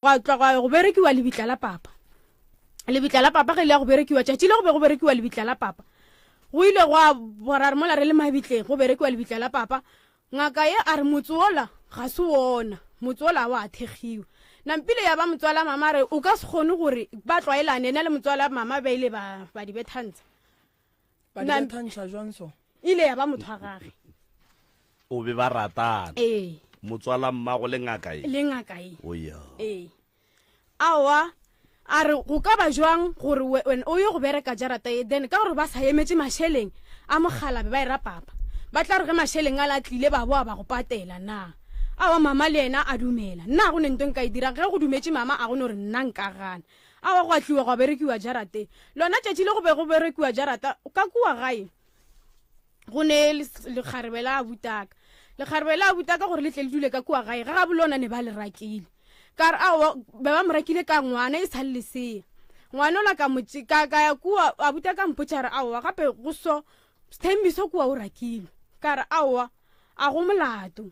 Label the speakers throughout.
Speaker 1: wa tloga go berekiwa lebitla la papa ge le go berekiwa tšatši le go be go berekiwa lebitla la papa go ile go borare mola re le mabitleng go berekiwa lebitla la papa ngaka ye a re motse ola ga se wona motse ola wa thegiwa nampile ya ba motswala mama re o ka se kgone gore ba tlwaelane ena le motswala mama ba ile ba di bethantsha
Speaker 2: jwanso
Speaker 1: ile ya ba motho wa gage
Speaker 3: o be ba ratana motswala mmago le ngaka e o ya
Speaker 1: awa a re go ka ba jwang gore o ye go bereka jarata e then ka gore ba sa emetse mašheleng a mogalabe ba e ra papa ba tla re ge mašheleng a la tlile ba boa ba go patela na awa mama le ena a dumela nna go ne ntho nka e dira ge go dumetse mama a gone gore nna nka gana awa go a tliwa go berekiwa jarate lona tšatši le go be go berekiwa jarata ka kua gae go ne lekgarebe la abutaka gore le tle le dule ka kua gae ga gabolona ne ba le rakile ka re awa be ba mo rakile ka ngwana e sa le lesea ngwana ola ka ya kua abutaka mpotša re awa gape go so sethembiso kua o rakile ka re awa a go molato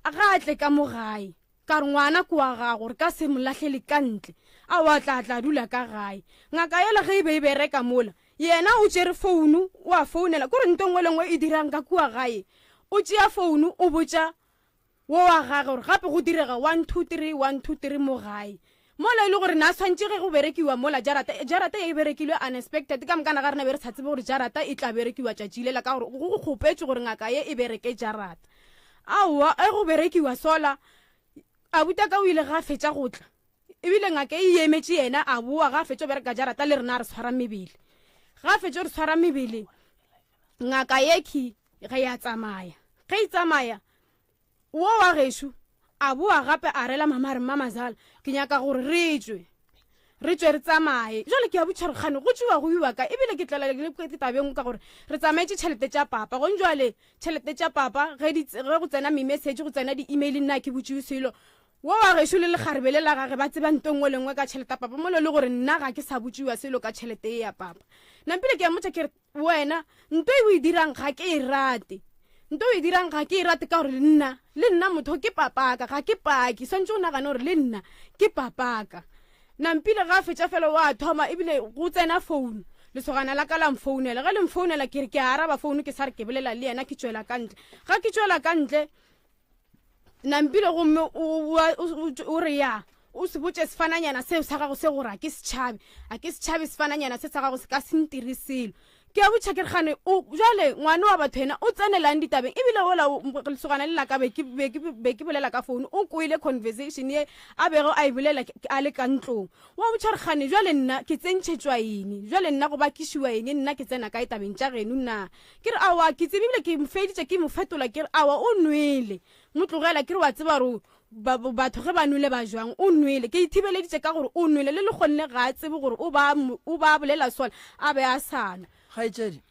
Speaker 1: a ga a tle ka mo gae ka re ngwana kua ga gore ka se molatlhele ka ntle a wa tla dula ka gae ngaka yela ge e be e bereka mola yena o tšere founu o a founela kore nto ngwe le ngwe e dirang ka kua gae o tšea founu o botša wo wa gage gore gape go direga 1 2 3 1 2 3 mo gae mola e le gore na tshwantse ge go berekiwa mola jarata e berekilwe unexpected ka mokana ga rena be re sa tsebe gore jarata e tla berekiwa tšatši lela ka gore go kgopetse gore ngaka ye e bereke jarata aowa e go berekiwa sola abutaka o ile ga fetša go tla ebile ngaka e emetše yena a boa ga fetša bereka jarata le rena re tshwara mebele ga fetša re tshwara mebele ngaka yeki ge ya tsamaya ge e tsamaya wo wa gešo a boa gape a rela mama re mamazala ke nyaka gore re tswe re tsamaye jale ke a botšha re kgane go tšewa go iwa ka ebile ke tlalale tabeng ka gore re tsamaetse tšhelete tša papa go njwale tšhelete tša papa ge go tsena memessage go tsena di-email nna ke botšiwe selo wo wa gešo le lekgarebe le la gage ba tseba nto ngwe le ngwe ka tšhelete papa molo le gore nna ga ke sa botšiwa selo ka tšhelete e ya papa nampile ke a motša ke re wena nto e o e dirang ga ke e rate ka gore le nna motho ke papaka ga ke paki swantse o nagane gore le nna ke papaka nampile ga fetša fela wa thoma ebile go tsena founu lesogana la ka la mfounela ge le mfounela ke re ke araba founu ke sa re ke bolela le yena ke tšwela ka ntle ga ke tšwela ka ntle nampile gomme o re ya o se botse sefananyana seo sa gago se gore a ke setšhabe sefananyana se sa gago se ka sentire selo ke a botšha ke re gane jale ngwane wa batho ena o tsenelang ditabeng ebile ola lesogana le laka be ke bolela ka founu o koile conversation ye a bego a e bolela a le ka ntlong wa botšha re gane jale nna ke tsentšhetšwa eng jale nna go bakišiwa eng nna ke tsena ka etabeng tša geno nna ke re awa ke tsebe ebile ke mofeditše ke mo fetola ke re awa o nwele mo tlogela ke re wa tseba gore batho ge ba nwele ba jwang o nwele ke ithibeleditše ka gore o nwele le kgonne ga a tsebe gore o ba bolela sola a be a sana
Speaker 2: gaetšedi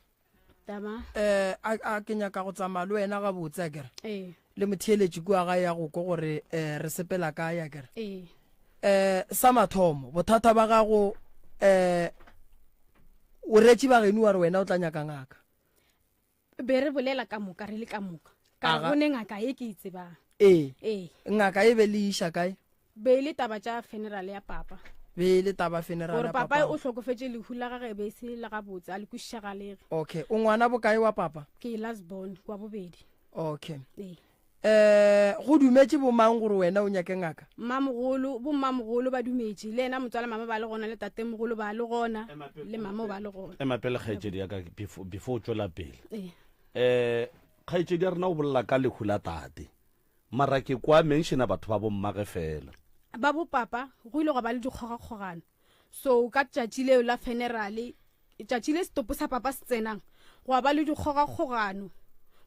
Speaker 2: a ke nyaka go tsamaya le wena ga botse a kere le motheeletši kua ga ya go ko gore re sepela ka ya kere sa mathomo bothata ba gago o retše ba geno wa re wena o tla nyaka ngaka
Speaker 1: be re bolela ka moka re le ka moka ka gone ngaka ye ke itsebang
Speaker 2: ngaka e be le iša kae
Speaker 1: be le taba tša funeral ya papa
Speaker 2: be le taba funeral
Speaker 1: gore papa o hlokofetše lehu la gage be se la gabotse a le kwišišagalege
Speaker 2: okay o ngwana bokae wa papa
Speaker 1: ke last born kwa bobedi
Speaker 2: okay go dumetše bomang gore wena o nyake ngaka
Speaker 1: bommamogolo ba dumetše le ena motswala mama ba le gona le tatemogolo ba le gona le mama ba le gona
Speaker 3: emapele kgaetšedi yaka before o tšwela pele kgaetšedi ya rena o bolela ka lehu la tate mara ke kwa menšena batho ba bommage fela
Speaker 1: ba bo papa go ile go ba le dikgogakgogano so ka tšatši leo la funerale tšatši le setopo sa papa se tsenang go ba le dikgogakgogano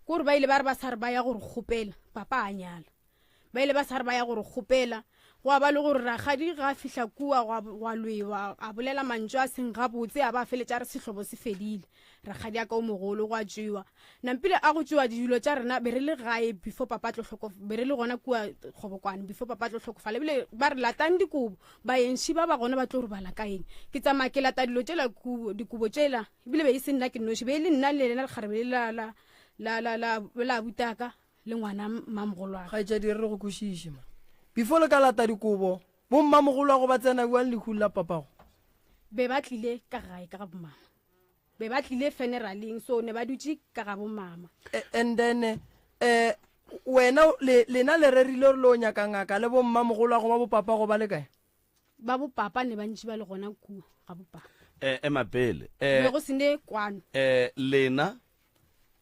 Speaker 1: kore ba ile ba re ba sa re ba ya gore kgopela papa a nyala ba ile ba sa re ba ya gore kgopela go ba le gore ragadi ga fihla kua wa lwewa a bolela mantšo a seng gabotse a ba feletša re sehlobo se fedile ragadi a ka o mogolo go a tšewa nampile a go tšewa dilo tša rena be re le gae before papa be re le gona kua kgobokwane before papa tlo hlokofala ebile ba re latang dikobo baenši ba gona ba tlo re bala ka eng ke tsamaya ke lata dilo tšela dikobo tšela ebile be e se nna ke noši be e le nna le lena lekgarebe la butaka le ngwana mamogolo wa
Speaker 2: ga e tša di re go kwešiše ma before le ka lata dikobo bommamogolo wa go ba tsena buang lehu la papago
Speaker 1: be ba tlile ka gae ka ga bomama be ba tlile funeraleng so ne ba dutse ka ga bomama
Speaker 2: and then wena lena le rerile lo nyaka ngaka le bommamogolo wa go ba bopapago ba le kae
Speaker 1: ba bopapa ne ba ntši ba le gona kua ga bopapa
Speaker 3: Mapele
Speaker 1: be go sene kwano
Speaker 3: lena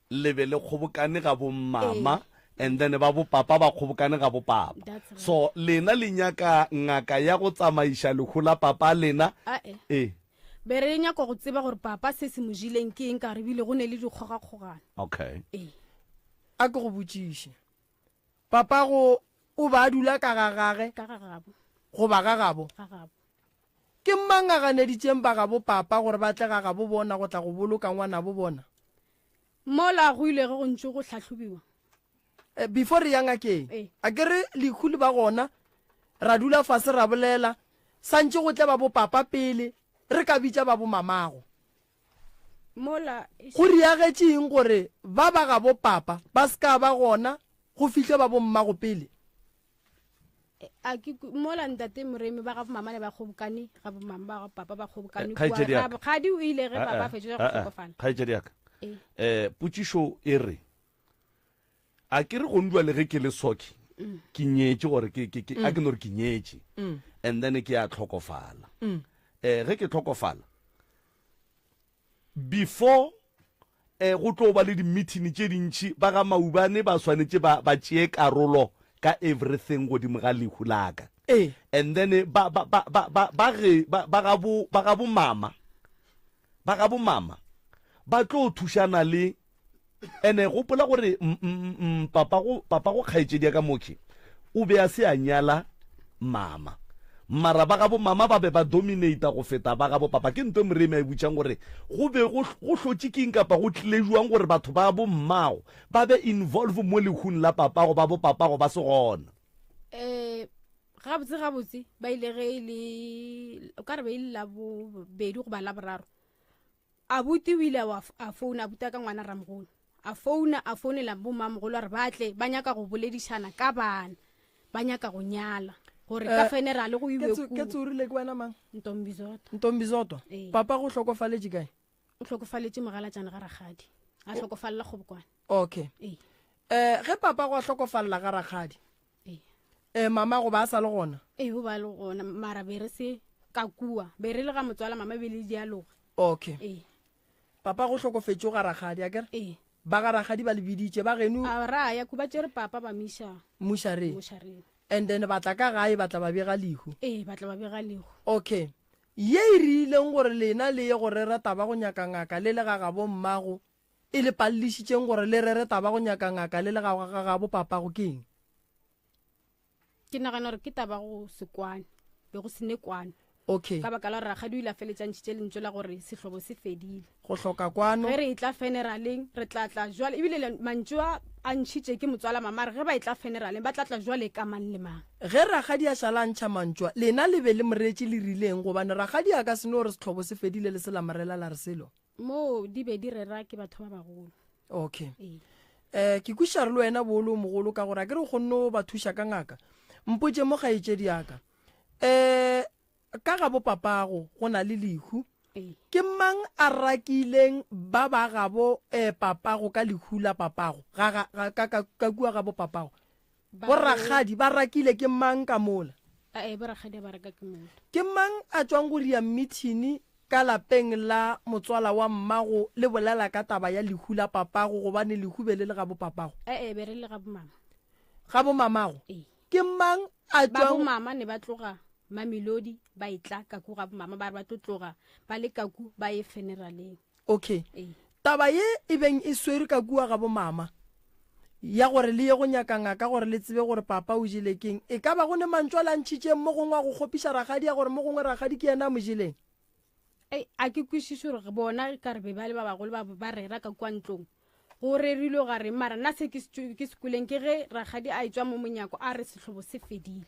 Speaker 3: le be le kgobokane ga bommama and then ba bopapa ba kgobokane ga bopapa so lena le nyaka ngaka ya go tsamaiša lehu la papa lena
Speaker 1: be re nyaka go tseba gore papa se se mo jileng ke eng ka re bile go ne le dikgogakgogano
Speaker 3: okay
Speaker 2: a ke go botšiše papa go o ba dula ka gagage
Speaker 1: ka gagabo
Speaker 2: go ba gagabo ke mang a ganeditšeng ba gabo papa gore ba tle gagabo bona go tla go boloka ngwana bo bona
Speaker 1: mola go ile go ntse go tlhatlhobiwa
Speaker 2: before re yang akeng a ke re lekhuli ba gona ra dula fase ra bolela santse go tle ba bo papa pele re ka bitša ba bo mamago
Speaker 1: mola
Speaker 2: go riagetšeng gore ba ba ga bo papa ba ska ba gona go fihle ba bo mmago pele
Speaker 1: mola ntate moremi ba ga bomama ne ba kgobokane ga bomama ba ga papa ba kgobokane ga di o ile ge papa fetšo go tlhokofala
Speaker 3: kgaetšedi yaka potšišo e re a ke re go ndua le ge ke le soki ke nyetše gore a ke no re ke nyetše and then ke a tlhokofala ge ke tlhokofala before go tlo ba le di-meeting tše dintšhi ba ga maubane ba swanetše ba tšee karolo ka everything godimo ga lehu laka and then ba ga bomama ba tlo thušana le ene gopola gore papa go kgaetšedi ya ka moke o be a se a nyala mama mara ba ga bomama ba be ba dominata go feta ba ga bopapa ke ntho moremi a e butšang gore go be go hlotše keng kapa go tlile jwang gore batho ba bommago ba be involve mo lehung la papago ba bopapago ba se gona
Speaker 1: gabotse ba ile ge ile o ka re ba ile la bobedi go ba la boraro abuti o ile a founa abuta ka ngwana ramogolo a founela bommamogolo a re batle ba nyaka go boledišana ka bana ba nyaka go nyala gore ka funeral go iwe
Speaker 2: ke tsorile ke wena mang
Speaker 1: Ntombizoto
Speaker 2: papa go hlokofaletše kae
Speaker 1: o hlokofaletše mogalatšana ga ragadi a hlokofalela kgobokwane
Speaker 2: okay ge papa go a hlokofalela ga ragadi mama go ba a sa le gona
Speaker 1: go ba le gona mara be re se ka kua be re le ga motswala mama be le dialoge
Speaker 2: okay papa go hlokofetše ga ragadi a kere ba ga ragadi ba le biditše ba geno
Speaker 1: ra ya kuba tšere papa ba
Speaker 2: mošareng and then batla ka gae batla ba bega lehu
Speaker 1: batla ba bega lehu
Speaker 2: okay ye e rileng gore lena le ye go rera taba go nyaka ngaka le le ga ga bo mmago e le pallišitšeng gore le rere taba go nyaka ngaka le le ga ga bo papago keng
Speaker 1: ke nagana gore ke taba go sekwane be go sene kwane
Speaker 2: okay
Speaker 1: ka baka la gore ragadi o ile a feletsantšhitše lentswe la gore sehlobo se fedile
Speaker 2: go hloka kwano
Speaker 1: ge re e tla funeraleng re tlatla jwale ebile mantšu a ntšhitše ke motswala mamare ge ba e tla funeraleng ba tlatla jwale ka mang le mang
Speaker 2: ge ragadi a šalantšha mantšwa lena le be le moreetše le rileng gobane ragadi a ka sene gore sehlobo se fedile le se la morela la re selo
Speaker 1: mo di be di rera ke batho ba bagolo
Speaker 2: okay ke kwiša re le wena boolo mogolo ka gore a ke re kgonne ba thuša ka ngaka mpotše mo kgaetšedi yaka ka ga bo papago go na le lehu ke mang a rakileng ba ba gabo papago ka lehu la papago ka kua ga bo papago bo ragadi ba rakile ke mang ka mola ke mang a tswang go ria meeting ka lapeng la motswala wa mmago le bolela ka taba ya lehu la papago gobane lehu be le le ga bo papago
Speaker 1: be re le ga bo mama
Speaker 2: ga bo mamago ke mang a tswang
Speaker 1: ba bo mama ne ba tloga Mamelodi ba itla ka ku ga mama ba re ba tloga ba le ka ku ba e funeraleng
Speaker 2: okay taba ye e beng e swere ka kua ga bo mama ya gore le ye go nyaka ngaka gore le tsebe gore papa o jile keng e ka ba go ne mantšwa la ntšhitšeng mo gongwe go kgopiša ragadi ya gore mo gongwe ragadi ke yena mo jileng
Speaker 1: a ke kwešiše gore bona ka re be ba le ba bagolo ba rera ka kwa ntlong go rerilwe gare mara nna se ke sekoleng ke ge ragadi a etswa mo monyako a re sehlobo se fedile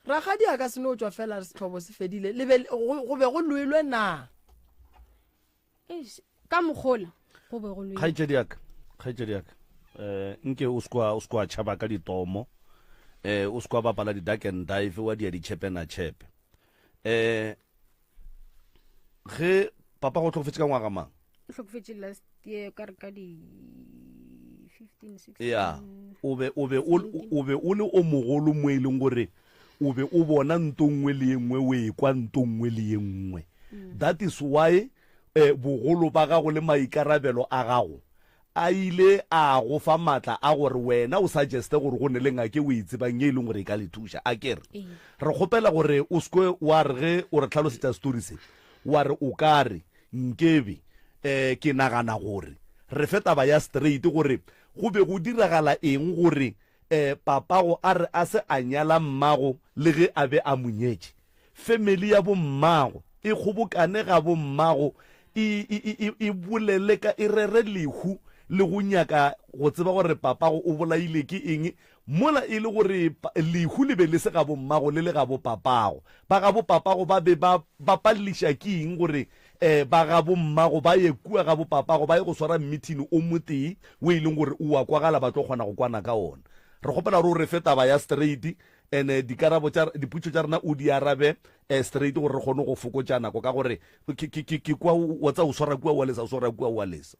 Speaker 2: ragadi a ka seno tswa fela re sehlobo se fedile go be go loilwe na
Speaker 1: ka mogola go be go loilwe
Speaker 3: kgaetšedi yaka nke o skwa tšhaba ka ditomo o se kwa bapala di-duck and dive wa dia di-chepe na chepe ge papa go tlhokofetse ka ngwaga mang
Speaker 1: o tlhokofetse last year ka re ka di 15 16
Speaker 3: ya o be o le o mogolo mo e leng gore o be o bona ntho nngwe le engwe o e kwa ntho nngwe le engwe that is why bogolo ba gago le maikarabelo a gago a ile a go fa matla a gore wena o suggeste gore go ne le ngake o itsebang ye e leng gore e ka le thuša a kere re kgopela gore o sekwe wa re ge o re tlhalosetša story se wa re o ka re nkebe ke nagana gore re fe taba ya straight gore go be go diragala eng gore papago a re a se a nyala mmago le ge a be a monyetše family ya bommago e kgobokane ga bommago e bolele ka e rere lehu le go nyaka go tseba gore papago o bolaile ke eng mola e le gore lehu le be le se ga bommago le le ga bo papago ba ga bo papago ba be ba pallisha ke eng gore ba ga bommago ba ye kua ga bo papago ba ye go swara meeting o motee o e leng gore o wa kwagala ba tlo kgona go kwana ka ona re gopela re o re fe taba ya straight and dikarabo tša diputso tša rena o di arabe straight gore re kgone go fokotša nako ka gore ke kwa wa tsa o swara kua wa lesa o swara kua wa lesa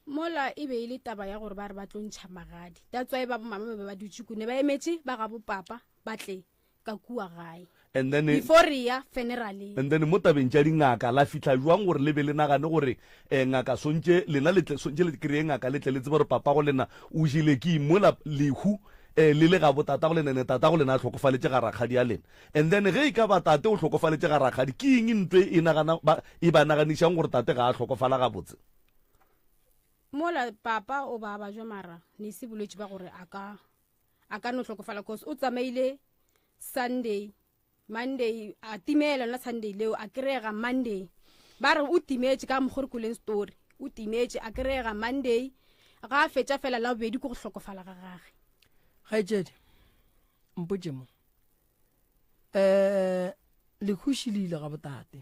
Speaker 1: mola e be e le taba ya gore ba re ba tlo ntšha magadi that's why ba bomama ba be ba dutse kune ba emetše ba ga bo papa ba tle ka kua gae
Speaker 3: and then
Speaker 1: before ya funeraleng
Speaker 3: and then mo tabeng tša dingaka la fitlha jwang gore le be le nagane gore ngaka sontše lena sontše le kry-e ngaka le tle le tsebe gore papa go lena o jile ke mola lehu le le ga botatago lenene tatago lena a tlhokofaletše ga rakgadi a lena and then ge e ka ba tate o tlhokofaletše ga rakgadi ke eng ntwe e ba naganišang gore tate ga a tlhokofala ga botse
Speaker 1: mola papa o ba jwa mara ne se bolwetse ba gore a ka no tlhokofala cause o tsamaile monday a timela la sunday leo a kry-ega monday ba re o timetše ka mogorikoleng story o timetše a kry-ega monday ga a fetša fela la bobedi ko go tlhokofala ga gage
Speaker 2: gaetsedi mpotse mo lekhuši le ile ga botate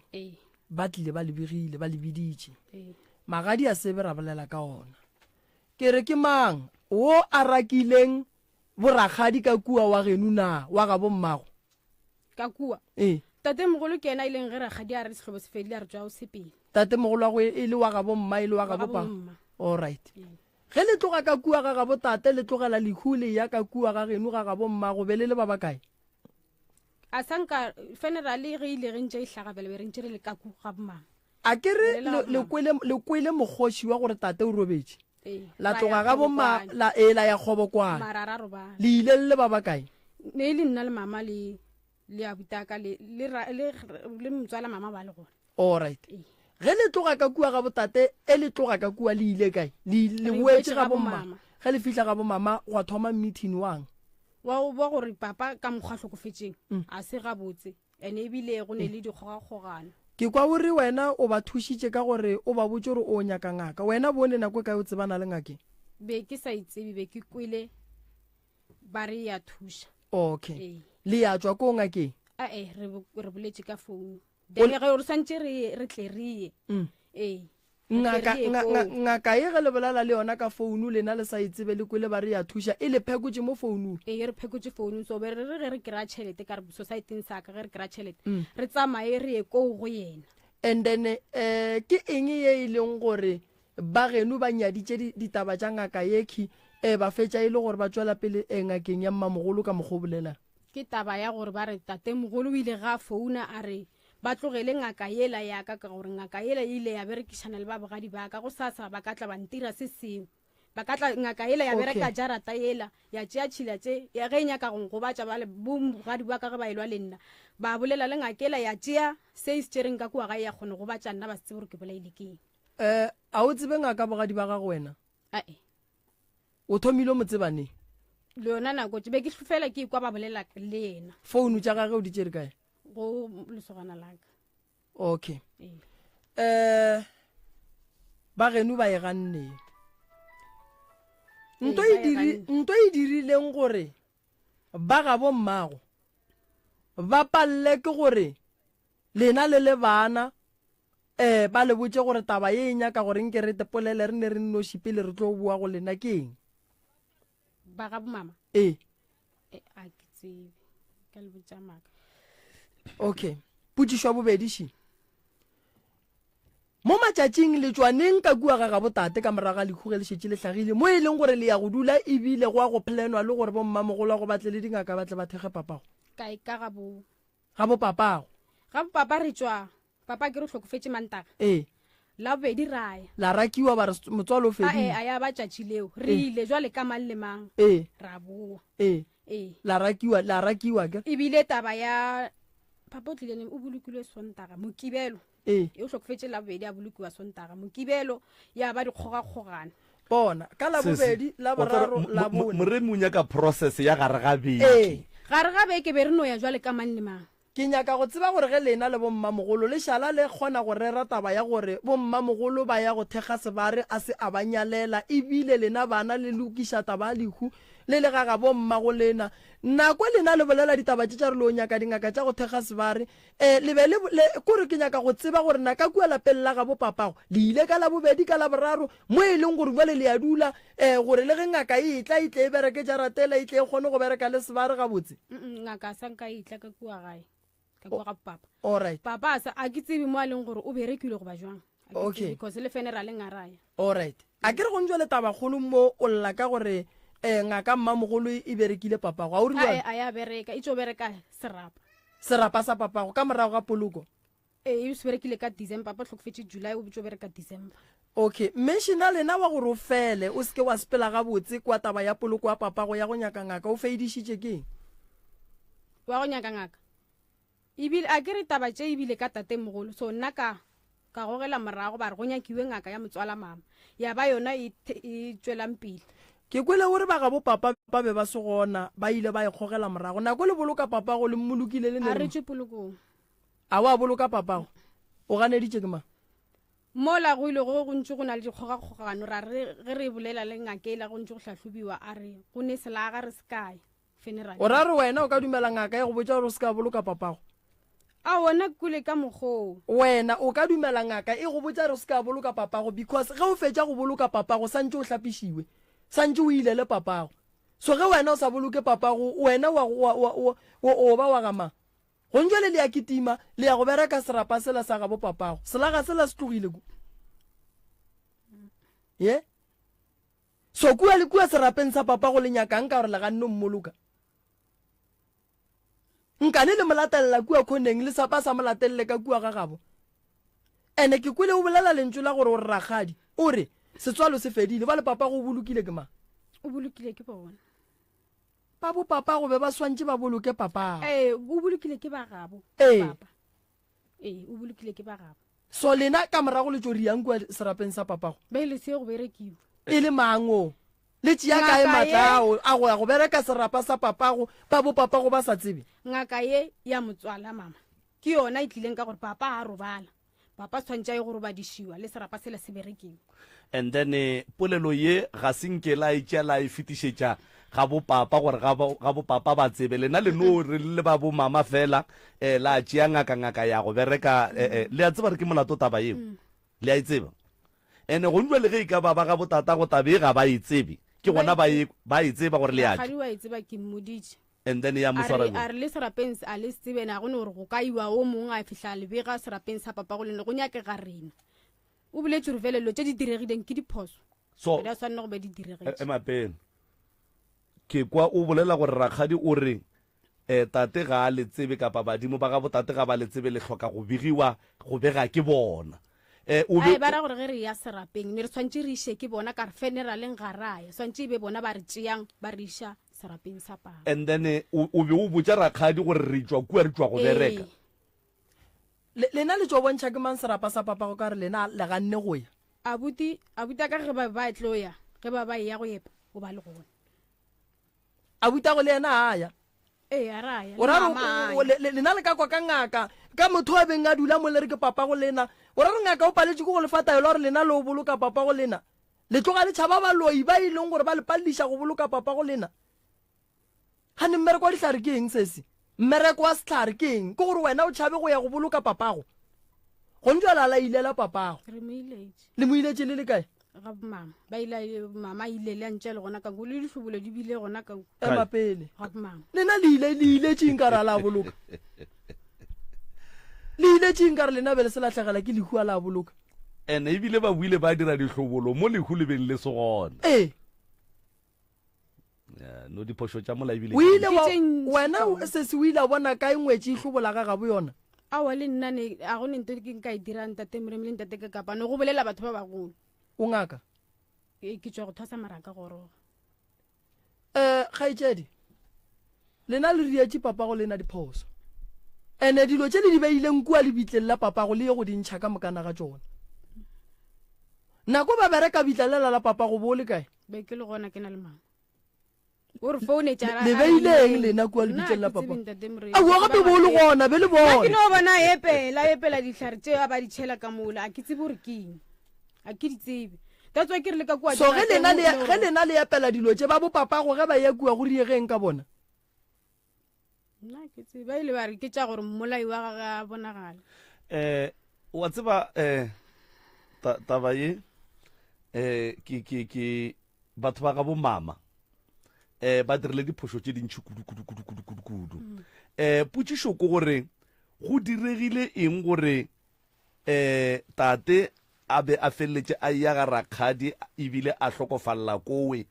Speaker 2: ba tlile ba lebegile ba lebiditše magadi a sebe ra bolela ka ona ke re ke mang o a rakileng borakgadi ka kua wa genu na wa ga bommago
Speaker 1: ka kua tate mogolo ke ena e leng ge rakgadi a re sehlobo se fedile a re tswa o sepele
Speaker 2: tate mogolo wa go e le wa ga bomma e le wa ga bopa alright ge le tloga ka kua ga ga botate le tlogela lehu le ya ka kua ga genu ga ga bomma go be le ba bakae
Speaker 1: a sanka funeral ge ile ge ntše e tlhagabele be re ntše re le ka kua ga bomama
Speaker 2: a ke re le kwele mokgoši wa gore tate o robetše la tloga ga bomma la ya kgobokwana le ile le ba bakae
Speaker 1: ne e le nna le mama le abutaka le motswala mama ba le gona
Speaker 2: alright ge le tloga ka kua ga botate e le tloga ka kua le ile kae le wetse ga bomma ge le fihla ga bomama wa thoma meeting wang
Speaker 1: wa gore papa ka mokgwa tlhokofetseng a se gabotse ene ebile go ne le dikgogakgogano
Speaker 2: ke kwa ore wena o ba thušitše ka gore o ba botse gore o nyaka ngaka wena bone nako ka o tsebana le ngake
Speaker 1: be ke sa itsebe be ke kwele ba re ya thuša
Speaker 2: okay le ya tswa ko ngakeng
Speaker 1: re boletše ka founu then ge re santše re tle re ye
Speaker 2: ngaka ye ge le bolela le yona ka founu lena le sa itsebe le kwele ba re ya thuša e le phekotše mo founung
Speaker 1: re phekotše founung so be re ge re kry-a tšhelete ka re societeng saka ge re kry-a tšhelete re tsamaye re ye koo go yena
Speaker 2: and then ke eng ye e leng gore ba geno ba nyaditše ditaba tša ngaka yekhi ba fetša e le gore ba tswela pele ngakeng ya mmamogolo ka mokgo bolela
Speaker 1: ke taba ya gore ba re tate mogolo o ile ga founa a re ba tlogele ngaka yela yaka ka gore ngaka yela ile ya berekišana le ba bogadi ba ka go sasa ba ka tla ba ntira se sengwe ba ka tla ngaka yela ya bereka jarata yela ya tšea tšhila tše ya ge nyaka go ngobatša ba le bogadi ba ka ge ba elwa le nna ba bolela le ngaka yela ya tšea se e se tšereng ka kua gae ya kgone go batša nna ba se tsebe gore ke bolaile keng
Speaker 2: a o tsebe ngaka bogadi ba gago wena o thomile mo tsebaneng
Speaker 1: le yona nako be ke fela ke kwa ba bolela le yena
Speaker 2: founu tša gage o di tšere kae
Speaker 1: go lesogana laka
Speaker 2: okay ba genu ba e ganne nto e dirileng gore ba ga bommago ba palle ke gore lena le bana ba le botse gore taba ye e nyaka gore nke re tepolele re ne re nnošipele re tlo bua go lena ke eng
Speaker 1: ba ga bomama tsebe ka le botsa maka
Speaker 2: okay putsišo ya bobedi shi mo matšatšing letswaneng ka kua ga botate ka moraga lekhuge le šetše le tlhagile mo e leng gore le ya go dula ebile go a go plenwa le gore bommamogolo a go batle le dingaka batle ba thege papago
Speaker 1: kae ka ga bo
Speaker 2: papago
Speaker 1: ga papa re tswa papa ke re hlokofetse mantaga la bobedi raya
Speaker 2: la rakiwa ba re motswalo o
Speaker 1: a
Speaker 2: fedile
Speaker 1: ya ba tšatši leo re ile jwale ka mang le mang ra boa
Speaker 2: la rakiwa ke
Speaker 1: ebile taba ya papa o tlilene o bolokilwe sontaga mokibelo e o hlokofetse la bobedi a bolokiwa sontaga mokibelo ya ba dikgogakgogana
Speaker 2: bona ka la bobedi la boraro la bone
Speaker 3: moremi o nyaka process ya gare ga beke
Speaker 1: gare ga beke be re no ya jwale ka mang le mang
Speaker 2: ke nyaka go tseba gore ge lena le bommamogolo le šala le kgona go rera taba ya gore bommamogolo ba ya go thega sebare a se a banyalela ebile lena bana le lokiša taba a lehu le le gaga bommago lena nako lena le bolela ditaba tša re le o nyaka dingaka tša go thega sebare le be kore ke nyaka go tseba gore na ka kua lapeng la ga bopapago le ile ka la bobedi ka la boraro mo e leng gore jale le ya dula gore le ge ngaka e tla e tle e bereke jaratela e tle e kgone go bereka le sebare ga botse
Speaker 1: ngaka sa nka e tla ka kua gae ka kua ga papa
Speaker 2: alright
Speaker 1: papa sa a ke tsebe mo a leng gore o berekile go ba jwang
Speaker 2: okay
Speaker 1: because le funeral ngaraya
Speaker 2: alright a ke re go ntjwa le taba kgolo mo o lla ka gore ngaka mmamogolo e berekile papago a o re
Speaker 1: a ya bereka e tšo bereka
Speaker 2: serapa sa papago ka morago ga poloko
Speaker 1: e se berekile ka December pa hlokofetse July o tšo bereka December
Speaker 2: okay mentiona lena wa gore o fele o seke wa sepela ga botse kwa taba ya poloko ya papago ya go nyaka ngaka o feidišitše keng
Speaker 1: wa go nyaka ngaka ebile a ke re taba tše ebile ka tate mogolo so nna ka gogela morago ba re go nyakiwe ngaka ya motswala mama ya ba yona e tšwelang pele
Speaker 2: ke kwele gore ba ga bo papa ba be ba se gona ba ile ba ikgogela morago nako le boloka papago le mmolokile le
Speaker 1: a re tše polokong
Speaker 2: a wa boloka papago o ganeditše ke ma
Speaker 1: mola go ile go ntse go na le dikgogakgogano ra re ge re bolela le ngakela go ntse go hlahlobiwa a re go ne selaga re se kae funeral
Speaker 2: o ra re wena o ka dumela ngaka ya go botsa gore o se ka boloka papago
Speaker 1: a wona kule ka mokgoo
Speaker 2: wena o ka dumela ngaka e go botsa gore o se ka boloka papago because ge o fetša go boloka papago santse o hlapišiwe santse o ile le papago so ge wena o sa boloke papago wena o ba wa gama go ntjwele le ya kitima le ya go bereka serapa sela sa ga bo papago selaga sela se tlogile ku ye so kua le kua serapeng sa papago le nyakang ka gore le ganne mmoloka nkane le molatelela kua khoneng le sapa sa molatelele ka kua ga gabo ene ke kwele o bolela lentšu la gore o re ragadi o re setswalo se fedile ba le papago o bolokile ke ma
Speaker 1: o bolokile ke bona
Speaker 2: ba bo papago be ba swantse ba boloke papago
Speaker 1: o bolokile ke ba gabo papa o bolokile ke ba gabo
Speaker 2: so lena ka morago le tšo riang kua serapeng sa papago
Speaker 1: be le se go berekiwa
Speaker 2: e le mango le tšea kae matlao a go ya go bereka serapa sa papago ba bo papago ba sa tsebe
Speaker 1: ngaka ye ya motswala mama ke yona e tlileng ka gore papa a robala papa tshwantse e go robadišiwa le serapa sela se berekiwa
Speaker 3: and then polelo ye ga senkela e tšela e fetišetša ga bo papa gore ga bo papa ba tsebe lena le no re le ba bo mama fela la tšea ngaka ya go bereka le a tseba re ke molato taba eo le a e tseba ene go ntwa le ge e ka ba ga botata go tabe ga ba e tsebe ke gona ba e tseba gore le
Speaker 1: ga di wa e tseba ke mmoditše
Speaker 3: and then ya moswara
Speaker 1: a re le serapeng a le tsebena go ne gore go ka iwa o mongwe a fihla lebega serapeng sa papa go lene go nyake ga rena o boletse gore felelo tše di diregileng ke diphoso
Speaker 3: so
Speaker 1: di a tshwanela go be di diregile
Speaker 3: emapena ke kwa o bolela gore rakgadi o re tate ga a le tsebe kapa badimo ba ga botate ga ba le tsebe le hloka go begiwa go bega ke bona
Speaker 1: ba ra gore ge re ya serapeng ne re tshwantse re ishe ke bona ka re funeraleng ga raya tshwantse e be bona ba re tšeang ba re iša serapeng sa papa
Speaker 3: and then o be o botsa rakgadi gore re tswa kua re tswa go bereka
Speaker 2: lena le tšo bontšha ke mang serapa sa papago ka re lena le ganne go ya
Speaker 1: abuti ka ge ba tlo ya ge ba ya go epa o ba le gone
Speaker 2: abuta go le yena a ya
Speaker 1: a raya
Speaker 2: o ra lena le ka kwa ka ngaka ka motho a beng a dula mo le re ke papago lena o ra re ngaka o paletše ko go lefa taelo gore lena le o boloka papago lena le tloga le tšhaba baloi ba e leng gore ba le palediša go boloka papago lena gane mmereko wa dihlare ke eng sese mmereko wa sehlare ke eng ke gore wena o tšhabe go ya go boloka papago go ntse la ilela papago
Speaker 1: re mo iletše
Speaker 2: le mo iletše le le kae
Speaker 1: ga mama ba ile mama ile le ntse le gona ka go le dihlobololo di bile gona ka
Speaker 2: ema pele
Speaker 1: ga mama
Speaker 2: lena le ile tšeng ka ra la boloka le ile tšeng ka re lena be le se latlhegela ke lehua la boloka
Speaker 3: ene ebile ba buile ba dira dihlobolo mo lehu le beng le se gona no diphoso tša mola ebile
Speaker 2: o ile wena se o ile a bona kae ngwetse ihlobola ga gabo yona
Speaker 1: awa le nna a go nente ke nka e dirang tate moremi le ntate ka kapane go bolela batho ba bagolo
Speaker 2: o ngaka
Speaker 1: ke tswa go thosa maraka goroga
Speaker 2: kgaitsedi lena le rietse papago lena diphoso ene dilo tše le di beileng kua le bitleng la papago le ye go dintšha ka mokana ga tsona nako ba bereka bitlalela la papago bo le kae
Speaker 1: be ke le gona ke na le mama o re foune tša
Speaker 2: le beileng lena kua le bitleng la papa a go gape bo le gona be le
Speaker 1: ke
Speaker 2: bone
Speaker 1: no bona epela dihlare tšeo a ba di tšhela ka mola a ke tsebe gore keng a ke di tsebe that's why ke re le ka kua
Speaker 2: so ge lena le epela dilo tše ba bo papago ge ba ya kua go riegeng ka bona
Speaker 1: nna ke tsebe ba ile ba re ke tša gore mmolai wa gage a bonagala
Speaker 3: wa tseba taba ye ke batho ba ga bo mama ba dirile diphoso tše dintšhi kudu potsišo ko gore go diregile eng gore tate a be a feleletše a ya ga rakgadi ebile a hlokofalela kowe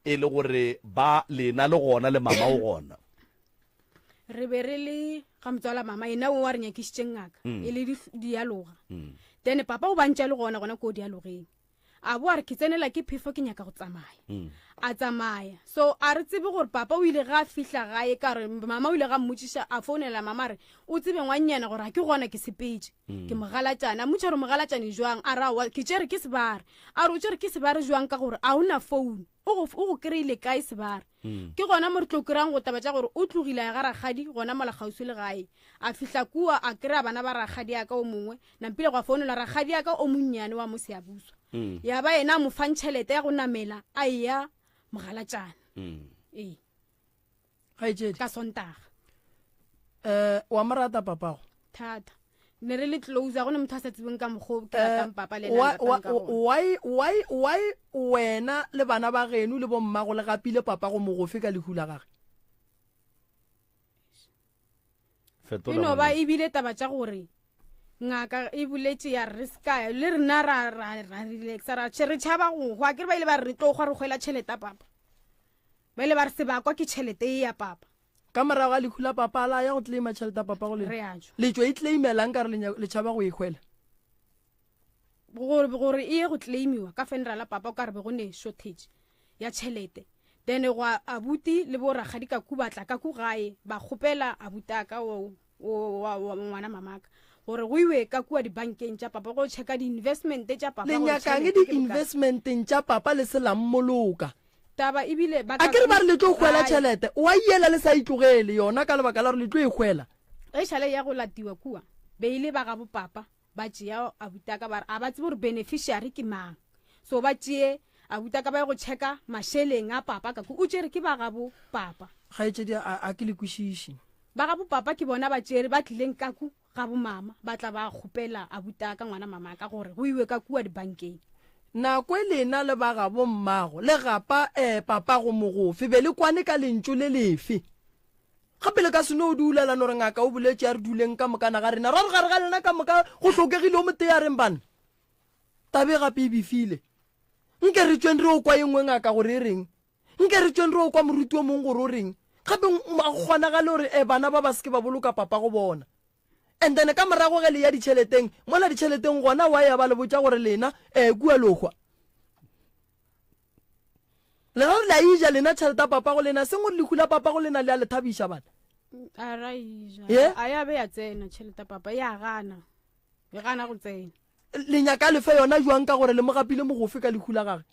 Speaker 3: e le gore ba lena le gona le mama o gona
Speaker 1: re be re le ga motswala mama ena o wa re nyakišitšeng ngaka e le dialoga then papa o bantša le gona ko dialogeng a bo a re ke tsenela ke phefo ke nyaka go tsamaya a tsamaya so a re tsebe gore papa o ile ga fihla gae ka re mama o ile ga mmotšiša a founela mama re o tsebe ngwannyana gore ga ke gona ke sepetse ke mogalatšane a motša gore mogalatšane jwang a rawa ke tšere ke sebare a re o tšere ke sebare jwang ka gore a o na founu o go kry-ile kae sebare ke gona mo re tlo kry-ang go taba tša gore o tlogile ya ga rakgadi gona mola kgausi le gae a fihla kua a kry-a bana ba rakgadi ya ka o mongwe nampile go a founela rakgadi ya ka o monnyane wa mo seabuswa ya ba ena a mo fang tšhelete ya go namela a eya mogalatšane
Speaker 2: kgaitsedi
Speaker 1: ka sontaga
Speaker 2: wa morata papago
Speaker 1: thata ne re le close go ne motho a sa tsebeng ka mokgwa ke ratang papa le
Speaker 2: why wena le bana ba geno le bommago le gapile papago mogofe ka lehula gage
Speaker 1: e no ba ebile taba tša gore ngaka e boletše ya riska le rena ra relaxa ra re tšhaba go gwa ke re ba ile ba re tlo gwa re kgwela tšhelete a papa ba ile ba re sebakwa ke tšhelete e ya papa
Speaker 2: ka morago a lehula papa la ya go tleima tšhelete a papa go le tšo e tleimelang ka re le tšhaba go e kgwela
Speaker 1: gore e ye go tleimiwa ka funeral papa o ka re be go ne shortage ya tšhelete then go abuti le bo ragadi ka kubatla ka ku gae ba kgopela abutaka wa ngwana mamaka gore go iwe ka kua dibankeng tša papa go checka di-investment tša papa
Speaker 2: le nyakang di-investmenteng tša papa le se lammoloka
Speaker 1: taba ebile
Speaker 2: a ke re ba re le tlo kgwela tšhelete wa iela le sa itlogele yona ka lebaka la gore le tlo e kgwela
Speaker 1: e šale ya go latiwa kua be ile ba gabo papa ba tšea abutaka ba re a ba tsebe gore beneficiary ke mang so ba tšee abutaka ba ye go checka mašheleng a papa ka o tšere ke ba gabo papa
Speaker 2: kgaetsedi a ke le kwešiši
Speaker 1: ba gabo papa ke bona ba tšere ba tlileng kaku ga bo mama ba tla ba kgopela abutaka ngwana mama ka gore go iwe ka kua dibankeng
Speaker 2: nako e lena le ba gabo mmago le gapa papa go mogofe be le kwane ka lentso le lefe gape le ka seno o dulela no re ngaka o boletše ya re duleng ka mokana ga rena ra re gare ga lena ka moka go tlhokegile o mote ya reng bana tabe gape e befile nke re tsweng re o kwa engwe ngaka gore e reng nke re tsweng re o kwa moruti o mongwe gore o reng gape kgonagale gore bana ba ba seke ba boloka papa go bona and then ka morago ge le ya ditšheleteng mola ditšheleteng gona wa ya ba le botša gore lena kua lokgwa le ga re la ija lena tšhelete a papa go lena seng gore lekhu la papa go lena le a le thabiša bana
Speaker 1: a ya be ya tsena tšhelete papa ya gana e gana go tsena
Speaker 2: lenyaka lefe yona jwang ka gore le mogapile mogofe ka lekhu la gage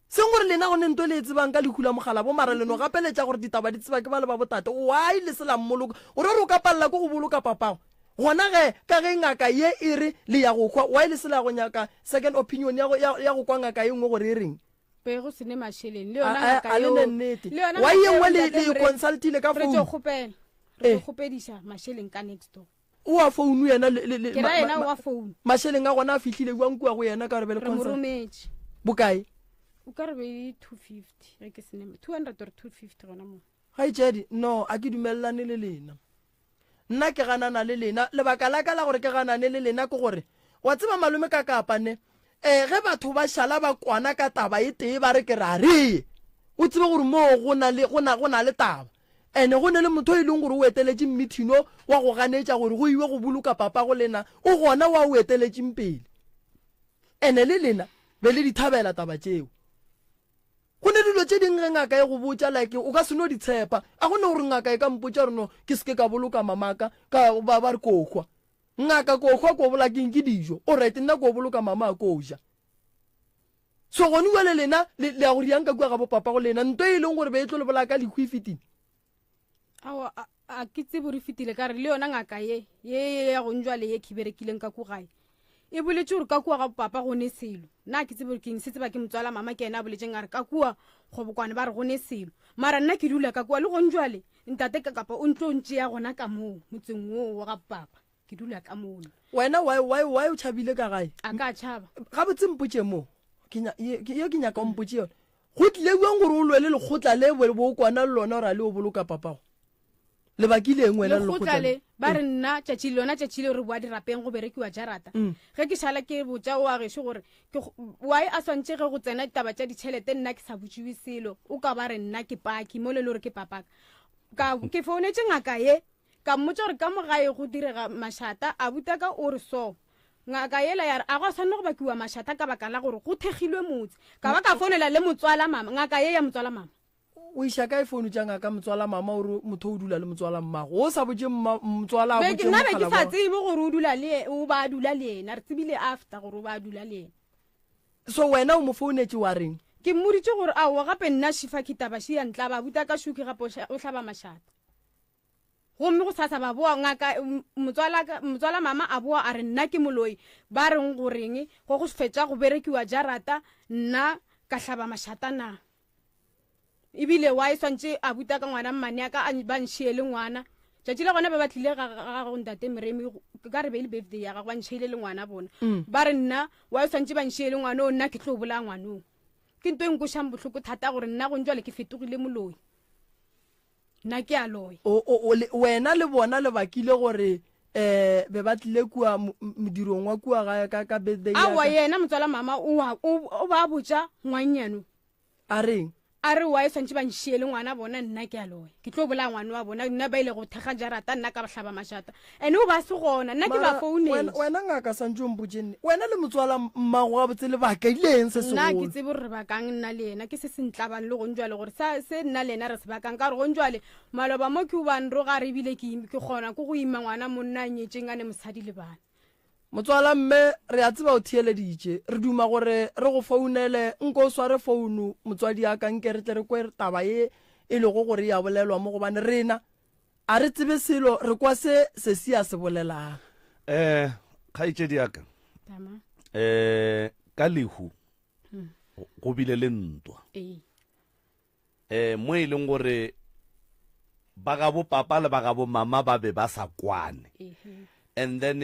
Speaker 2: seng gore lena go ne nto le tsebang ka lekhu la mogala bo mara leno gapeletša gore ditaba di tseba ke ba le ba botate why le se la mmoloka gore re o ka palela ko go boloka papago gona ge ka ge ngaka ye e re le ya go kwa why le se la go nyaka second opinion ya go kwa ngaka ye nngwe gore e reng
Speaker 1: pe go sene mašheleng le yona ngaka yo
Speaker 2: le nnete why ye nngwe le consultile ka phone
Speaker 1: re khopediša mašheleng ka next door
Speaker 2: o a founu yena
Speaker 1: ke ra yena wa phone
Speaker 2: masheleng a gona a fitlhile buang kua go yena ka re be le
Speaker 1: re mo rometse
Speaker 2: bokae
Speaker 1: o ka re be 250 ge ke senema 200 or 250 gona mo
Speaker 2: ga itsedi no a ke dumelelane le lena nna ke ganana le lena lebaka la ka la gore ke ganane le lena ke gore wa tseba malome ka kapane ge batho ba šala ba kwana ka taba e tee ba re ke ra reye o tsebe gore mo go na le taba ene go ne le motho e leng gore o eteletše mmithino wa go ganetša gore go iwe go boloka papa go lena o gona wa o eteletšeng pele ene le lena be le dithabela taba tšeo go ne dilo tše dingwe ngaka e go botša like o ka se no di tshepa a go ne gore ngaka e ka mpotša reno ke seke ka boloka mamaka ka ba re kokgwa ngaka kokgwa ko bolakeng ke dijo o right nna ko boloka mama a ko ja so gone wele lena le a go riang ka kua ga bo papa go lena nto e leng gore be e tlo le bolaka le khuifitini
Speaker 1: a ke tsebo re fitile ka re le yona ngaka ye ya go njwale ye khiberekileng ka ku gae e boletse gore ka kua ga papa go ne selo nna ke tsebo ke se tseba ke motswala mama ke ena a boletseng a re ka kua go bokwane ba re go ne selo mara nna ke dula ka kua le go njwale ntate ka kapa o ntlo ntse ya gona ka moo motseng wo wa ga papa ke dula ka moo
Speaker 2: wena why o tšhabile ka gae
Speaker 1: a ka tšhaba
Speaker 2: ga botse mpotse mo ke nyaka o mpotse yone go tlile buang gore o lwele lekgotla le bo kwana le lona gore a le o boloka papago le bakileng wena le
Speaker 1: lekgotla le ba re nna tšatši lona tšatši le re boa dirapeng go berekiwa jarata ge ke šala ke botša o a gešo gore why a swantše ge go tsena ditaba tša ditšhelete nna ke sa botšiwe selo o ka ba re nna ke paki mo le le gore ke papaka ke founetse ngaka ye ka mmotsa gore ka mogae go direga mašata a buta ka o re so ngaka yela ya re a go tshwanela go bakiwa mašata ka baka la gore go thegilwe motse ka ba ka founela le motswala mama ngaka ye ya motswala mama
Speaker 2: o iša ka e founu tša ngaka motswala mama ore motho o dula le motswala mmago o sa botse motswala
Speaker 1: nna be ke sa tsebe gore o ba dula le ena re tsebile after gore o ba dula le ena
Speaker 2: so wena o mo founetse wa reng
Speaker 1: ke mmoditse gore aowa gape nna shifa kitaba shi ya ntla ba buta ka shuki gape o hlaba mašata gomme go sasa ba boa ngaka motswala mama a boa a re nna ke moloi ba reng goreng go go fetša go berekiwa jarata nna ka hlaba mašata na ebile wa e swantše a buta ka ngwana mmane ya ka ba nšiele ngwana tšatši le gona ba batlile ga go ntate moremi ka re be le birthday ya ga ba nšiele le ngwana bona ba re nna wa e swantše ba nšiele ngwana o nna ke tlo bola ngwanong ke nto e nkošang bohloko thata gore nna go ntšwale ke fetogile moloi nna ke a loya
Speaker 2: wena le bona le bakile gore be ba tlile kua modirong wa kua ka birthday
Speaker 1: awa yena motswala mama o ba botša ngwannyano
Speaker 2: a reng
Speaker 1: a re wa e swantše ba nšiele ngwana bona nna ke a loya ke tlo bola ngwana wa bona nna ba ile go thega jarata nna ka hlaba mašata ene o ba se gona nna ke ba founetse
Speaker 2: wena ngaka santse o mpotsenne wena le motswala mmago ga botse le baka ileng se segolo
Speaker 1: nna ke tsebe gore re bakang nna le ena ke se sentlabang le go njwale gore se nna le ena re se bakang ka re go njwale maloba mo ke o bane ro ga re ebile ke kgona ko go ima ngwana monna a nyetseng a ne mosadi le bana
Speaker 2: motswala mme re a tseba o thieleditše re duma gore re go founele nko o sware founu motswadi ya ka nke re tle re kwe taba ye e lego gore ya bolelwa mo gobane rena a re tsebe selo re kwa se se a se bolelang
Speaker 3: kgaitsedi yaka ka lehu go bile le ntwa mo e leng gore ba ga bo papa le ba ga bo mama ba be ba sa kwane and then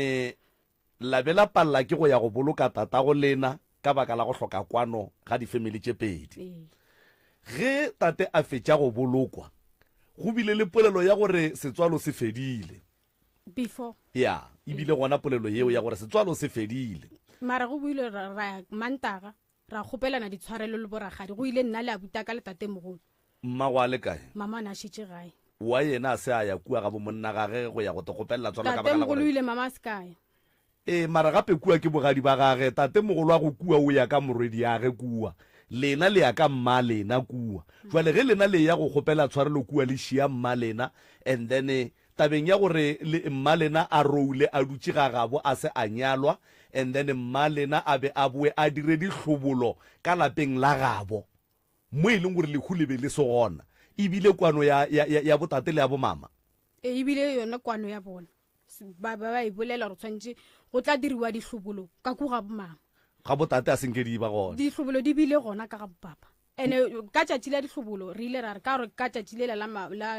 Speaker 3: la be la palla ke go ya go boloka tata go lena ka baka la go hloka kwano ga di-family tše pedi ge tate a fetša go bolokwa go bile le polelo ya gore setswalo se fedile
Speaker 1: before
Speaker 3: ya ebile gona polelo yeo ya gore setswalo se fedile
Speaker 1: mara go buile ra mantaga ra kgopelana ditshwarelo le boragadi go ile nna le a buta ka le tate mogolo
Speaker 3: mmago a le kae
Speaker 1: mama na šitše gae
Speaker 3: wa yena a se a ya kua ga bo monna gage go ya go te kgopelela tswalo ka
Speaker 1: tate
Speaker 3: baka la
Speaker 1: mogolo
Speaker 3: gore
Speaker 1: ile mama a se kaya
Speaker 3: mara gape kua ke bogadi ba gage tate mogolo a go kua o ya ka morwedi ya ge kua lena le ya ka mma lena kua jwale ge lena le ya go kgopela tshwarelo kua le šia mma lena and then tabeng ya gore mma lena a roule a dutše gagabo a se a nyalwa and then mma lena a be a boe a dire dihlobolo ka lapeng la gabo mo e leng gore lehu le be le se gona ebile kwano ya botate le ya bomama
Speaker 1: ebile yona kwano ya bona ba e bolela gore tshwantse go tla diriwa dihlobolo ka ko ga bomama
Speaker 3: ga botate a senkedi ba gona
Speaker 1: dihlobolo di bile gona ka ga bopapa ene ka tšatši la dihlobolo re ile ra re ka gore ka tšatši lela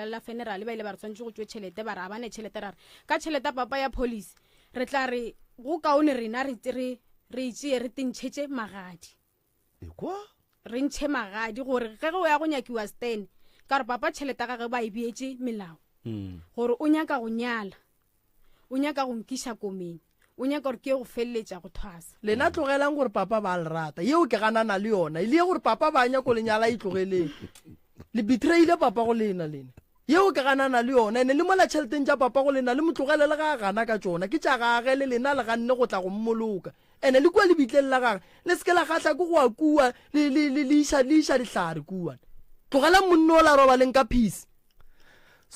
Speaker 1: la funeral ba ile ba re tshwanetse go tšwe tšhelete ba re a bane tšhelete ra re ka tšhelete papa ya police re tla re go kaone rena re itšee re tentšhetše magadi
Speaker 3: ekwa
Speaker 1: re ntšhe magadi gore ge go ya go nyakiwa stene ka gore papa tšhelete gage ba e beetše melao gore o nyaka go nyala o nyaka go nkiša komeng o nyaka gore ke go feleletša go thwasa
Speaker 2: lena tlogelang gore papa ba le rata yeo ke ganana le yona ile ye gore papa ba nyako lenyala e tlogeleng le betrayile papa go lena yeo ke ganana le yona ene le mola tšheleteng tša papa go lena le motlogele le ga gana ka tšona ke tša gage le lena le ganne go tla go mmoloka ene le kua lebitleng la gage le seke la kgatla ke go a kua le iša dihlare kuane tlogela monno o la robaleng ka peace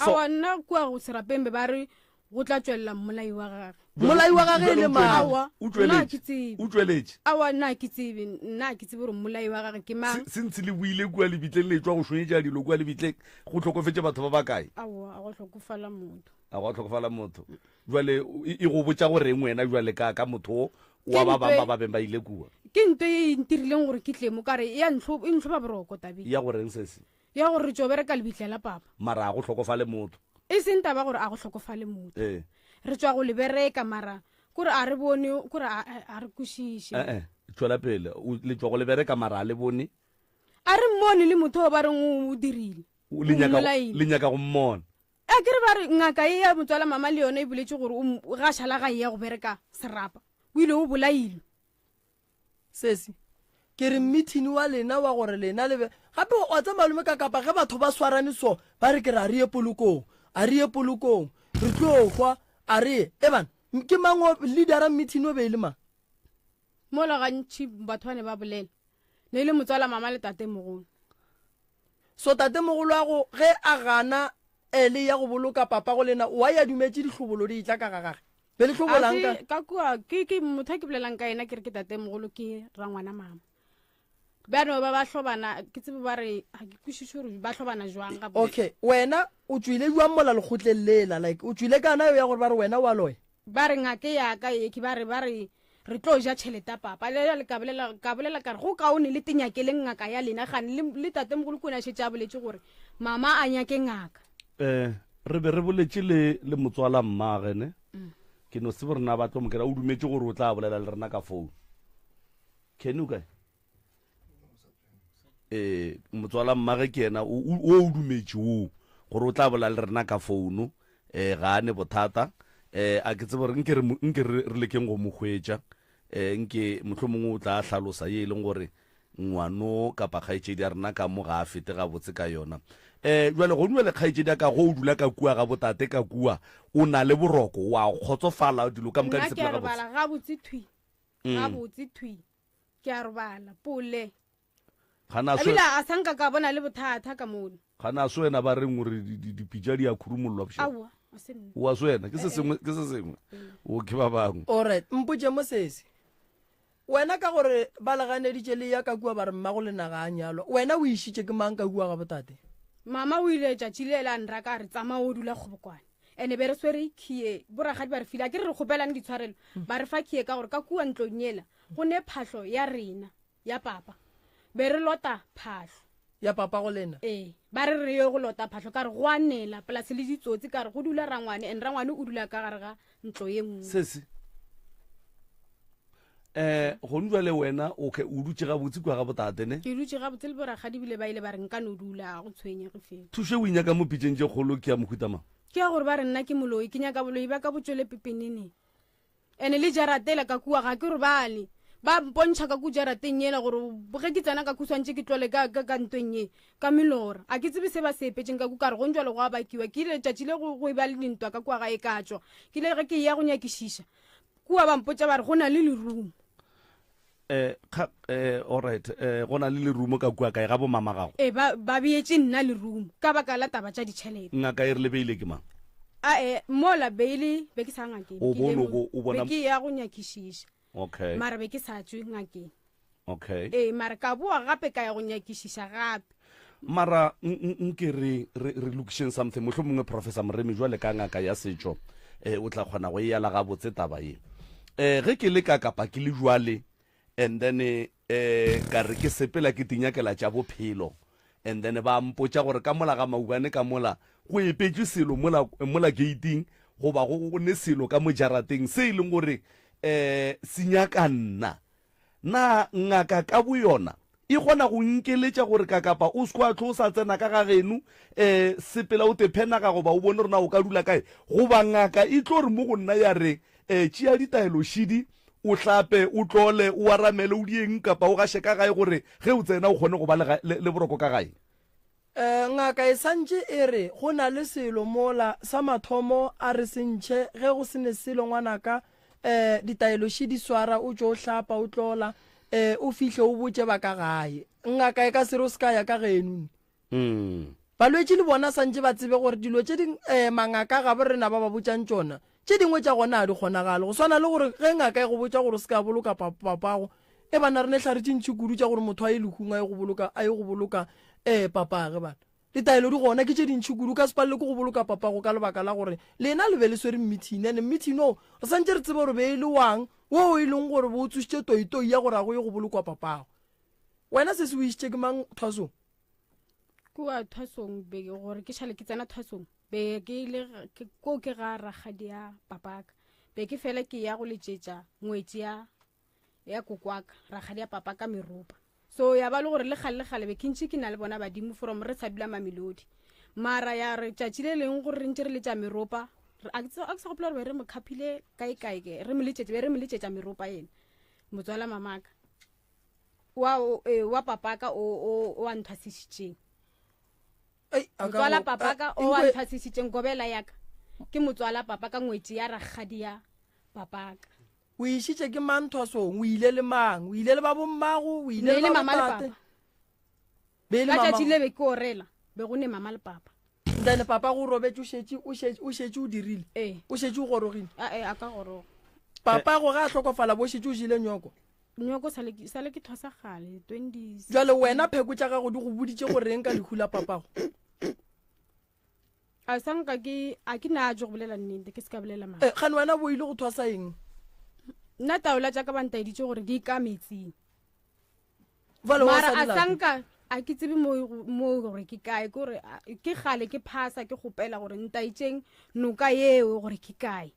Speaker 1: awa nna kua go serapembe ba re go tla tswelela mmolai wa gage
Speaker 2: molai wa gage le
Speaker 1: Awa, nna ke
Speaker 3: o
Speaker 1: tsebe
Speaker 3: tsweletše
Speaker 1: awa nna ke tsebe gore mmolai wa gage ke mang
Speaker 3: se ntse le buile kua lebitleng le tswa go šonyetša dilo kua lebitleng go tlhokofetse batho ba ba kae
Speaker 1: awa a go tlhokofala motho
Speaker 3: a go tlhokofala motho jale e go botša goreng wena jale ka motho wa ba bang ba beng ba ile kua
Speaker 1: ke nto e ntirileng gore ke tlemo kare e ntlhoba boroko tabi
Speaker 3: ya goreng sese
Speaker 1: ya gore re tšo bereka lebitla la papa
Speaker 3: mara a go tlhokofale motho
Speaker 1: e seng taba gore a go tlhokofale motho re tswa go lebereka mara kore a re bone kore a re kwešiše
Speaker 3: tswela pele le tswa go lebereka mara a le bone
Speaker 1: a re mmone le motho o ba reng o dirile
Speaker 3: le nyaka go mmona
Speaker 1: a ke re ba re ngaka e ya motswala mama le yone e boletše gore ga šala ga e ya go bereka serapa o ile o bolailwe
Speaker 2: sesi ke re meeting wa lena wa gore lena lebe gape o tsa malome ka kapa ge batho ba swarane so ba re ke re a re ye polokong re tlo gwa a re eban ke mango leadera meeting o be le mang
Speaker 1: mola gantši batho ba ne ba bolela ne le motswala mama le tate mogolo
Speaker 2: so tate mogolo wa go ge a gana ele ya go boloka papa go lena wa ya dumetše dihlobolo di itla ka gagage be le hlobolang
Speaker 1: ka kua ke motho a ke bolelang ka ena ke re ke tate mogolo ke rangwana mama bano ba hlobana ke tsebe ba re ga ke kwešiše gore ba hlobana jwang ka
Speaker 2: okay wena o tswile jwang mola lekgotleng lela like o tswile kana yo ya gore ba re wena wa loya
Speaker 1: ba re ngake yaka ke ba re re tlo ja tšhelete papa le ka bolela ka re go kaone le tenyakeleng ngaka ya lena gane le tate mogolo kona šetse a boletše gore mama a nyake ngaka
Speaker 3: re be re boletše le motswala mmage ne ke no se bo rena batlo mokera o dumetše gore o tla bolela le rena ka phone ken o kae motswala mmage ke yena o dumetše o gore o tla bolela le rena ka phone ga ane bothata a ke tsebe gore nke re lekeng go mo hwetša nke motlho mongwe o tla hlalosa ye e leng gore ngwano kapa kgaetšedi ya rena ka mo ga a fete ga botse ka yona jale go nwe le kgaetšedi ya ka go o dula ka kua ga botate ka kua o na le boroko wa kgotsofala dilo ka moka disepela
Speaker 1: ga botse thwi ke a robala pole ebile a sanka ka bona le bothata ka mono
Speaker 3: gana a se wena ba reng gore dipitša di a khurumolelwa
Speaker 1: awa
Speaker 3: wa se wena ke se sengwe o ke ba bangwe
Speaker 2: alright mpotše mo sese wena ka gore ba leganeditše le ya ka kua ba re mmago lenaga a nyalwa wena o išitše ke mang ka kua ga botate
Speaker 1: mama o ile tšatši le la nra ka re tsama o dula kgobokwane ene be re swere khie boragadi ba re fila ke re kgopelang ditshwarelo ba re fa khie ka gore ka kua ntlong yela go ne phahlo ya rena ya papa be re lota phahlo
Speaker 2: ya papa go lena
Speaker 1: ba re ye go lota phahlo ka re go anela polase le ditsotsi ka re go dula rangwane and rangwane o dula ka gare ga ntlo ye nngwe
Speaker 3: sese go ntwa le wena o dutse ga botse kwa ga botate ne
Speaker 1: ke dutse ga botse le boragadi bile ba ile ba re nka no dula go tshwenyege fela
Speaker 3: thuše o inyaka mo pitšeng tše kgolo ke ya mohutamang
Speaker 1: ke ya gore ba re nna ke moloi ke nyaka boloi ba ka botswele pepenene ene le jaratela ka kua ga ke gore bale ba mpontšha ka ku jarateng yela gore ge ke tsena ka kuswantše ke tlole ka ntweng ye ka melora a ke tsebe se ba sepetseng ka ku ka re go ntšwa le go a bakiwa ke ile tšatši le go eba le dintwa ka kua ga e ka tswa ke ile ge ke ya go nyakišiša kua ba mpotša ba re go na le lerumo
Speaker 3: alright go na le lerumo ka kua kae ga bo mama gago
Speaker 1: ba beetse nna lerumo ka baka la taba tša ditšhelete
Speaker 3: ngaka e re le beile ke mang
Speaker 1: mola beile be ke sa ngakeng
Speaker 3: be
Speaker 1: ke ya go nyakišiša
Speaker 3: okay
Speaker 1: mara be ke sa tswe ngakeng
Speaker 3: okay
Speaker 1: mara ka boa gape ka ya go nyakišiša gape
Speaker 3: mara nke re lokišeng something motlho mongwe professor Moremi jwale ka ngaka ya setšo o tla kgona go e yala ga botse taba ye ge ke le ka kapa ke le jwale and then ka re ke sepela ke tinyakela tša bophelo and then ba mpotša gore ka mola ga maubane ka mola go epetswe selo mola gating goba go ne selo ka mojarateng se e leng gore se nyaka nna na ngaka ka bo yona e kgona go nkeletša gore ka kapa o sekwa tlo o sa tsena ka ga geno sepela o te phenaga goba o bone rona o ka dula kae goba ngaka e tlo re mo go nna ya re tšea ditaelošidi o hlape o tlole o aramele o dieng kapa o gaše ka gae gore ge o tsena o kgone go ba le boroko ka gae
Speaker 2: ngaka e santše e re go na le selo mola sa mathomo a re sentšhe ge go se ne selo ngwanaka ditaeloši di swara o tšo o hlapa o tlola o fihle o botse ba ka gae ngaka e ka sere o se ka ya ka genone balwetse le bona santše ba tsebe gore dilo tše di mangaka ga bo rena ba ba botšang tšona tše dingwe tša gona a di kgonagale go swana le gore ge ngaka e go botša gore o se ka boloka papago e bana re ne tlhare tše ntšhi kudu tša gore motho a ye lekung a ye go boloka papage bana ditaelo di gona ke tše dintšhi kudu ka sepalele ke go boloka papago ka lebaka la gore lena le be le swere mmithini ane mmithini o re santše re tsebe gore be e le wang wo e leng gore bo o tsošitše toitoi ya gore a go ye go bolokwa papago wena se se o išitše ke mang thwasong
Speaker 1: kua thwasong be gore ke šale ke tsena thwasong be ko ke ga ragadi ya papaka be ke fela ke ya go letšetša ngwetši ya kokwaka ragadi ya papaka meropa so ya ba le gore le gale be ke ntše ke na le bona badimo from re sa dula mamelodi mara ya re tšatši le leng gore re ntše re letša meropa a ke sa gopola gore be re mo khapile kae ke re mo letšetša meropa ena motswala mamaka wa papaka o a nthwasišitšeng motswala papaka o a nthwasišitšeng kobela yaka ke motswala papaka ngwetši ya ragadi ya papaka
Speaker 2: o išitše ke mang thwasong o ile le mang o ile le ba bommago o ile le
Speaker 1: mama le papa ka tšatši le be ke orela be go ne mama le papa
Speaker 2: then papa go robetse o šetše o dirile o šetše o gorogile
Speaker 1: a ka goroga
Speaker 2: papa go ga a hlokofala bo šetše o jile
Speaker 1: nyoko sale ke thosa gale 20
Speaker 2: jale wena pheko tša gago di go boditše gore reng ka lehu la papago
Speaker 1: a sanka a ke na jo go bolela nnete ke se ka bolela mang
Speaker 2: gane wena bo ile go thwasa eng
Speaker 1: nna taola tša ka bantaeditše gore di ka metsing
Speaker 2: mara
Speaker 1: a sanka a ke tsebe mo gore ke kae gore ke gale ke phasa ke gopela gore ntaitšeng noka yeo gore ke kae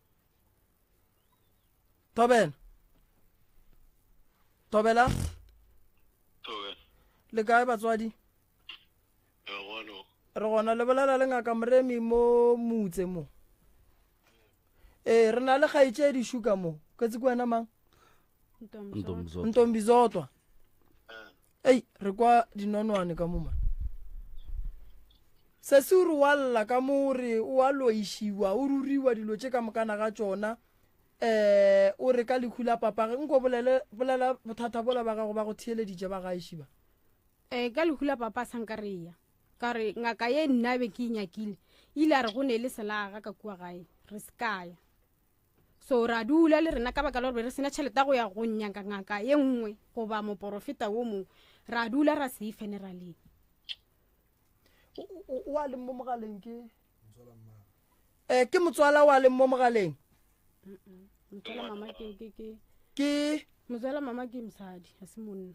Speaker 2: Tobela le kae batswadi re gona le bolela le ngaka moremi mo motse mo re na le kgaitše di shuka mo ke tse kwena mang Ntombizotwa re kwa dinonwane ka mo man se se re wa lla ka mo re o a loišiwa o ruriwa dilo tše ka mokana ga tšona o re ka lehu la papage nko bolela bothata bola ba gago ba go theeleditše ba gaešhi ba
Speaker 1: ka lehu la papa sanka reya ka re ngaka ye nna be ke inyakile ile a re go ne le selaga ka kua gae re sekaya so ra dula le rena ka baka la gore re sena tšhelete go ya go nyaka ngaka ye nngwe goba moporofeta wo mo ra dula ra se funeraleng
Speaker 2: o a leng mo mogaleng ke motswala o a leng mo mogaleng
Speaker 1: motswala mama ke mosadi a se monna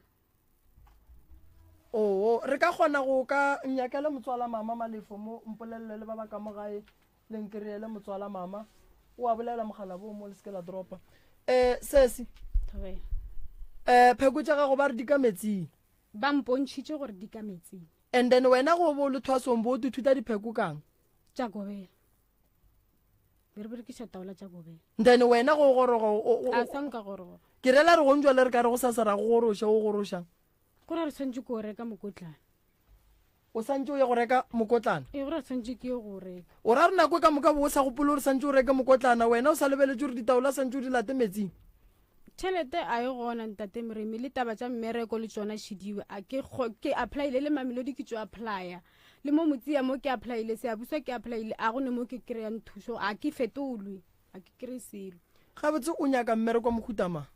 Speaker 2: re ka kgona go ka nyakela motswala mama malefo mo mpolelele le ba ba ka mo gae le nkreele motswala mama o a bolela mogala bo mo le seke la dropa sesi pheko tša gago ba re di ka metsing
Speaker 1: ba mpontšhitše gore di ka metsing
Speaker 2: and then wena go bo le thwasong bo dithuta dipheko kang
Speaker 1: tša gobela be re berekiša taola tša gobela
Speaker 2: then wena go gorogo
Speaker 1: a sanka gorogo
Speaker 2: ke rela re go ntšwa le re ka re go sa se ra go goroša o gorošang
Speaker 1: gore re tshwantse ke o reka mokotlana
Speaker 2: o santse o ye go reka mokotlana
Speaker 1: gore re tshwantse ke ye go reka
Speaker 2: o ra re nako ka moka bo o sa gopole gore santse o reke mokotlana wena o sa lebeletse gore ditaola santse o di late metsing
Speaker 1: tšhelete a e gona ntate moremi le taba tša mmereko le tšona šidiwe ke applyile le mamelodi ke tšo applya le mo motsia mo ke applyile seabuswa ke applyile a gone mo ke kry-ang thuso a ke fetolwe a ke kry selo
Speaker 2: gabotse o nyaka mmereko mokhutama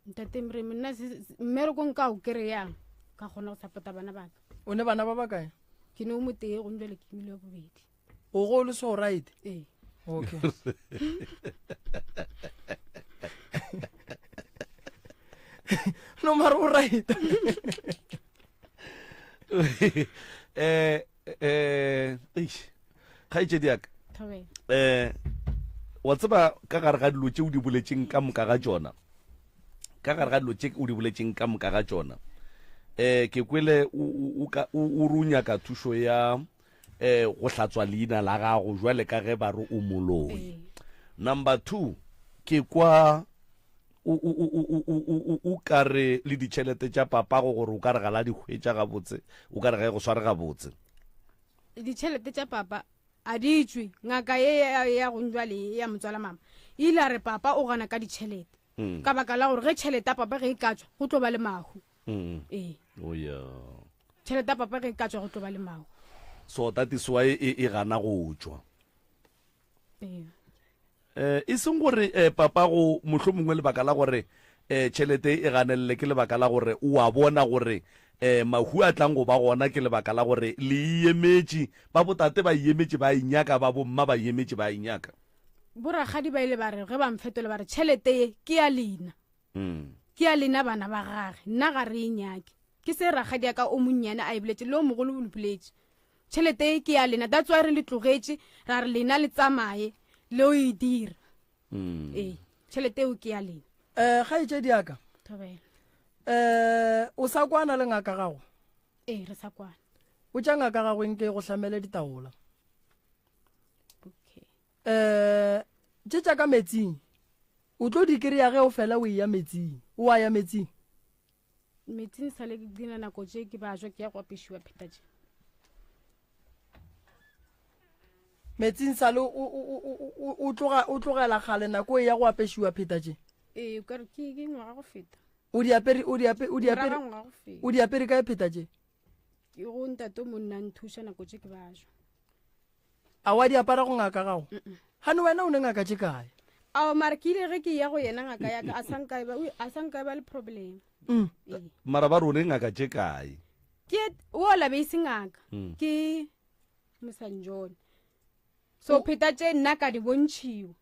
Speaker 1: ntate moremi nna mmereko nka o kry-yang ka kgona go support-a bana baka
Speaker 2: o ne bana ba bakae
Speaker 1: ke ne o motee go njwale ke mile bobedi
Speaker 2: o go le so right
Speaker 1: okay
Speaker 2: no no mare o right
Speaker 3: ga itse diaka
Speaker 1: Thobela.
Speaker 3: wa tseba ka gare ga dilo tse o di boletseng ka moka ga tsona ka gare ga dilo tse o di boletseng ka moka ga tsona ke kwele o runya ka thuso ya go hlatswa leina la gago jwale ka ge ba re o moloi. Number 2 ke kwa o kare le ditšhelete tša papago gore o ka re gala dikgwetša gabotse o ka re ge go sware gabotse
Speaker 1: Ditšhelete tša papa a di tswe ngaka ya go njwale ya motswala mama ile a re papa o gana ka ditšhelete ka baka la gore ge tšhelete ya papa ge e ka tswa go tlo ba le mahu.
Speaker 3: oya
Speaker 1: Tšhelete ya papa ge e ka tswa go tlo ba le mahu.
Speaker 3: so that is why e gana go tswa e seng gore papa go mohlho mongwe lebaka la gore tšhelete e ganelele ke lebaka la gore o a bona gore mahu a tlang go ba gona ke lebaka la gore le emetše ba botate ba emetše ba inyaka ba bomma ba emetše ba inyaka
Speaker 1: Boragadi ba ile ba re ge ba mfetole ba re tšhelete ye ke ya lena ke ya lena bana ba gage nna ga re inyake ke se ragadi ya ka o monnyane a e boletse le o mogolo o boletse tšhelete ye ke ya lena that's why re le tlogetše ra re lena le tsamaye le o e dira tšhelete eo ke ya lena.
Speaker 2: ga itse diaka
Speaker 1: Thobela.
Speaker 2: o sa kwana le ngaka gago
Speaker 1: Re sa kwana.
Speaker 2: o tša ngaka gago nke go hlamele ditaola
Speaker 1: Okay.
Speaker 2: tše tša ka metsing o tlo di kry-a ge o fela o e ya metsing o a ya metsing
Speaker 1: Metsing sa le dina nako tše ke ba jwa ke ya go apešiwa phetaje.
Speaker 2: metsing sale o tlogela gale nako e ya go apešiwa pheta tše
Speaker 1: O ka re ke ngwaga go feta.
Speaker 2: o di apere
Speaker 1: Ngwaga go feta.
Speaker 2: o di apere ka pheta tše
Speaker 1: Ke go ntate mo nna nthuša nako tše ke ba jwa.
Speaker 2: a wa di apara go ngaka gago gane wena o ne ngaka tše kae
Speaker 1: Ao mara ke ile ge ke ya go yena ngaka ya ka a sanka ba le problem.
Speaker 3: mara ba rone ngaka tše kae
Speaker 1: Ke o la be se ngaka ke Mosanjone. So phetaje nna ka di bontšhiwa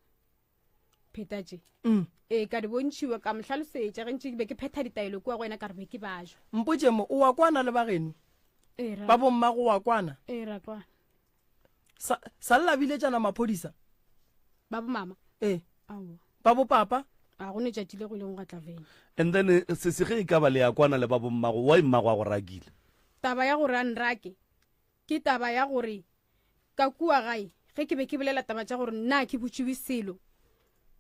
Speaker 1: phetaje ka di bontšhiwa ka mohlalosetša ge ntše ke be ke phetha ditaelo kua go wena ka re be ke ba jwa.
Speaker 2: mpotše mo o wa kwana le bageno ba bommago wa kwana
Speaker 1: Ra kwana
Speaker 2: sa llabiletšana maphodisa
Speaker 1: ba bo mama ao
Speaker 2: ba bo papa
Speaker 1: a go ne tšatši le go ileng ga tla fela.
Speaker 3: and then se ge e ka ba le ya kwana le ba bommago wa immago a go rakile
Speaker 1: Taba ya gore a nrake ke taba ya gore ka kua gae ge ke be ke bolela taba tša gore nna ke botšiwe selo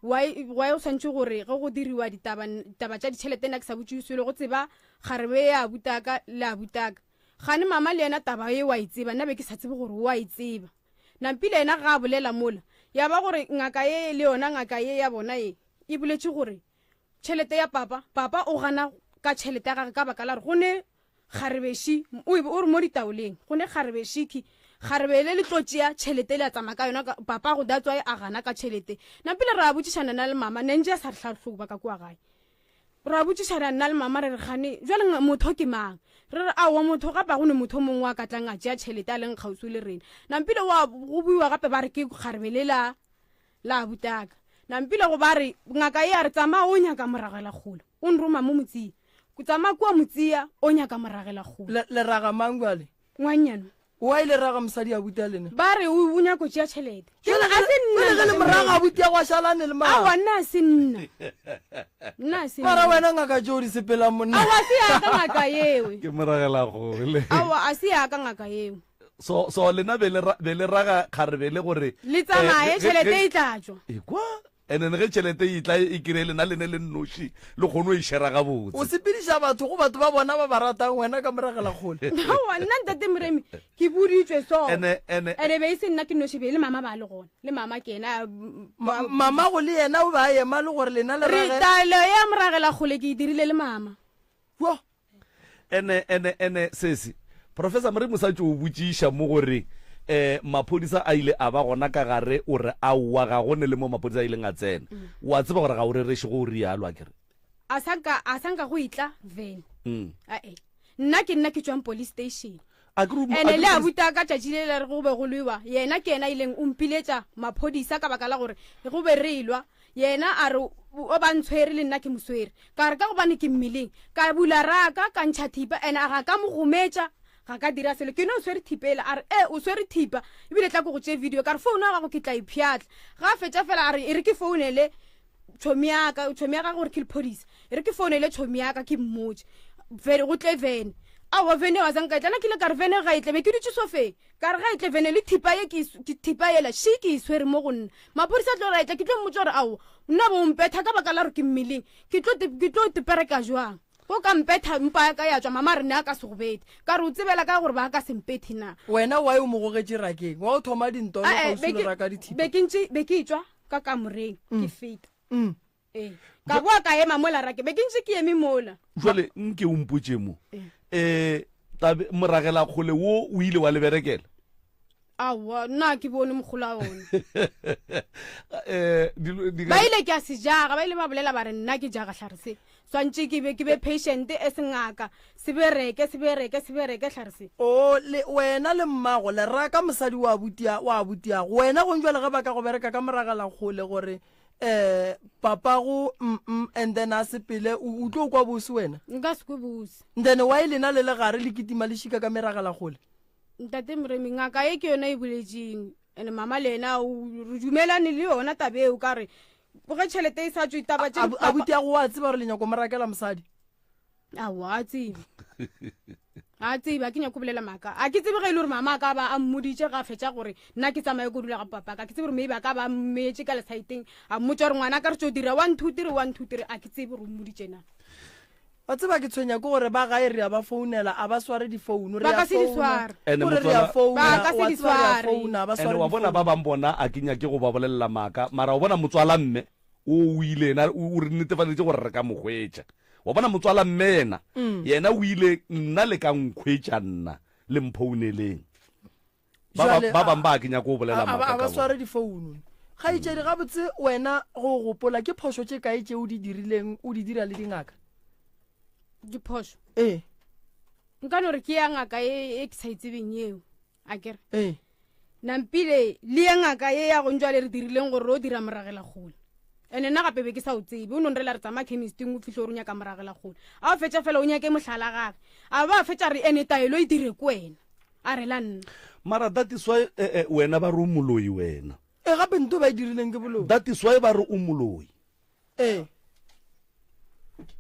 Speaker 1: why o swantse gore ge go diriwa ditaba tša ditšhelete nna ke sa botšiwe selo go tseba garebe ya butaka le a butaka gane mama le yena taba ye wa e tseba nna be ke sa tsebe gore wa e tseba nampile yena ga a bolela mola ya ba gore ngaka ye le yona ngaka ye ya bona ye e boletše gore tšhelete ya papa o gana ka tšhelete ya gage ka baka la re go ne garebeši o re mo ditaoleng go ne garebešiki garebele le tlotšea tšhelete le a tsamaya ka yona papa go datswa a gana ka tšhelete nampile re a botšišana na le mama nentše a sa re tlhatlhoba ka kua gae re a botšišana nna le mama re re gane jale motho ke mang re re aowa motho gape go ne motho mongwe a ka tlang a tšea tšhelete a leng kgauso le rena nampile go buiwa gape ba re ke garebele la butaka nampile go ba re ngaka e a re tsamaya o nyaka moragela kgolo o nroma mo motsia ko tsamaya kua motsia o nyaka moragela kgolo
Speaker 2: le raga mang jale
Speaker 1: ngwanyana
Speaker 2: wa ile raga mosadi a buta lena
Speaker 1: ba re o nyako tšea tšhelete
Speaker 2: le moraga a butia go šalane le
Speaker 1: awa nna a se
Speaker 2: mara wena ngaka tšeo di sepela monna
Speaker 1: awa a se yaka ngaka yewe
Speaker 3: ke moragela gole
Speaker 1: awa a se yaka ngaka yewe
Speaker 3: so lena be le raga kgarebele gore
Speaker 1: le tsamaye tšhelete e tlatswa
Speaker 3: ekwa and then ge tšhelete e tla e kry lena lene le nnoši le kgone o e shera ga
Speaker 2: o
Speaker 3: botse
Speaker 2: sepediša batho go batho ba bona ba ba ratang wena ka moragela kgole
Speaker 1: awa nna ntate moremi ke boditswe so
Speaker 3: ene
Speaker 1: ene be e se nna ke noši be le mama ba le gona le mama ke ena
Speaker 2: mama go le yena o ba ema le gore lena le rage
Speaker 1: retalo ya moragela kgole ke e dirile le mama
Speaker 2: wo
Speaker 3: ene sesi professor mre mosatse o botšiša mo gore maphodisa a ile a ba gona ka gare o re aowa ga gone le mo maphodisa a ileng a tsena wa tseba gore ga o rereše go o rialo a kere
Speaker 1: a sanka go itla vene nna ke tswang police station ene le a buta ka tšatši le le re go be go lwewa yena ke yena ileng o mpiletša maphodisa ka baka la gore go be re ilwa yena a re o ba ntshwere le nna ke moswere ka re ka gobane ke mmeleng ka bula raka ka ntšha thipa ene a ga ka mo gometša ga ka dira selo ke no o swere thipela a re o swere thipa ebile tla ko go tšee video ka re founu ya gago ke tla iphiatla ga a fetša fela a re e re ke founele tšhomi yaka gore ke lephodisa e re ke founele tšhomi yaka ke mmotse go tle vene awa vene wa zanka itlana kile ka re vene ga itle be ke dutse sofeng ka re ga itle vene le thipa ye ke thipa yela shi ke iswere mo go nna maphodisa tlo ra itle ke tlo mmotse gore awo nna bo mpetha ka baka la re ke mmeleng ke tlo tepereka jwang go ka mpetha mpa ya ka ya tswa mama re ne a ka se go bete ka re o tsebela ka gore ba ka se mpethe na
Speaker 2: wena wa o mo gogetše rakeng wa o thoma dintolo ga o sule raka dithipa
Speaker 1: be ke itswa ka kamoreng ke feta ka boa ka ema mola rake be ke ntse ke eme mola
Speaker 3: jwale nke o mpotse mo moragela kgole wo o ile wa leberekela
Speaker 1: awa nna ke bone mogola one ba ile ke a se jaga ba ile ba bolela ba re nna ke jaga tlhare se swantse ke be patient e sengaka se bereke tlhare se
Speaker 2: o le wena le mmago le raka mosadi wa butiago wena go njwale ga ba ka go bereka ka moragela kgole gore papa go and then a sepele o tlo kwa bose wena
Speaker 1: nka se kwe bose
Speaker 2: then wa ile na le gare le kitima le shika ka meragela gole
Speaker 1: ntate moremi ngaka e ke yona e boletseng ene mama le ena re dumelane le yona tabeo ka re boge tšhelete e sa tswe taba
Speaker 2: a butiago wa tseba gore le nyako morakela mosadi
Speaker 1: awa a tseba ke nyako bolela maka a ke tsebe ge e le gore mama a ka ba a mmoditše ga fetša gore nna ke tsamaye ko dula ga papa ka ke tsebe gore maybe a ka ba mmetse ka lesaeteng a mmotsa gore ngwana ka re tso dira 1 2 3 a ke tsebe gore o mmoditše na
Speaker 2: wa tseba ke tshwenya ke gore ba gae re a ba founela a ba sware difounu
Speaker 1: ba ka se di sware
Speaker 3: ene wa bona ba bang bona a kenya ke go ba bolelela maka mara o bona motswala mme o ile na o re netefaditse gore re ka mogwetša wa bona motswala mme yena o ile nna le ka nkhwetša nna le mphouneleng ba bang ba kenya go bolela maka
Speaker 2: a ba sware difounu ga itšedi gabotse wena go gopola ke phoso tše kae tše o di dirileng o di dira le dingaka
Speaker 1: diphoso nka no re ke ya ngaka e ke sa itsebeng eo a kere nampile le ya ngaka e ya go njwale re dirileng gore o dira moragela kgole ene nna gape be ke sa o tsebe o nong re la re tsama chemisting o fitlhe gore o nyaka moragela kgole a o fetša fela o nyake motlhala gage a ba fetša re ene taelo e dire ko wena a re la nna
Speaker 3: mara that is why wena ba re o moloi wena
Speaker 2: gape nto ba e dirileng ke boloi
Speaker 3: that is why ba re o moloi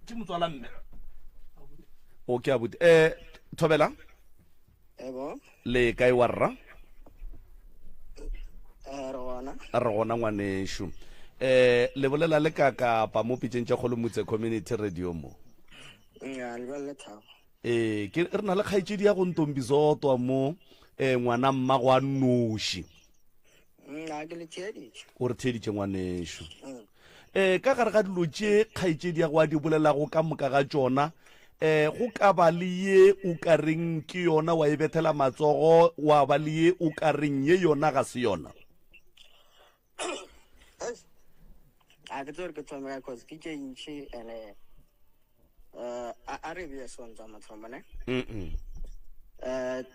Speaker 3: ke motswala mme okay abuti Thobela le kae wa rra re gona ngwanesho le bolela le kakapa mo pitšeng tša kgolo motse community radio mo ke re na le kgaetšedi ya go ntombizotwa mo ngwana mmago a noši o re theeditše ngwanesho ka gare ga dilo tše kgaetšedi ya go a di bolelago ka moka ga tšona go ka ba le ye o ka reng ke yona wa e bethela matsogo wa ba le ye o ka reng ye yona ga se yona
Speaker 4: a ke tsore ke thome ka cause ke tše ntšhi ene a re bea sontsa mathomo ne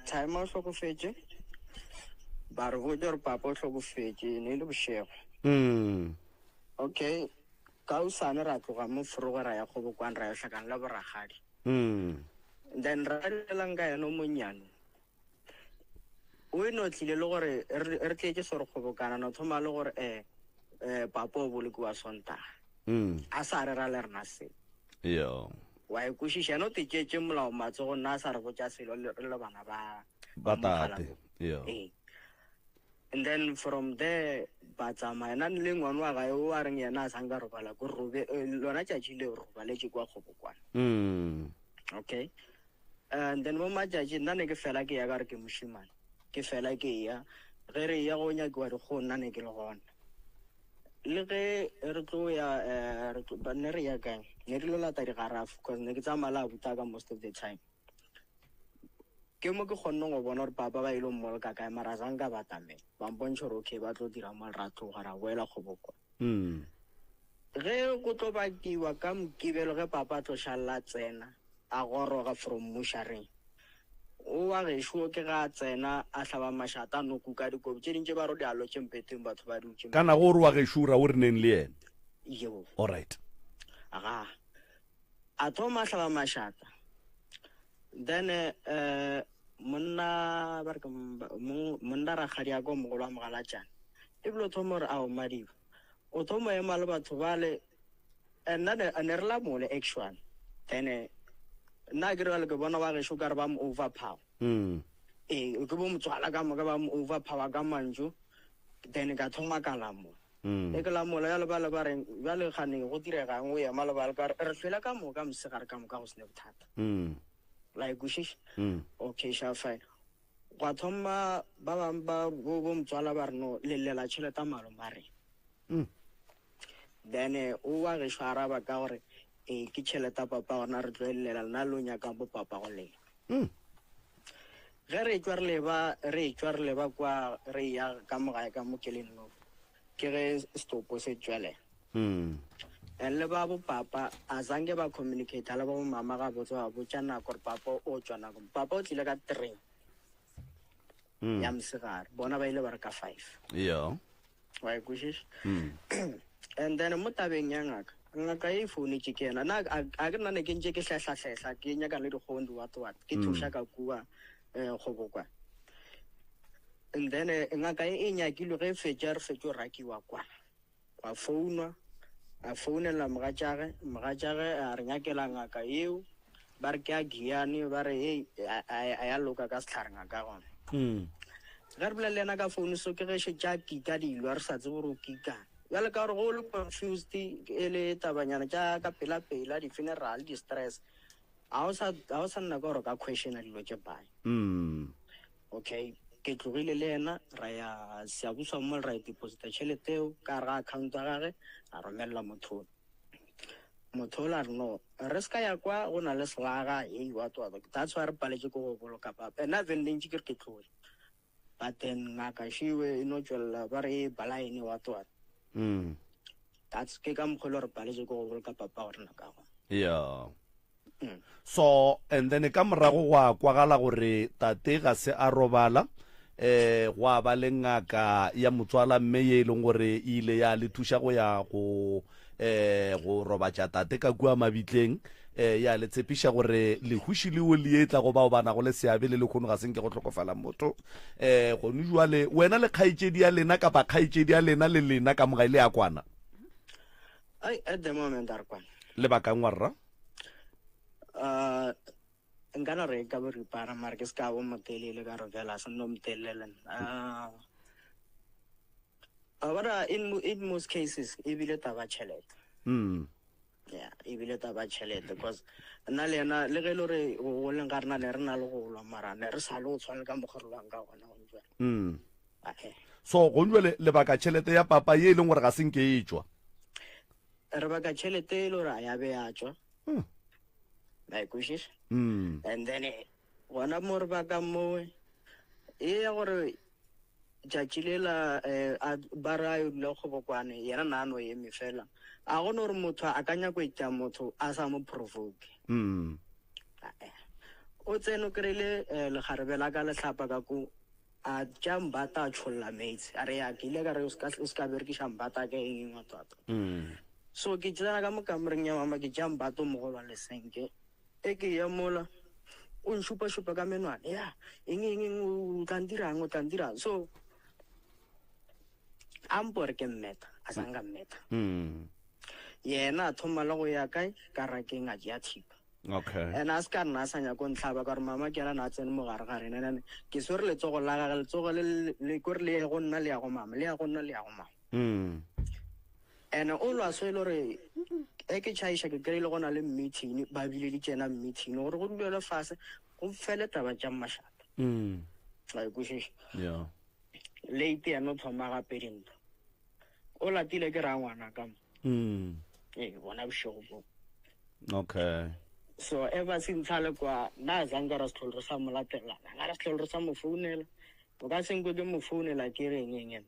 Speaker 4: time o hlokofetše ba re botse gore papa o hlokofetše ne le bošego okay ka usane ra tloga mo forogo ra ya kgobokwane ra ya hlakane la boragadi then ra lelang ka yena o monnyane o eno tlile le gore re tletse sore kgobokana no thoma le gore papa o bolokiwa sontaga a sa re ra le rena se wa e kwešiša no te tšetse molao matsogo nna a sa re botša selo re le bana ba
Speaker 3: tate
Speaker 4: and then from there ba tsamaya nna le ngwane wa gae o a reng yena a sanka robala ko robe lona tšatši le robaletše kwa kgobokwane okay and then mo matšatši nna ne ke fela ke ya ka re ke mošimane ke fela ke ya ge re ya go nyakiwa dikgo nna ne ke le gona le ge re tlo ya ne re ya kae ne re lo lata digarafu because ne ke tsamaya la butaka most of the time ke mo ke kgonne go bona gore papa ba ile mmolka kae mara zanka ba tame ba mpontšha gore okay ba tlo dira mo ra tloga ra boela kgobokwa ge go tlo bakiwa ka mokibelo ge papa a tlo šalla tsena a goroga from moshareng o wa gešo ke ga tsena a hlaba mašata a noku ka dikobo tše dintše ba ro di alo tšempeteng batho ba dutše
Speaker 3: kana go re wa gešura o re neng le yena
Speaker 4: yo
Speaker 3: all right
Speaker 4: aga a thoma hlaba mashata then monna ra khadia go mogolo wa mogala tjana e blo thoma re a o madiba o thoma e mala batho bale nna ne re la mole actual then nna ke re le ke bona ba ge sugar ba mo overpower ke bo motswala ka mo ka ba mo overpower ka manjo then ka thoma ka la mo e ke la mola ya le ba reng ba le khane go direga ngwe ya mala ba le ka re hlela ka mo ka msegare ka mo ka go sne bothata like kushish okay sha fine wa thoma ba bang ba bo motswala ba re no le lela tšhelete malo mare then o wa ge shara ba ka gore ke tšhelete papa ona re tloelela lena lo nyaka bo papa go lela ge re tswa re leba kwa re ya ka mogae ka mo keleno ke ge stopo se tswele le ba bo papa a zange ba communicate le ba bo mama ga botse ba botsa nako re papa o tswa nako papa o tlile ka 3 ya msegare bona ba ile ba re ka 5
Speaker 3: yeah
Speaker 4: wa ikushis and then mo tabeng ya ngaka e phone ke kena na a ke nna ne ke ntse ke hlahla ke nyaka le dikgondi wa ke thusha ka kuwa go bokwa and then ngaka e nyakile ge fetja re fetjo rakiwa kwa phone a founela mogajage a re nyakela ngaka eo ba re ke a giane ba re hey a ya loka ka setlhare ngaka gona ge re bolelena ka phone so ke ge she tja kika dilo re sa tsebo ro kika ya le ka re go le confused e le tabanyana tja ka pela di funeral di stress a o sa nna ka gore ka question a dilo tse bai okay ke tlogile le ena ra ya seabuswa mo ra deposit tšhelete eo ka ra account ya gage a romella motho la no re ska ya kwa go na le slaga that's why re paletse go boloka papa ena vending ke tlogile but then ngaka shiwe ino tswela ba re balaine that's ke ka mkholo re paletse go boloka papa gore na ka go
Speaker 3: yeah so and then ka morago wa kwagala gore tate ga se a robala go a ba le ngaka ya motswala mme ye leng gore ile ya le thuša go ya go robatša tate ka kua mabitleng ya le tshepiša gore lehuši leo le etla go bao bana go le seabe le lekgono ga senke go tlhokofala motho gone jwale wena le kgaetšedi ya lena kapa kgaetšedi ya lena le lena ka moga ile ya kwana
Speaker 4: at the moment a re kwana
Speaker 3: le bakang wa rra
Speaker 4: nkana re ka bo ripara mara ke ska bo motelele ka re fela se no motelele but in most cases e bile taba tšhelete yeah e bile taba tšhelete because nna le ena le ge le re go leng ga rena ne re na le go lwa mara ne re sa le go tshwane ka mogorolwang ka gona go ntjwa
Speaker 3: so go njwe le baka tšhelete ya papa ye e leng gore ga senke e tswa
Speaker 4: re baka tšhelete e le gore a ya be ya tswa like wishes and then gona mo re baka mowe e ya gore tšatši lela ba re a le kgobokwane yena naano eme fela a gone gore motho a ka nyako etša motho a sa mo provoke o tseno kry-ile lekgarebela ka lehlapa ka ko a tša mbata a tšholola meetse a re ya ke ile ka re o ska berekiša mbata ka eng ngwatwata so ke tsena ka mo kamoreng ya mama ke tša mbato mogolwa lesenke e ke ya mola o nšupa-šupa ka menwana ya eng o tlandirang so ampore ke mmeta a sanka mmeta yena a thoma le go ya kae ka rakeng a tšea thipa and a se ka nna a sa nyako ntlhaba ka gore mama ke ana a tsene mogare ga rena ke swere letsogo la gage letsogo le kore le ya go nna le ya go mama le ya go nna le ya go mama and o lwa so e le gore ke tšhaiša ke kry-ile go na le meeting ba bile di tsena meeting gore go dulele fase go fele taba tša mašata ga ikušiša late yana o thoma gape dinto o latile ke ra ngwana ka mo bona bošego bo
Speaker 3: okay
Speaker 4: so ever since a le kwa na zanka ra setlholo re sa mo latelana ga ra setlholo re sa mo founela o ka senkwe ke mo founela ke reng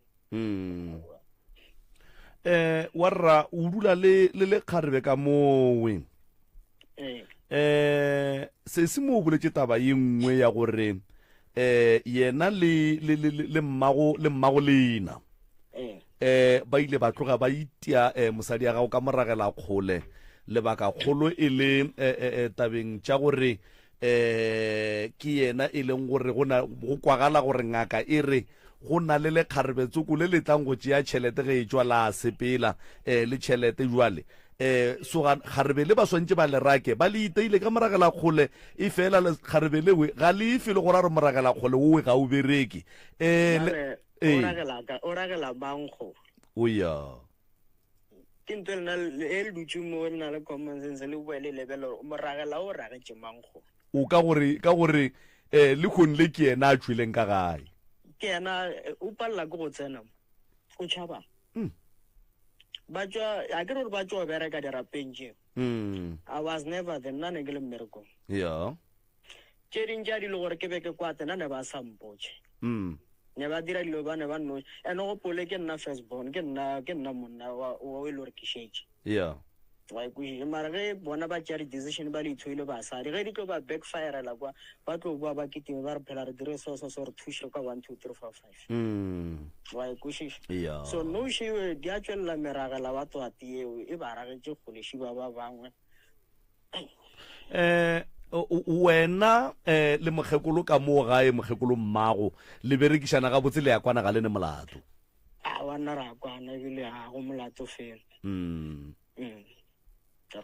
Speaker 3: warra o dula le kgarebe ka mowe se mo boletse taba ye nngwe ya gore yena le mmago lena ba ile ba tloga ba itia mosadi ya gago ka moragela kgole lebaka kgolo e le tabeng tša gore ke yena e leng gore go kwagala gore ngaka e re go na le lekgarebetsoko le letlang go tšea tšhelete ge e tswa la sepela le tšhelete jwale so kgarebe le ba swantse ba lerake ba le iteile ka moragela kgole e fela kgarebe lewe ga le ife le gore a re moragela kgole owe ga o bereke
Speaker 4: o ragela bankgo
Speaker 3: o ya
Speaker 4: ke ntho e le dutse mo le na le common sense le bue le lebelo moragela o ragetse mankgo
Speaker 3: o ka gore le kgonle ke yena a tshweleng ka gae
Speaker 4: ke yena o palela ke go tsena o tšhaba a ke re gore ba tswa bereka dirapeng tšeo I was never there nna ne ke le mmerekong
Speaker 3: ya
Speaker 4: tše dintša di le gore ke be ke kwate nna ne ba sampotše ne ba dira dilo ba ne ba nnoše and gopole ke nna first born ke nna monna o e le gore ke šetše
Speaker 3: ya
Speaker 4: wa ikušiše mara ge bona ba tšea di-decision ba le itshoile basadi ge di tlo ba backfirela kwa ba tlo bua ba ketime ba re phela re dire so re thuše ka 1 2 3 4 5 wa ikušiše so nošiwe di a tswelela meragela ba twati eo e ba ragetse kgoleši ba bangwe
Speaker 3: wena le mokgekolo ka moo gae mokgekolo mmago le berekišana ga botse le ya kwana ga le ne molato
Speaker 4: a wanna ra kwana ebile ga go molato fela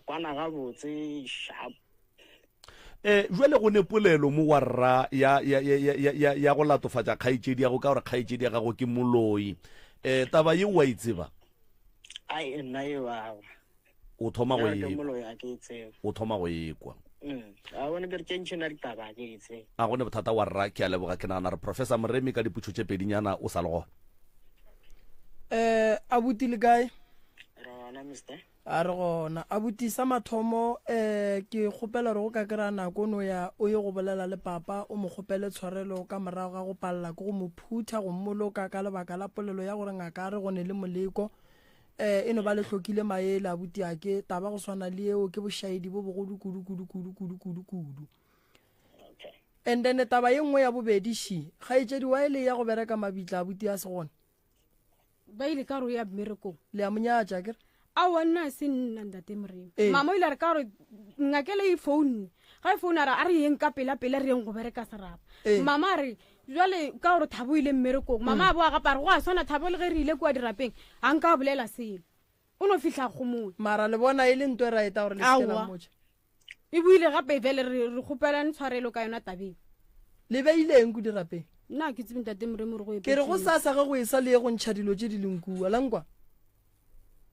Speaker 4: kwana ga botse sharp
Speaker 3: jwale go ne polelo mo wa rra ya go latofatša kgaetšedi ya go ka gore kgaetšedi ya gago ke moloi taba ye wa itseba
Speaker 4: ai nna e wa
Speaker 3: o thoma go
Speaker 4: moloi a ke itseba
Speaker 3: o thoma go ekwa
Speaker 4: a bone ke re tšentšhona ditaba ke itseba
Speaker 3: a gone bothata wa rra ke a leboga ke nagana re professor Moremi ka diputšo tše pedinyana o sa le gona
Speaker 2: abuti le kae
Speaker 4: rona mister
Speaker 2: a re gona abuti sa mathomo ke kgopela re go ka kry-a nako no ya o ye go bolela le papa o mo kgopele tshwarelo ka morago ga go palela ke go mo phutha go mmoloka ka lebaka la polelo ya gore ngaka a re go ne le moleko e no ba le hlokile maele abuti a ke taba go swana le eo ke bošaedi bo bogodu kudu and then taba ye nngwe ya bobedi shi ga etsedi wa ile ya go bereka mabitla abuti a se gona
Speaker 1: ba ile ka ro ya mmerekong
Speaker 2: le ya monyatša kere
Speaker 1: a wona se nna ntate Moremi mama o ile re ka gore ngakele e phone ga e phone a re yeng ka pela re yeng go bereka serapa mama re jwale ka gore Thabo ile mmerekong mama a boa ga pare go a sona Thabo le ge re ile kwa dirapeng a nka bolela selo o no fihla go mo
Speaker 2: mara le bona ile ntwe ra eta gore le skela motho
Speaker 1: e buile gape vele re khopela ntshwarelo ka yona tabeng
Speaker 2: le beileng go dirapeng
Speaker 1: nna ke tsebeng tate Moremi re go e
Speaker 2: ke re go sasa ga go e sa le go ntšha dilo tše di leng kua langwa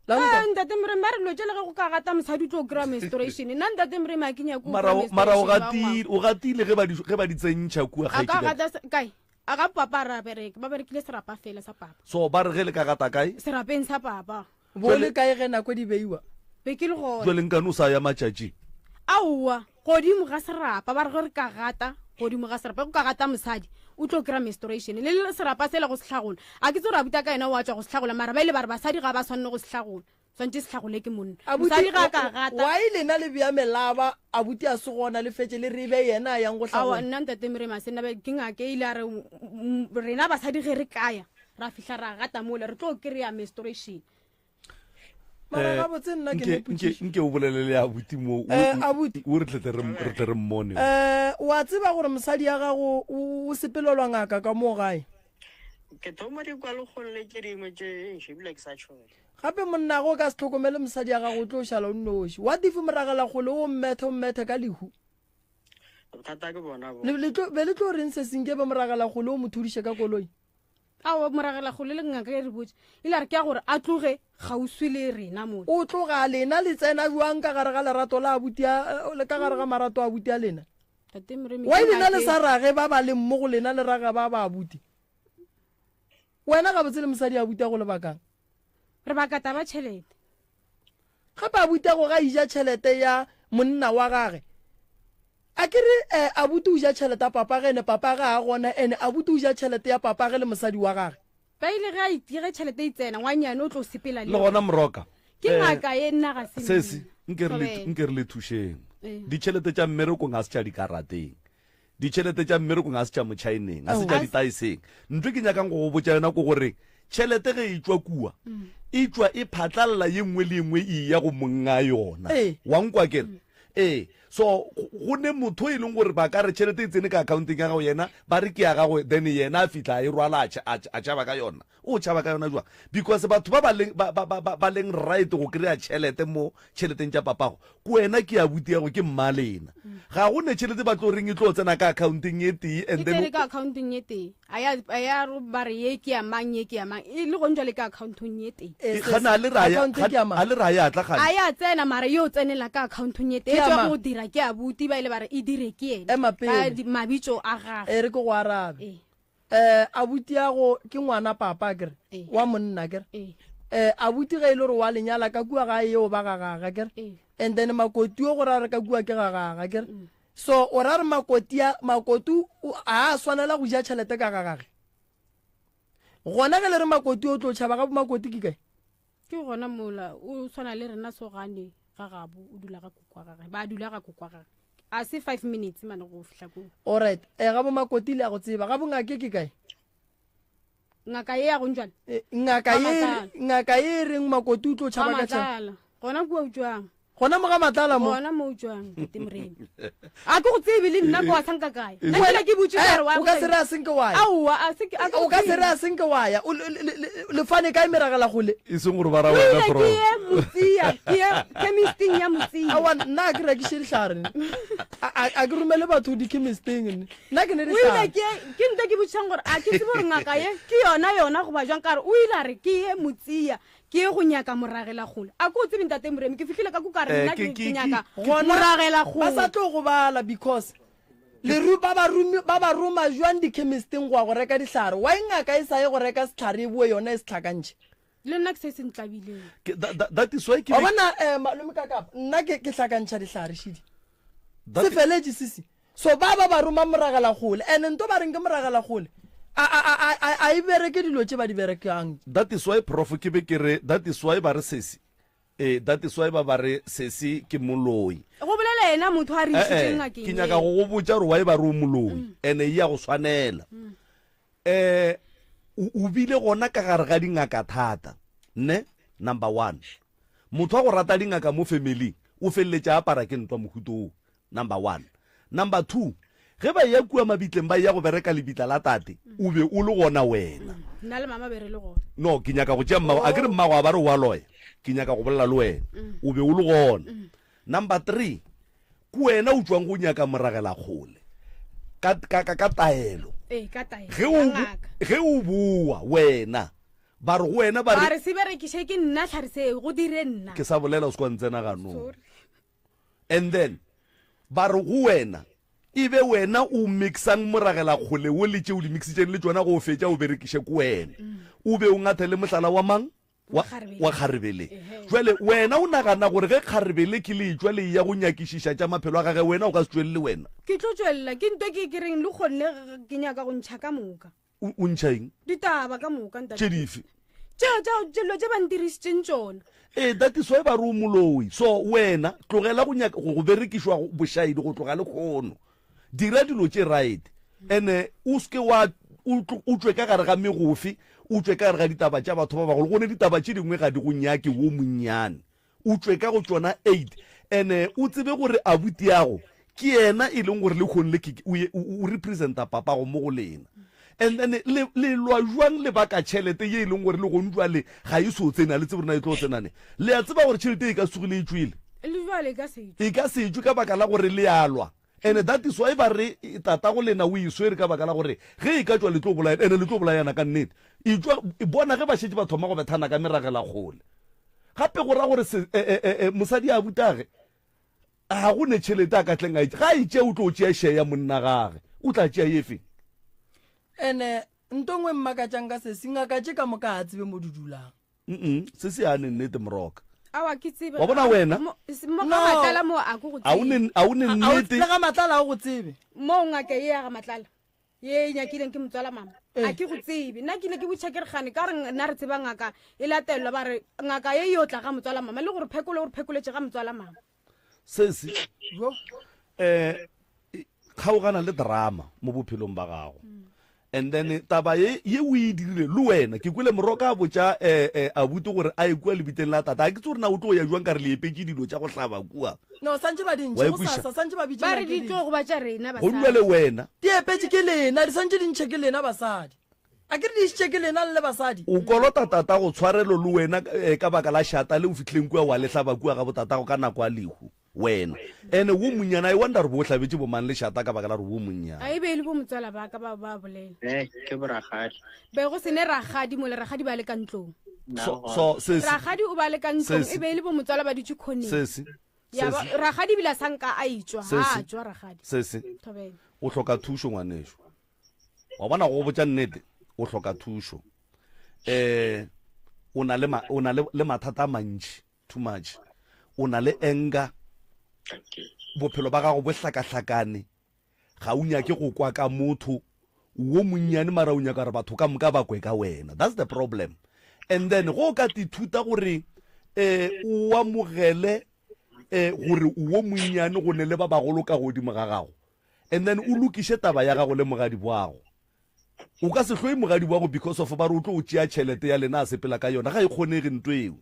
Speaker 1: ntate Moremi ba re dilo tše le ge go ka gata mosadi tlo kry-a menstruation nna ntate Moremi a kenya
Speaker 3: mara o gatile ge ba di tsentšha kua
Speaker 1: kae a ga papa ra bereke ba berekile serapa fela sa papa
Speaker 3: so ba re ge le ka gata kae
Speaker 1: serapeng sa papa
Speaker 2: bole kae ge nako di beiwa
Speaker 1: be ke le gona
Speaker 3: jwale nkane o sa ya matšatši
Speaker 1: aowa godimo ga serapa ba re gore ka gata godimo ga serapa go ka gata mosadi o tlo kry-a menstruation le serapa sela go setlhagola a ke tse gore abuta ka ena wa tswa go setlhagola mara ba ile ba re basadi ga ba tshwanne go setlhagola swantse setlhagole ke monna mosadi ga ka gata
Speaker 2: wa ile na le bia melaba abuti a se gona le fetse le ribe yena a yang go
Speaker 1: tlhagola nna ntate Moremi a sena ke ngake ile a re rena basadi ge re kaya ra fihla ra gata mole re tlo kry-a menstruation
Speaker 2: mara ga botse nna ke ne putšiša
Speaker 3: nke o bolelele abuti mo
Speaker 2: abuti
Speaker 3: o re tle re mmone
Speaker 2: wa tseba gore mosadi ya gago o sepelelwa ngaka ka moo gae
Speaker 4: ke thoma di kwa legolole tše dingwe tše ebile ke sa tšhone
Speaker 2: gape monnago o ka se tlhokomele mosadi ya gago o tlo šala o nnoši wa dife moragela gole o mmethe ka lehu
Speaker 4: bothata ke bona bo
Speaker 2: be le tlo reng se senke be moragela gole o mo thudiše ka koloi
Speaker 1: a moragela gole le ngaka e re botse ile re ke ya gore a tloge gauswi le rena mo
Speaker 2: o tloga lena le tsena buang ka gare ga lerato la abutia le ka gare ga marato a abutia lena
Speaker 1: tate Moremi
Speaker 2: wa lena le sa rage ba ba le mmo go lena le raga ba ba abuti wena ga botse le mosadi a abutia go le bakang
Speaker 1: re bakata ba tšhelete
Speaker 2: gape abutia go ga ija tšhelete ya monna wa gage a kere abuti o ja tšhelete ya papa ge ene papa ga a gona ene abuti o ja tšhelete ya papa ge le mosadi wa gage
Speaker 1: ba ile ge a itire tšhelete e tsena ngwanyane o tlo sepela
Speaker 3: le gona moroka
Speaker 1: ke ngaka ye nna ga
Speaker 3: sesi nke re le thušeng ditšhelete tša mmerekong ga se tša dikarateng ditšhelete tša mmerekong ga se tša motšhaeneng ga se tša ditaiseng ntho ke nyakang go go botša yona ko gore tšhelete ge e tswa kua e tswa e phatlalela ye nngwe le nngwe e ya go monga yona wa nkwa kene so go ne motho e leng gore ba ka re tšhelete e tsene ka accounting ya gago yena ba re ke ya gago then yena a fitlha a e rwala a tšhaba ka yona o tšhaba ka yona jwa because batho ba leng right go kry-a tšhelete mo tšheleteng tša papago ko wena ke ya buti yago ke mmalena ga go ne tšhelete ba tlo reng e tlo tsena ka accounting ye tee and then
Speaker 1: ka accounting ye tee a ya ba re ye ke ya mang ye ke ya mang e le go ntšwa le ka accounting ye tee
Speaker 3: gana a le raya tla gane
Speaker 1: a ya tsena mare yo tsenela ka accounting ye tee e tswa go dira ke a buti ba ile ba re e dire ke ena ka mabitso a gagwe
Speaker 2: re ke go arabe abuti yago ke ngwana papa kere wa monna kere abuti ga ile gore wa lenyala ka kua ga eo ba gagaga kere and then makoti o gore a re ka kua ke gagaga kere so o ra re makotu a swanela go ja tšhelete ka gagage gona ge le re makoti o tlo tšhaba ga makoti ke kae
Speaker 1: ke gona mola o tshwana le rena sogane ga gabo o dula ga kokwa gagwe ba dula ga kokwa gagwe a se 5 minutes mane go fihla ko
Speaker 2: alright ga bo makoti le a go tseba ga bo ngake ke kae
Speaker 1: ngaka ye ya go njwana
Speaker 2: ngaka ye reng makoti o tlo tšhaba ka tšhaba
Speaker 1: gona kua utswang
Speaker 2: gona mo ga matlala mo
Speaker 1: gona mo utswang temreng a ke go tsebe le nna kwa sanka kae nna ke butse ka re wa
Speaker 2: o ka se re a senke wa ya o ka se re a senke wa ya le fane kae meragela gole
Speaker 3: e seng gore ba ra wena bro
Speaker 1: ke ye mutsia ke ye chemisting ya mutsia
Speaker 2: awa nna ke re ke shirihlare a ke rumele batho di chemisting nna ke ne di
Speaker 1: sa ke nte ke butsang gore a ke tsebe gore ngaka ye ke yona go ba jwang ka re o ile re ke ye mutsia ke go nyaka moragela gole a go tsebe ntate moremi ke fihlile ka ka re nna ke nyaka moragela gole
Speaker 2: ba sa tlo go bala because le ru ba ba ruma jwang di chemisting go reka dihlare wa ngaka e sa ye go reka setlhare e bue yona e setlhakantše
Speaker 1: le nna ke se sentlabileng
Speaker 3: that is why ke
Speaker 2: bona malome ka kapa nna ke tlhakantša dihlare shidi se feletse sisi so ba ruma moragela gole and nto ba reng ke moragela gole a e bereke dilo tše ba di berekang
Speaker 3: that is why prof ke be ke re that is why ba re sesi that is why ba re sesi ke moloi
Speaker 1: go bolela ena motho a re itseng ngakeng
Speaker 3: ke nyaka go botsa gore why ba re o moloi ene ya go swanela o bile gona ka gare ga dingaka thata ne number 1 motho a go rata dingaka mo family o felletša apara ke ntwa mohutong number 1 number 2 ge ba ya kua mabitleng ba ya go bereka lebitla la tate o be o le gona wena
Speaker 1: nna le mama bere le gona
Speaker 3: no ke nyaka go tšea mmago a ke re mmago a ba re wa loya ke nyaka go bolela le wena o be o le gona number 3 ke wena o tswang go nyaka moragela kgole ka taelo ge o bua wena ba re go wena ba
Speaker 1: re se berekiše ke nna tlharise go dire nna
Speaker 3: ke sa bolela o se kwa ntsena ganong and then ba re go wena e be wena o mixang moragela kgole o le tšeo di mixitšeng le tsona go fetša o berekiše ko wena o be o ngathe le mohlala wa mang wa kgaribele jwale wena o nagana gore ge kgaribele ke le tswa le ya go nyakišiša tša maphelo a gage wena o ka se tswelele wena
Speaker 1: ke tlo tswelela ke ntwe ke kereng le kgonne ke nyaka go ntšha ka moka
Speaker 3: o ntšhaeng
Speaker 1: ditaba ka moka
Speaker 3: tše dife
Speaker 1: tšelo tše ba ntirišitšeng tsona
Speaker 3: that is why ba re o moloi so wena tlogela go nyaka go berekišwa bošaedi go tloga le kgono dira dilo tše right ene o seke wa o tswe ka gare ga megofe o tswe ka gare ga ditaba tša batho ba bagolo gone ditaba tše dingwe ga di go nyake wo monnyane o tswe ka go tsona 8 ene o tsebe gore abuti yago ke yena e leng gore le kgonne o representa papago mo go lena and then le lwa jwang le baka tšhelete ye e leng gore le gone jwale ga e so tsena le tsebe rena e tlo tsenane le a tseba gore tšhelete e ka sogile e tswile e ka se tswe ka baka la gore le alwa and that is why ba re tata go lena o iswere ka baka la gore ge e ka tswa le tlo bolaya ene le tlo bolayana ka nnete e bona ge ba šetse ba thoma go bethana ka meragela kgole gape go ra gore mosadi a butage ga go ne tšhelete a ka tleng a ga itše o tlo tšea share ya monna gage o tla tšea efeng
Speaker 2: ene ntongwe mmakatšang ka se sengaka tše ka moka a tsebe mo di dulang
Speaker 3: se se ane nnete moroka
Speaker 1: wa
Speaker 3: bona wena
Speaker 1: a
Speaker 3: o ne nnete
Speaker 2: ga matlala a go tsebe
Speaker 1: mo ngake ye ya ga matlala ye nyakileng ke motswala mama a ke go tsebe nna ke ne ke botšha ke re gane ka re nna re tseba ngaka e latelelwa ba re ngaka ye yo tla ga motswala mama le gore phekoletse ga motswala mama
Speaker 3: sese kgaogana le drama mo bophelong ba gago and then taba ye o e dirile le wena ke kwele moroka a botsa a bute gore a ekua lebiteng la tata a ke tse gore na o tlo ya jwang ka re leepetse dilo tša go hlaba kua
Speaker 2: no santse ba dintšhe bosasa santse ba
Speaker 1: ba re di tlo go ba tša rena
Speaker 3: go dula le wena
Speaker 2: di epetse ke lena di santse dintšhe ke lena basadi a ke re di išitše ke lena le basadi
Speaker 3: o kolota tata go tshwarelo le wena ka baka la shata le o fitlhileng kua wa lehlaba kua ga botatago ka nako a lehu wena ene wo monyana I wonder re bo hlabetse bo mang le shata ka baka la re wo monyana
Speaker 1: a e be le bo motswala ba ka ba bolela
Speaker 4: ke boragadi
Speaker 1: be go sene ragadi mo le ragadi ba le ka ntlong
Speaker 3: so
Speaker 1: ragadi o ba le ka ntlong e be le bo motswala ba ditse khoneng ya ragadi bila sanka a itswa ha tswa ragadi
Speaker 3: se
Speaker 1: thobela
Speaker 3: o hloka thusho ngwanesho wa bona go botsa nnete o hloka thusho o na le mathata mantši too much o na le enga bophelo ba gago bo hlakahlakane ga o nyake go kwa ka motho wo monnyane mara o nyaka re batho ka moka ba kwe ka wena that's the problem and then go ka tithuta gore o amogele gore wo monnyane go ne le ba bagolo ka godimo ga gago and then o lokiše taba ya gago le mogadi boago o ka se hloi mogadi boago because of ba re o tlo o tšea tšhelete ya lena a sepela ka yona ga e kgonege ntho eo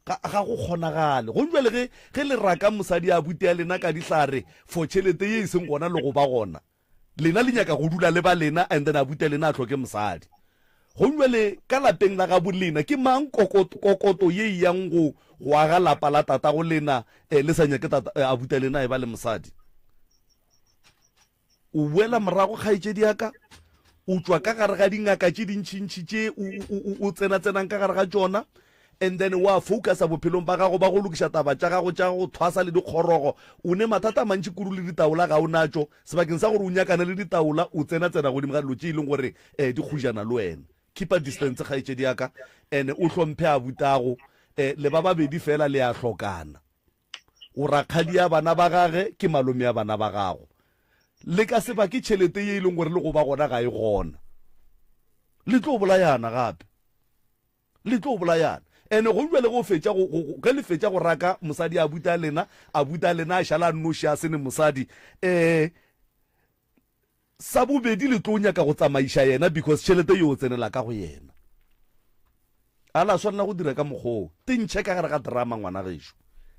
Speaker 3: ga go kgonagale go jwale ge le raka mosadi a bute ya lena ka dihlare for tšhelete ye e seng gona le go ba gona lena le nyaka go dula le ba lena and then a bute lena a tlhoke mosadi go jwale ka lapeng la ga bolena ke mang kokoto ye e yang go aga lapa la tata go lena le sa nyake a bute lena e ba le mosadi o buela morago kgaetšedi yaka o tswa ka gare ga dingaka tše dintšhintšhi tše o tsenang ka gare ga tšona and then wa focusa bophelong ba gago ba go lokiša taba tša gago tša go thwasa le dikgorogo o ne mathata mantši kudu le ditaola ga o natšo sebakeng sa gore o nyakane le ditaola o tsena godimo ga dilo tše e leng gore di khujana le wena keep a distance kgaetšedi yaka and o hlomphe a butago le ba babedi fela le a hlokana o rakgadi ya bana ba gage ke malome ya bana ba gago le ka seba ke tšhelete ye e leng gore le go ba gona ga e gona le tlo bolayana gape le tlo bolayana ene go jwale go fetša ge le fetša go raka mosadi a buta lena a šala nnoši a sene mosadi sa bobedi le tlo nyaka go tsamaiša yena because tšhelete yo o tsenela ka go yena a la swanela go dira ka mokgoo tentšhe ka gare ga drama ngwana gešo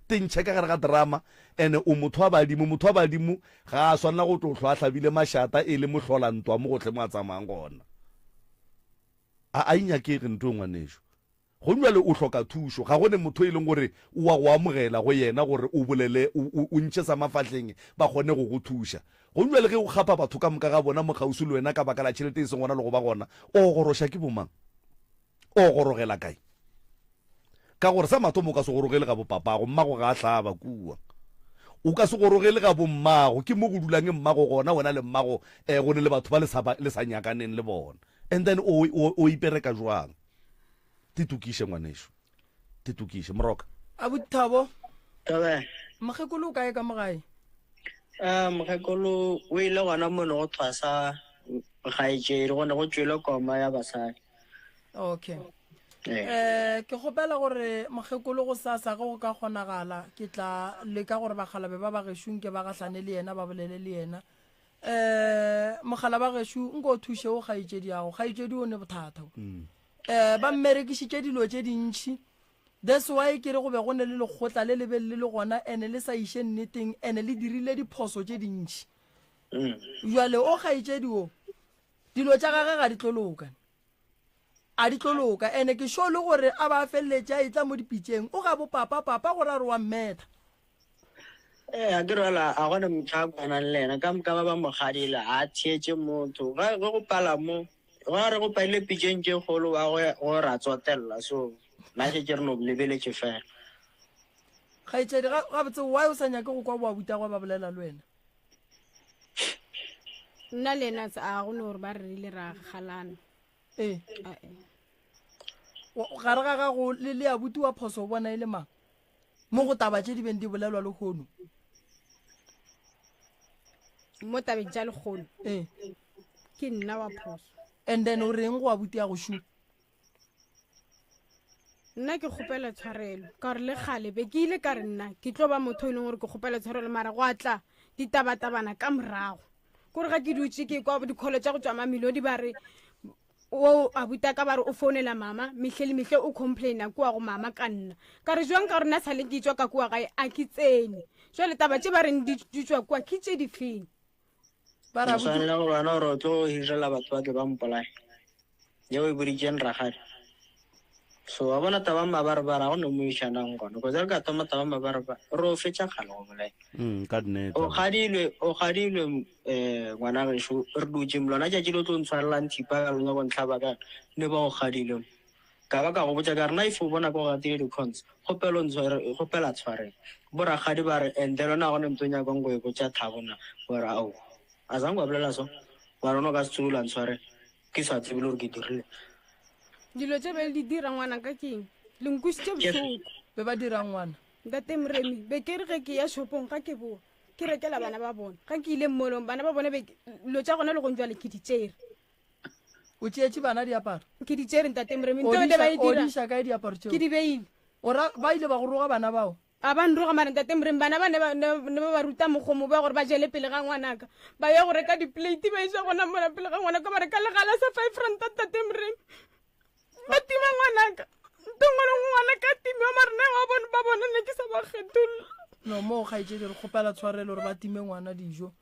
Speaker 3: tentšhe ka gare ga drama ene o motho wa badimo ga a swanela go tlo tlho a hlabile mašata e le mohlolantwa mo gotlhe mo a tsamayang gona a inyakege nto ngwanešo go jwale o hloka thušo ga gone motho e leng gore o wa go amogela go yena gore o bolele o ntšhe sa mafatlheng ba kgone go go thuša go jwale ge o gapa batho ka moka ga bona mo kgausi le wena ka baka la tšhelete e seng gona le go ba gona o goroša ke bomang o gorogela kae ka gore sa mathomo o ka se gorogele ga bopapago mmago ga a hlaba kua o ka se gorogele ga bommago ke mo go dulang mmago gona wena le mmago go ne le batho ba le sa nyakaneng le bona and then o ipereka jwang titukiše ngwanešo titukiše moroka
Speaker 2: a bothabo
Speaker 4: tabe
Speaker 2: mokgekolo o kae ka mogae
Speaker 4: mokgekolo o ile gona mono go thwasa gaetšedi gone go tšwele koma ya basadi
Speaker 2: okay ke gopela gore mokgekolo go sasa ge go ka kgonagala ke tla leka gore bagalabe ba bagešong ke ba gahlane le yena ba bolele le yena mogala ba gešo nko o thuše o gaetšedi yago gaetšedi o ne bothata ba mmerekišitše dilo tše dintšhi that's why ke re go be go ne le lekgotla le lebelele le gona ene le sa iše nneteng ene le dirile diphoso tše dintšhi jale o gaetšedi o dilo tša gage ga di tloloka a di tloloka ene ke sho le gore a ba felletše a etla mo dipitšeng o ga bo papa gore a re wa mmetha
Speaker 4: a ke rela a gone motho a kwanang le ena ka moka ba mogadile a thietše motho ge go pala mo ga re go paile pitšeng tše kgolo wa go ra tsotelela so nna ke re no lebeletše fela
Speaker 2: gaetšedi gabotse why o sa nyake go kwa boa butago ba bolela le wena
Speaker 1: nna le ena a go ne gore ba re rile ra galana
Speaker 2: gare ga gago le abuti wa phoso o bona e le mang mo go taba tše di beng di bolelwa le kgono
Speaker 1: mo tabeng tša lekgono ke nna wa phoso
Speaker 2: and then o reng go abuti ya go shu
Speaker 1: nna ke kgopela tshwarelo ka gore le gale be ke ile ka re nna ke tlo ba motho e leng gore ke kgopela tshwarelo mara go atla ditabatabana ka morago kore ga ke dutse ke kwa dikholo tsa go tswa mamelodi ba re o abuta ka ba re o founela mama metlhe le metlhe o complaina kwa go mama ka nna ka re jwang ka rona sale ke tswa ka kwa gae a ke tsene jwale taba tse ba reng di tswa kwa ke tse di feng
Speaker 2: ba ra
Speaker 4: tshwanela go bana gore o tlo go hirela batho ba tle ba mpolae yeo e boditseng ragadi so wa bona taba mabarabara go ne mo išanang gona ko re ka thoma taba mabarabara re o fetša kgale go bolae
Speaker 3: ka nnete
Speaker 4: o gadilwe ngwana gešo re dutse lona tšatši le o tlo ntshwarelang thipa ka lona go ntlhaba ka ne ba go gadilwe ka ba ka go botsa ka rena if o bona ko gatile di-cons gopela tshwareng boragadi ba re ente lona gone mtonya kongo e botsa thabona gore ao a zang wa bolela so wa rona ka setsulang tshware ke sa tsebile gore ke dirile
Speaker 1: dilo tse be di dira ngwana ka keng le nkusitse bosoko
Speaker 2: be ba dirang ngwana
Speaker 1: ntate Mremi be ke re ge ke ya shopong ga ke boa ke rekela bana ba bona ga ke ile mmolong bana ba bone lo tsa gona le go njwa le ke ditsere
Speaker 2: o tšeetse bana diaparo
Speaker 1: ke ditsere ntate Mremi ntho le ba e dira
Speaker 2: odiša kae diaparo tseo
Speaker 1: ke di beile
Speaker 2: ora ba ile ba go roga bana bao
Speaker 1: a ba nroga mara ntate Mremi bana ba ne ba ruta mogomo ba gore ba jele pele ga ngwanaka ba ya go reka di-plate ba isa gona mola pele ga ngwanaka ba reka legala sa 5 rand ntate Mremi ba tima ngwanaka ntongwe le ngwana ka timiwa marena ba bona ne ke sa ba kgetholla
Speaker 2: no mo gaetsedi re kgopela tshwarelo gore ba time ngwana dijo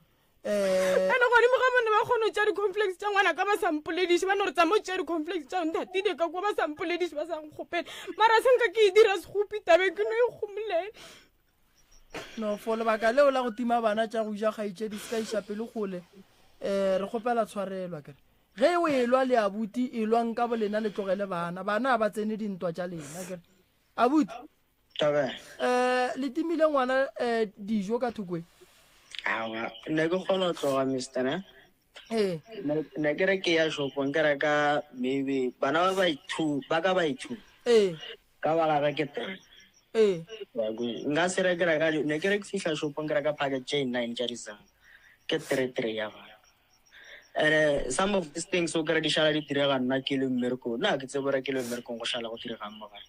Speaker 1: ane godimo ga bone ba kgone go tša di-complex tša ngwana ka ba sampolediše ba ne gore tsa mo tša di-complex tša nthatile ka kua ba sampolediše ba sa nkgopele mara senka ke e dira segopi tabe ke no e gomolela
Speaker 2: no for lebaka leo la go tima bana tša go ja gaetsedi se ka iša pele gole re kgopela tshwarelwa kere ge o e lwa le abuti e lwang ka bolena le tlogele bana ba tsene dintwa tša lena kere abuti le timile ngwana dijo ka thokwe
Speaker 4: awa ne ke kgona go tloga mister ne ne ke re ke ya shopong ke reka maybe bana ba ka ba ithu ka ba ga ke nka se re ke reka ne ke re ke fihla shopong ke reka packet j 9 tša disang ke 3 ya bana some of these things o kry di šala di direga nna ke le mmereko nna ke tsebora ke le mmerekong go šala go diregang mo gae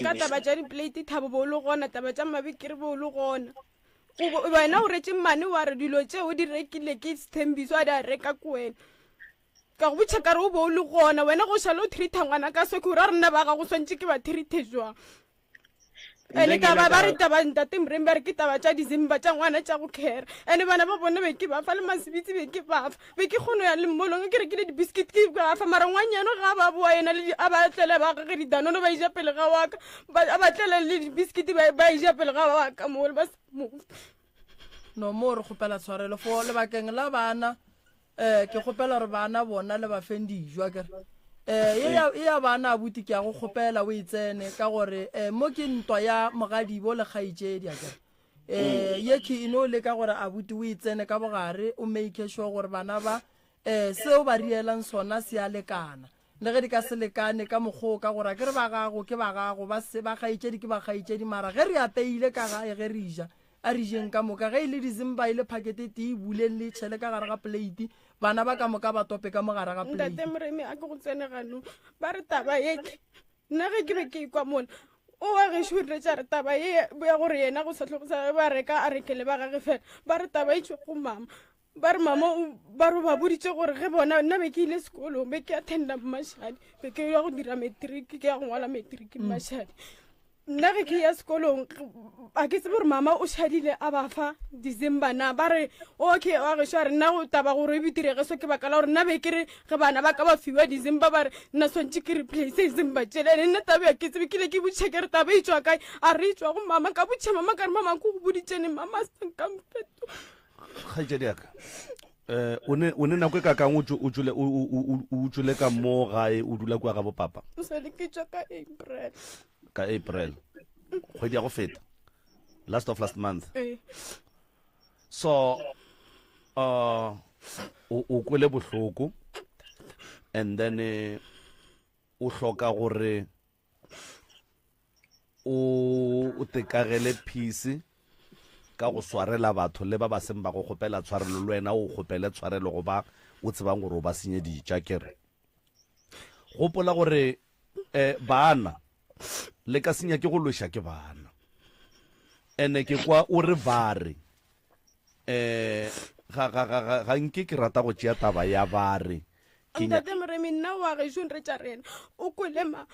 Speaker 1: ka taba tša di-plate thabo bo o le gona taba tša mabekere bo o le gona wena o retse mmane wa re dilo tse o di rekile ke sethembiso a di a reka ko wena ka go botšha kare o bo o le gona wena go šala o treata ngwana ka soke ore a rena ba ga go swantse ke ba treate jwang ene taba ba re taba ntate Mremi ba re ke taba tša dizimba tša ngwana tša go kera ene bana ba bona be ke ba fa le masebitsi be ke ba fa be ke kgono ya le mmolong ke rekile di-biscuit ke ba fa mara ngwanyano ga ba boa ena a ba tlele ba gage didanono ba ija pele ga waka a ba tlele le di-biscuit ba ija pele ga waka moole ba
Speaker 2: no mo re kgopela tshwarelo fo lebakeng la bana ke kgopela gore bana bona le ba feng dijo kere e ya bana abuti ke ya go kgopela o e tsene ka gore mo ke ntwa ya mogadibo le kgaitsedi a kere ye ke ino le ka gore abuti o e tsene ka bogare o make sure gore bana ba seo ba rielang sona se a lekana le ge di ka se lekane ka mokgwa ka gore ke re ba gago ke ba gago ba kgaitsedi ke ba kgaitsedi mara ge re apeile ka gae ge re ija a re jeng ka moka ge e le dizimba ile packete te e buleng le tšhele ka gare ga plate bana ba ka moka ba tope ka mogare ga plate
Speaker 1: ntate Mremi a ke go tsene gano ba re taba eke nna ge ke be ke ikwa mona o wa gešo o tletša re taba ye ya gore yena go satlhogosa ba reka a rekele ba gage fela ba re taba e tswe go mama ba re mama ba re ba boditse gore ge bona nna be ke ile sekolong be ke attenda mmashadi be ke ya go dira matric ke ya go ngwala matric mmashadi nna ge ke ya sekolong a ke tsebe gore mama o šadile a ba fa december na ba re okay wa gešo a re nna go taba gore e betirege so ke baka la gore nna be ke re ge bana ba ka ba fiwa december ba re nna swantse ke replace december tšhelene nna tabe ya ke tsebe ke le ke botšha ke re taba e tswa kae a re e tswa go mama ka botšha mama ka re mama ko go boditsene mama a sankampeto
Speaker 3: kgaitsedi yaka o ne nako e kakang o tsole ka mo gae o dula kua ga bo papa
Speaker 1: o sale ke tswa
Speaker 3: ka April kgwedi ya go feta last month so o kwele bohloko and then o hloka gore o tekagele peace ka go swarela batho le ba ba seng ba go kgopela tshwarelo le wena o kgopele tshwarelo go ba o tsebang gore o ba senye ditšakere gopola gore bana le ka senya ke go loša ke bana ene ke kwa o re ba re ga nke ke rata go tšea taba ya bare
Speaker 1: ntate Moremi nna wa gešo re tša rena o kwelema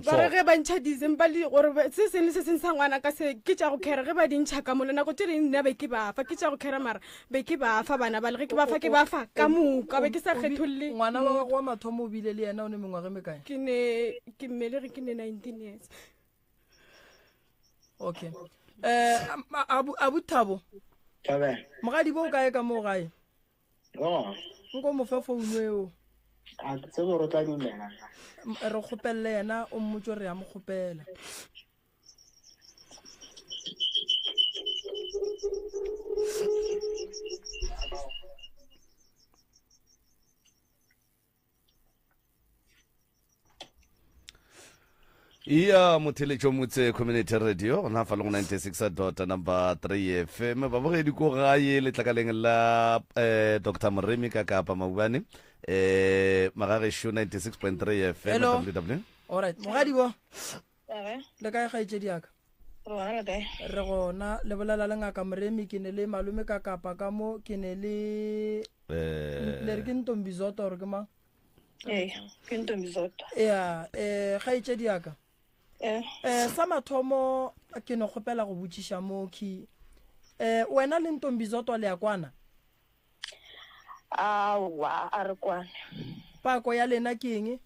Speaker 1: ba
Speaker 3: so
Speaker 1: re ge ba ntšha december le gore se sengwe se seng sa ngwana ka se ke tša go kera ge ba dintšha ka mole nako tše ding nna be ke bafa ke tša go kera mara be ke bafa bana ba le ge ke bafa ka moka be ke sa kgetholle
Speaker 2: ngwana wa gago wa mathomo o bile le yena o ne mengwaga mekae
Speaker 1: ke mmelege ke ne 19 years
Speaker 2: okay abu Thabo mogadi bo o kae ka moo gae nko mo fa founu eo
Speaker 4: a ke tsebo re tla dumela
Speaker 2: re kgopelele yena o mmotse re ya mo kgopela
Speaker 3: iya motheletšo motse community radio gona fa le go 96.3 FM babogedi ko gae letlakaleng la Dr. Moremi ka Kapa Maubane magagešo 96.3 FM
Speaker 2: Hello.
Speaker 3: www
Speaker 2: alright mogadi bo
Speaker 5: Age,
Speaker 2: le kae kgaetšedi aka
Speaker 5: re bona kae?
Speaker 2: re gona le bolela le ngaka Moremi ke ne le malome ka Kapa ka mo ke ne le re ke Ntombizoto gore ke mang
Speaker 5: Ee, ke Ntombizoto.
Speaker 2: ya kgaetšedi aka sa mathomo ke no kgopela go botšiša mo ki wena le Ntombizoto le ya kwana
Speaker 5: Awa, a re kwane.
Speaker 2: pako ya lena ke eng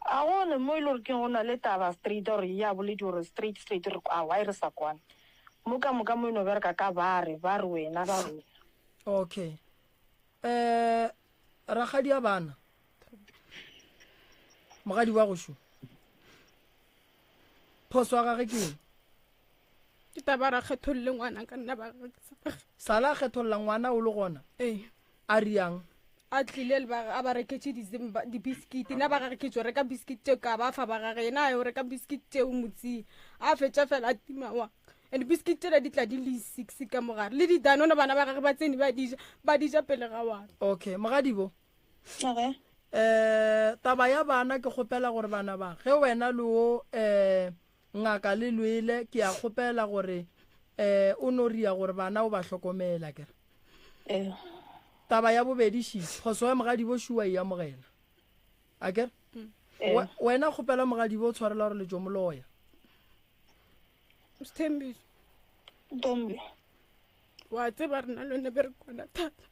Speaker 5: A gone mo ile gore ke go na le taba street gore ya boledi gore straight re awa e re sa kwane. Moka mo ino bereka ka bare wena ba rona.
Speaker 2: okay ragadi ya bana mogadi wa go shu phoso wa gage ke eng
Speaker 1: ke taba ra kgetholle ngwana ka nna ba
Speaker 2: sala a kgetholla ngwana o le gona a riang
Speaker 1: a tlile le ba a ba reketse di biscuit na ba gage ke tšo reka biscuit tšeo ka ba fa ba gage yena a yo reka biscuit tšeo motsi a fetša fela a timawa and biscuit tšela di tla di le 6 ka mogare le didanone bana ba gage ba tsene ba dija pele ga wana
Speaker 2: okay mogadi bo
Speaker 5: Age,
Speaker 2: taba ya bana ke kgopela gore bana ba ge wena le o ngaka le lwele ke a kgopela gore o no ria gore bana o ba hlokomela kere taba ya bobedi shi phoso ya mogadi bo shuwa ya mogela a kere wena kgopela mogadi bo tshwarela gore le jo moloya
Speaker 1: Sthembiso
Speaker 5: Ntombi.
Speaker 1: wa tseba re na lone be re kwana thata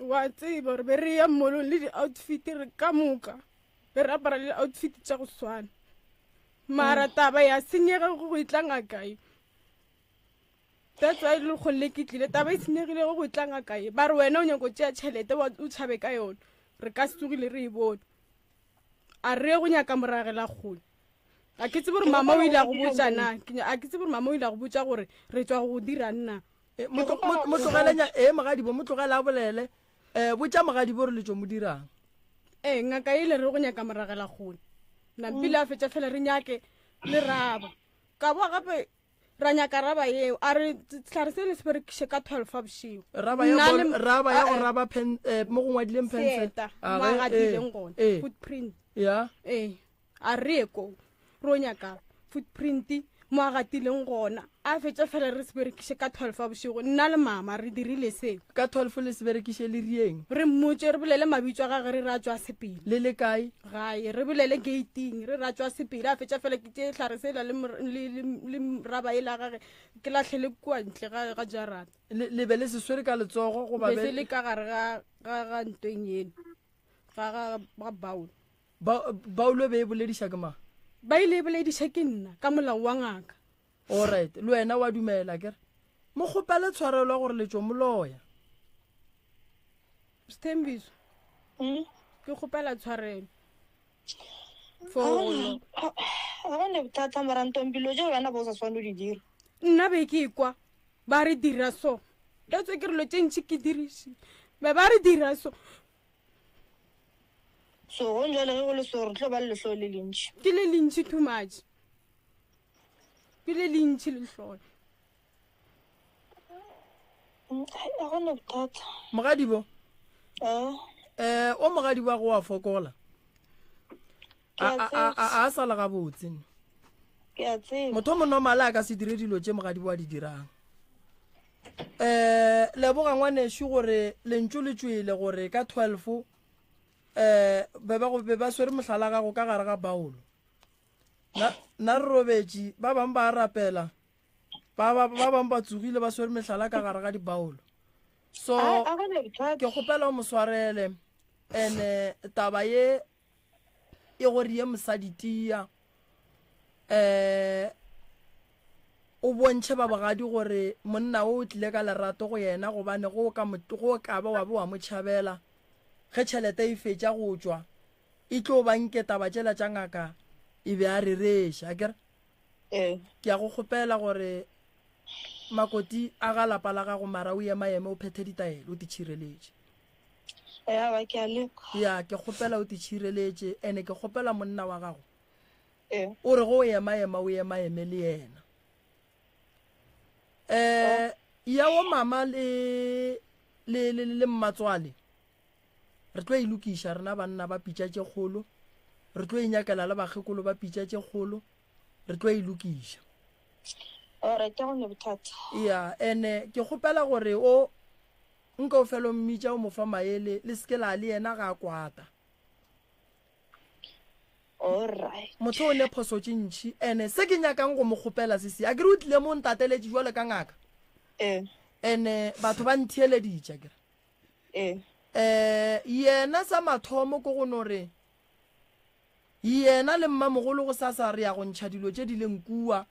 Speaker 1: wa tseba gore be re ya molong le di-outfit re ka moka be re apara le di-outfit tša go swana mara taba ya senyega go itla ngakae that's why le kgolle ke tlile taba e senyegile go itla ngakae ba re wena o nyako tšea tšhelete o tšhabe ka yone re ka setsogile re e bone a re go nyaka moragela kgole a ke tsebe gore mama o ile a go botsa na a ke tsebe gore mama o ile a go botsa gore re tswa go dira nna
Speaker 2: motlogelenya mogadi bo motlogela a bolele botša mogadi bo re le tšo mo dirang
Speaker 1: ngaka ile re go nyaka moragela kgole nampile a fetša fela re nyake le raba ka boa gape ra nyaka raba eo a re tlhare se le se berekiše ka 12 a bošego
Speaker 2: raba ya go raba mo go ngwadileng
Speaker 1: seta mo a gadileng gona footprint
Speaker 2: ya
Speaker 1: a re ko ro nyaka footprint mo a gatileng gona a fetša fela re se berekiše ka 12 a bošego nna le mama re dirile seo
Speaker 2: ka 12 le se berekiše le rieng
Speaker 1: re mmotse re bolele mabitso a gage re ra tswa sepele
Speaker 2: le le kae
Speaker 1: gae re bolele gating re ra tswa sepele a fetša fela ke tše tlhare sela le raba e la gage ke latlhele kua ntle ga jarata
Speaker 2: le be le seswere ka letsogo go
Speaker 1: be se le ka gare ga ntweng eno ga baolo
Speaker 2: baolo be e bolediša ke ma
Speaker 1: ba ile e bolediša ke nna ka molao wa ngaka
Speaker 2: alright le wena wa dumela kere mo kgopele tshwarelwa gore le tšo moloya
Speaker 1: Sthembiso ke kgopela tshwarelo
Speaker 5: A gone bothata mara Ntombilo jo wena bo sa swane o di dira.
Speaker 1: nna be ke kwa ba re dira so that's why ke re lo tše ntši ke dirise be ba re dira so
Speaker 5: So go njale ge go le so re tlo ba le letlho le lentši.
Speaker 1: ke le lentši too much ke le lentši letlhole
Speaker 5: A gone bothata.
Speaker 2: mogadi bo o mogadi wa go a fokola a sala ga botse
Speaker 5: Ke a tseba.
Speaker 2: motho mo nomala a ka se dire dilo tše mogadi wa di dirang leboga ngwaneso gore lentso le tswele gore ka 12 be ba swere mohlala gago ka gare ga baolo na re robetše ba bangwe ba rapela ba bangwe ba tsogile ba swere mehlala ka gare ga dibaolo so ke kgopela o mo swarele ene taba ye e gore ye mosadi tia o bontšhe ba bogadi gore monna o tlile ka lerato go yena gobane go ka ba wa bo wa mo tšhabela ge tšhelete e fetša go tšwa e tlo banke taba tšela tša ngaka e be a rereša kere ke a go kgopela gore makoti a ga lapa la gago mara o emaeme o phethe ditaelo o te tšhireletše ya ke kgopela o te tšhireletše ene ke kgopela monna wa gago o re go o emaema o emaeme le yena ya o mama le mmatswale re tlo ilukiša rena banna ba pitša tše kgolo re tlo inyakela le bagekolo ba pitša tše kgolo re tlo ilukiša ya ene ke kgopela gore o nka o felo mmitša o mofa maele le seke la le yena ga a kwata motho o ne phoso tše ntšhi ene se ke nyakang go mo kgopela sese a kere o tlile mo ntateletše jwale ka ngaka ene batho ba ntheeleditša kere yena sa mathomo ko go nore yena le mmamogolo go sa re ya go ntšha dilo tše di leng kua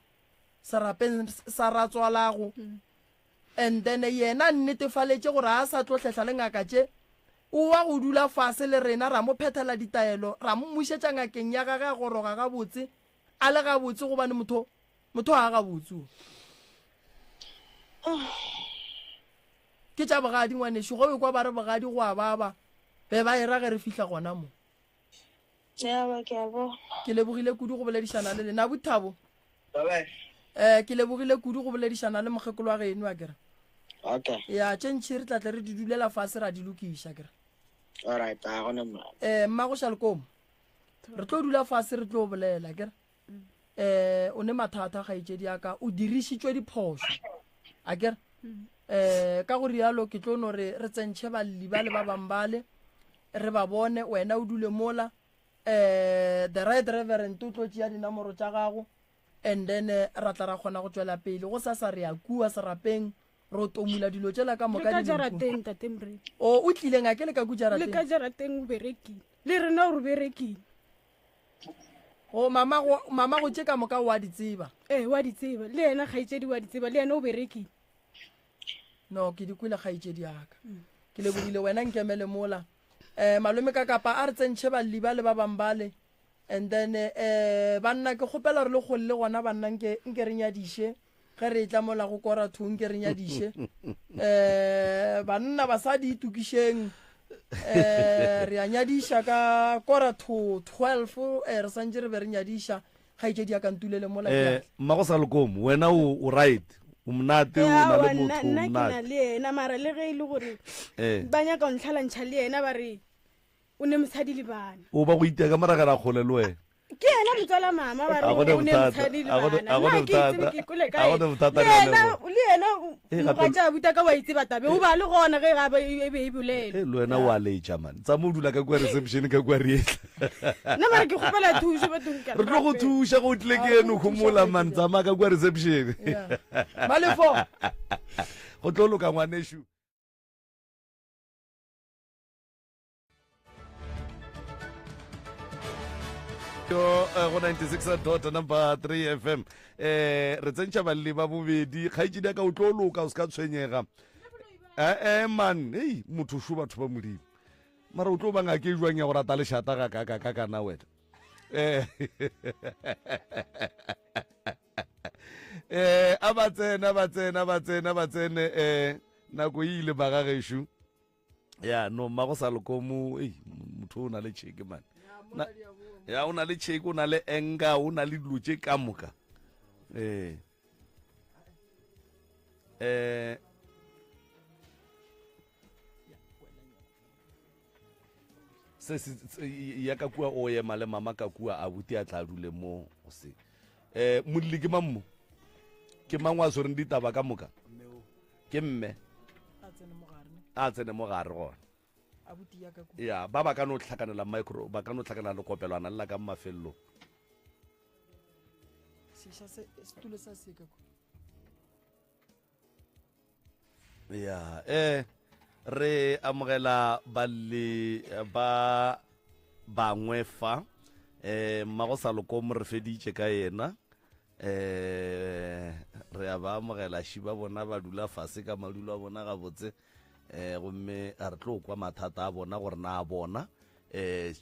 Speaker 2: serapeng sa ratswalago and then yena nnetefaletše gore a sa tlo tlhehla le ngaka tše o wa go dula fase le rena ra mo phethela ditaelo ra mo mušetša ngakeng ya gage a goroga gabotse a le gabotse gobane motho a gabotse ke tša bogadi ngwanešo go be kwa ba re bogadi go a baba be ba era ge re fihla gona mo ke lebogile kudu go boledišana le lena Bothabo ke lebogile kudu go boledišana le mokgekolo wa geno a kere ya tše ntšhi re tlatle re di dulela fase ra di lokiša kere mmago Shalkom re tlo dula fase re tlo bolela kere o ne mathata kgaetšedi aka o dirišitšwe diphoso a kere ka go rialo ke tlo no re tsentšhe balli ba le ba bambale re ba bone wena o dule mola the right reverend o tlo tšea dinamoro tša gago and then ra tla ra kgona go tswela pele go sa re ya kua serapeng ro tomula dilo tšela ka moka
Speaker 1: ka jarateng tatembre
Speaker 2: o tlile ngake le ka ku jarateng
Speaker 1: le ka jarateng o berekile le rena o re berekile
Speaker 2: mama go tše ka moka wa di tseba
Speaker 1: wa di tseba le yena kgaetšedi wa di tseba le yena o berekile
Speaker 2: no ke di kwile kgaetšedi aka ke lebogile wena nkemele mola malome ka kapa a re tsentšhe balli ba le ba bambale and then banna ke kgopela re le kgole le gona banna nke re nyadiše ge re tla mola go kora thong ke re nyadiše banna basadi itukišeng re a nyadiša ka kora 12 re santse re be re nyadiša kgaetšedi ya ka ntulele mola
Speaker 3: mmago Shalkom wena o right o mnate o na le motho o
Speaker 1: mnate le yena mara le ge ile gore ba nyaka o ntlhalantšha le yena ba re o ne mosadi le bana
Speaker 3: o ba go iteka maragara kgole le wena
Speaker 1: ke yena motswala mama ba re o ne mosadi le bana le yena mokgatša buta ka wa itse batabe o ba le gona ge gabe e be e bolele
Speaker 3: le wena wa leitša man tsa mo dula ka kwa reception ka kwa rietla
Speaker 1: nna mara ke kgopela thuso bathong
Speaker 3: re tlo go thuša go tle ke eno gomola man tsama ka kwa reception
Speaker 2: malefo
Speaker 3: go tlo loka ngwaneshu go 96 number 3 FM re tsentšha balli ba bobedi kgaetšedi ka o tlo loka o se ka tshwenyega man hei motho šo batho ba modimo mara o tlo ba ngake jwang ya go rata lešata ga kana wena a batsene nako e ile magagešo ya no mmago Shalkom motho o na le tšheke man ya o na le tšheke o na le enga o na le dilo tše ka moka ya ka kua o ema le mama ka kua a buti a tla dule mo go se modile ke mammo ke mang wa tshwereng ditaba ka moka ke mme a tsene mo gare gona ya ba ka no tlhakanela micro ba ka no tlhakanela le kopelwana lla ka mafello ya re amogela ba bangwe fa mmago saloko mo re feditše ka yena re a ba amogela šiba bona ba dula fase ka madulo a bona gabotse gomme a re tlo kwa mathata a bona gore na a bona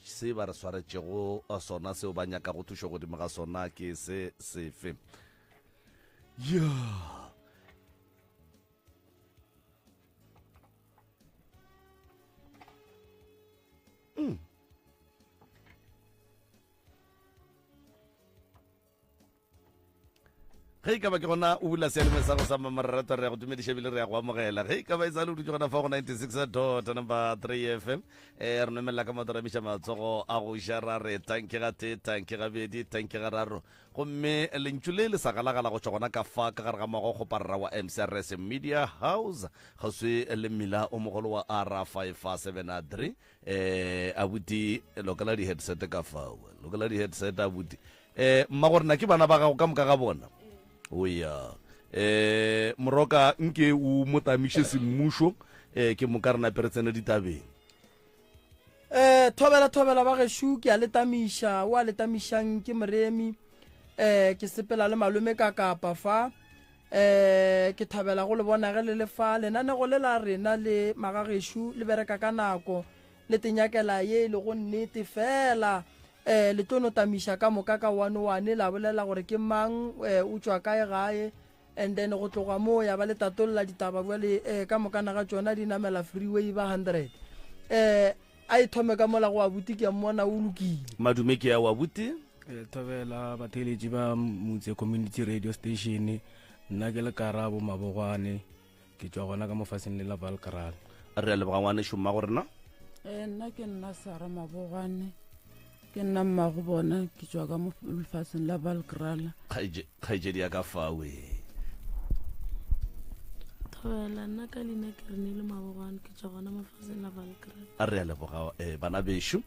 Speaker 3: se ba re swaretšego sona seo ba nyaka go thuša godimo ga sona ke se sefe ge e ka ba ke gona o bula sealeme sa go sa mamararato re ya go dumediša ebile re ya go amogela ge e ka ba e sale o dutse gona fa go 96.3 FM re nomelela ka matoramiša matsogo a go šara re tanke ga te tanke ga bedi tanke ga raro gomme lentšu le le sa galagala go tšwa gona ka fa ka gare ga mago goparra wa MCRS Media House ga se le mmila o mogolo wa R573 abuti lokela di headset ka fao lokela di headset abuti mma gore na ke bana ba gago ka moka ga bona oya moroka nke o motamiše semmušo ke moka re naperetsene ditabeng
Speaker 2: thobela ba gešo ke a letamiša o a letamišang ke moremi ke sepela le malome ka kapa fa ke thabela go le bona ge le lefa lenanego le la rena le magagešo le bereka ka nako le tenyakela ye le go nnete fela le tlono tamiša ka moka ka 1-1 la bolela gore ke mang o tswa kae gae and then go tloga mo ya ba le tatolola ditaba bjale ka mokana ga tsona di namela freeway ba 100 a ithome ka mola go abuti ke mmona o lokile
Speaker 3: madume ke ya wa buti
Speaker 6: thobela batheletši ba motse community radio station nna ke le Karabo Mabogwane ke tswa gona ka mofaseng le la Valkral
Speaker 3: re le bangwane šoma gore na
Speaker 7: nna ke nna Sara Mabogwane ke nna mmago bona ke tswa ka mofaseng la Valkral
Speaker 3: kgaitsedi ya ka fawe
Speaker 8: thobela nna ka leina ke renile Mabogwane ke tswa gona mofaseng la Valkral
Speaker 3: a re a leboga bana bešo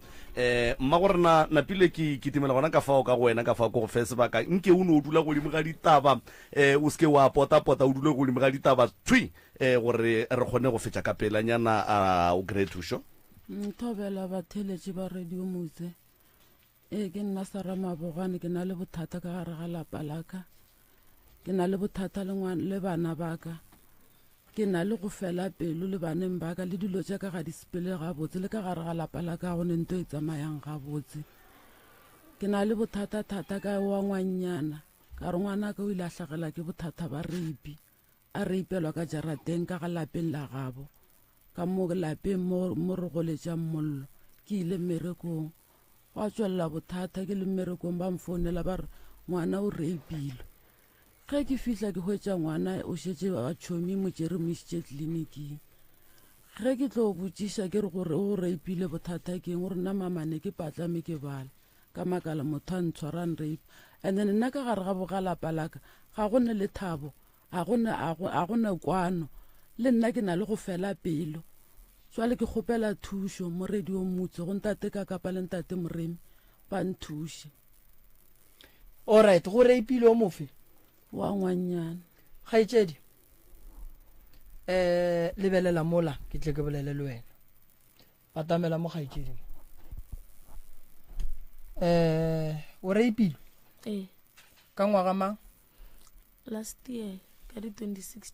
Speaker 3: mma gore na pile ke timela gona ka fao ka go wena ka fao ko go fe sebaka nke o ne o dula godimo ga ditaba o seke wa pota o dule godimo ga ditaba tshwi gore re kgone go fetša ka pelanyana o kry thušo
Speaker 7: thobela batheletši ba radio motse ke nna Sara Mabogwane ke na le bothata ka gare ga lapa laka ke na le bothata le bana baka ke na le go fela pelo le baneng baka le dilo tša ka ga di sepele gabotse le ka gare ga lapa laka go ne nto e tsamayang gabotse ke na le bothata thata ka wa ngwanyana ka re ngwana ka o ile a tlhagela ke bothata ba reipi a reipelwa ka jarateng ka ga lapeng la gabo ka mo lapeng mo re goletšang mollo ke ile mmerekong wa tswella bothata ke le mmerekong ba mfounela ba re ngwana o reipilwe ge ke fihla ke hwetša ngwana o šetše a tšhomi motšere mo išitše tleliniking ge ke tlo botšiša ke re gore o reipile bothata keng gore nna mamane ke patlame ke bala ka makala motho a ntshwarang reipa and then nna ka gare ga bogalapa laka ga go ne le thabo ga go ne kwano le nna ke na le go fela pelo jwale ke kgopela thušo mo radio motse go ntate ka kapa le ntate moremi ba nthuše
Speaker 2: alright go reipile o mofe
Speaker 7: wa ngwanyana
Speaker 2: kgaitsedi lebelela mola ke tle ke bolele le wena batamela mo kgaitsedi o reipile ka ngwaga mang
Speaker 8: last year ka di 26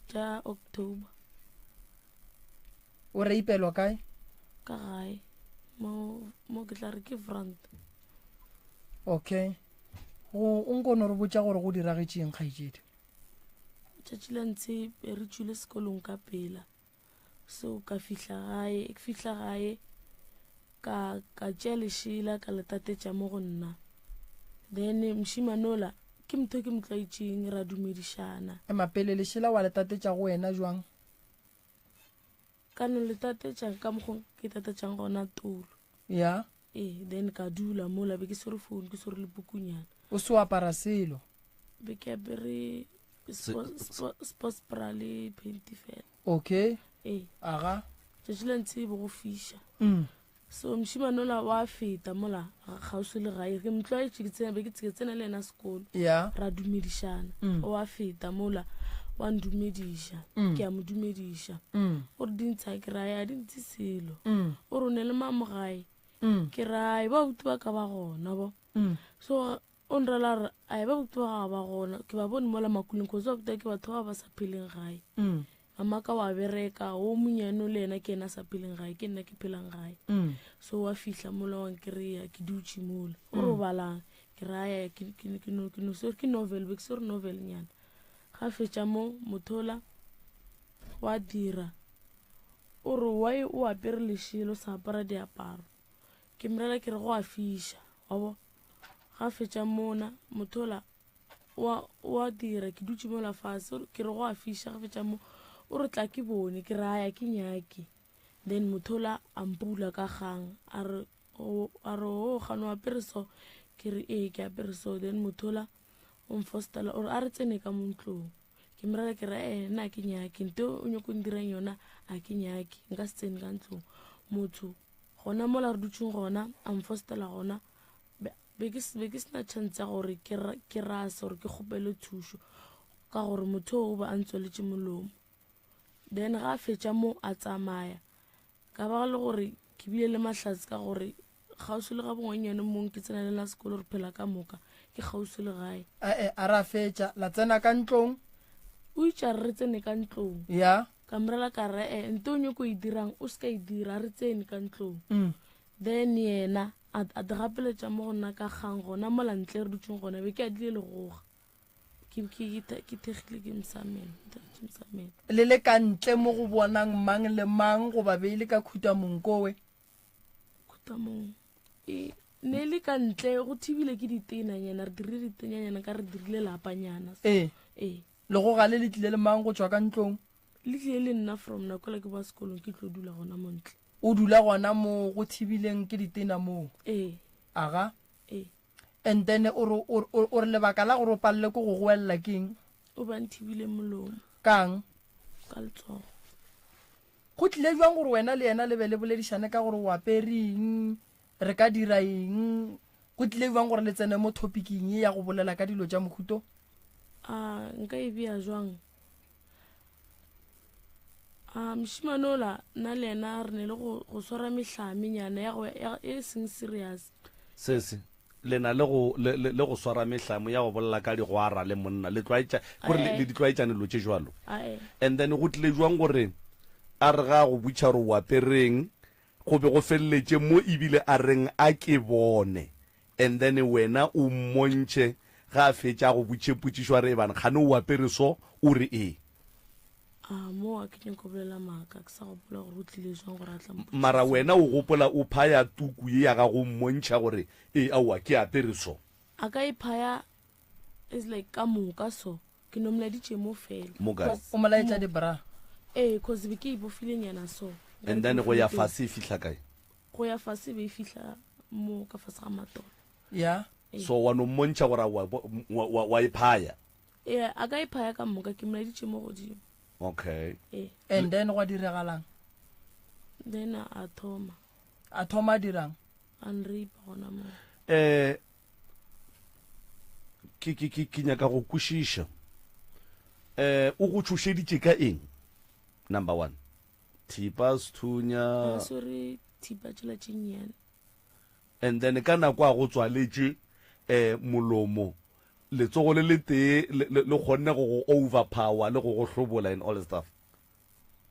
Speaker 8: tša October
Speaker 2: o reipelwa kae
Speaker 8: ka gae mo ke tla re ke front
Speaker 2: okay o nkono re botša gore go diragetšeng kgaitsedi
Speaker 8: tšatši la ntse re tšwile sekolong ka pela so ka fihla gae ka tšea lešela ka letatetša mo go nna then mošimanola ke motho ke motlaitšeng ra dumedišana
Speaker 2: mapele lešela wa letatetša go wena jwang
Speaker 8: ka no letatetša ka mokgwa ke tatetšang gona tolo
Speaker 2: ya
Speaker 8: then ka dula mola be ke swere phone ke swere le pukunyana
Speaker 2: o se o apara selo
Speaker 8: be ke apere sports bra le painti fela
Speaker 2: okay
Speaker 8: aga tšatši le ntse bo go fiša so mošimane ola wa feta mola kgauswi le gae ke motloetše ke tsena le ena sekolo ra dumedišana o wa feta mola wa ndumediša ke a mo dumediša o re dintsha ke rae a dintse selo o re o ne le mamogae ke rae ba buti ba ka ba gona bo so o nrela re a ba buti ba ga ba gona ke ba bone mola makuleng kgotsa ba buta ke batho ba ba sa pheleng gae mama ka wa bereka o monyane le ena ke ena sa pheleng gae ke nna ke phelang gae so wa fihla mola wa nkreya ke dutše mola o re balang ke raya ke novel be ke se re novel nyana ga fetša mo mothola wa dira o re why o apere lešilo sa apara diaparo ke mrela ke re go a fiša wa bo ga fetša mona mothola wa dira ke dutše mola fase ke re go a fiša ga fetša mo o re tla ke bone ke raya ke nyake then mothola a mpula ka kgang a re o gano apere so ke re ke apere so then mothola o mfostela o re a re tsene ka montlong ke mrela ke re nna ke nyake nto o nyako ndirang yona a ke nyake nka se tsene ka ntlong motho gona mola re dutšeng gona a mfostela gona be ke sena chance ya gore ke rasa gore ke kgopele thušo ka gore motho o ba a ntsweletše molomo then ga a fetša mo a tsamaya ka ba le gore ke bile le mahlatsi ka gore kgauswi le ga bongwenyane mong ke tsena le la sekolo re phela ka moka ke kgauswi le gae
Speaker 2: a ra fetša la tsena ka ntlong
Speaker 8: o itša re tsene ka ntlong ka mrela ka re nte o nyako e dirang o se ka e dira re tsene ka ntlong then yena a gapeletša mo gona ka kgang gona mola ntle re dutšeng gona be ke a dile legoga ke thegile ke msamene
Speaker 2: le le ka ntle mo go bonang mang le mang goba be le ka khutamong kowe
Speaker 8: khutamong ne le ka ntle go thibile ke ditenanyana re dirile ditenanyana ka re dirile lapanyana
Speaker 2: le go ga le tlile le mang go tswa ka ntlong
Speaker 8: le tlile le nna from nakola ke ba sekolong ke tlo dula gona montle
Speaker 2: o dula gona mo go thibileng ke ditena moo aga and then o re lebaka la gore o palele ko go goelela keng
Speaker 8: o ba nthibile molomo
Speaker 2: kang
Speaker 8: ka letsogo
Speaker 2: go tlile jwang gore wena le yena le be le boledišane ka gore o apereng re ka dira eng go tlile jwang gore le tsene mo topiking ya go bolela ka dilo tša mokhuto
Speaker 8: nka e bea jwang mošimane ola nna le ena re ne le go swara mehlamenyana e seng serious
Speaker 3: sese lena le go swara mehlamo ya go bolela ka digwara le monna le ditlwaetšane lo tše jwalo and then go tlile jwang gore a re ga go butšha gore o apereng go be go feleletše mo ebile a reng a ke bone and then wena o mmontšhe ga a fetša go butše potšišo a re bane gane o apere so o re
Speaker 8: mo a ke nyako bolela maaka ke sa gopola gore o tlile jwang gore a tla
Speaker 3: mara wena o gopola o phaya tuku ye ya ga go mmontšha gore aowa ke apere so
Speaker 8: a ka iphaya is like ka moka so ke nomoladitše mo fela
Speaker 2: o molaetša dibra
Speaker 8: cause be ke ibofilenyana so
Speaker 3: and then go ya fase e fihla kae
Speaker 8: go ya fase be e fihla mo ka fase ga matolo
Speaker 3: so wa no mmontšha gore wa iphaya
Speaker 8: a ka iphaya ka moka ke moladitše mo godimo
Speaker 3: okay
Speaker 2: and then go diregalang
Speaker 8: then a thoma
Speaker 2: dirang
Speaker 8: unrape gona mo
Speaker 3: ke nyaka go kwešiša o go tšhošeditše ka eng number 1 thipa sethunya
Speaker 8: sorry thipa tšela tšenyane
Speaker 3: and then ka nako a go tswaletše molomo letsogo le le tee le kgonne go go overpower le go go hlobola and all the stuff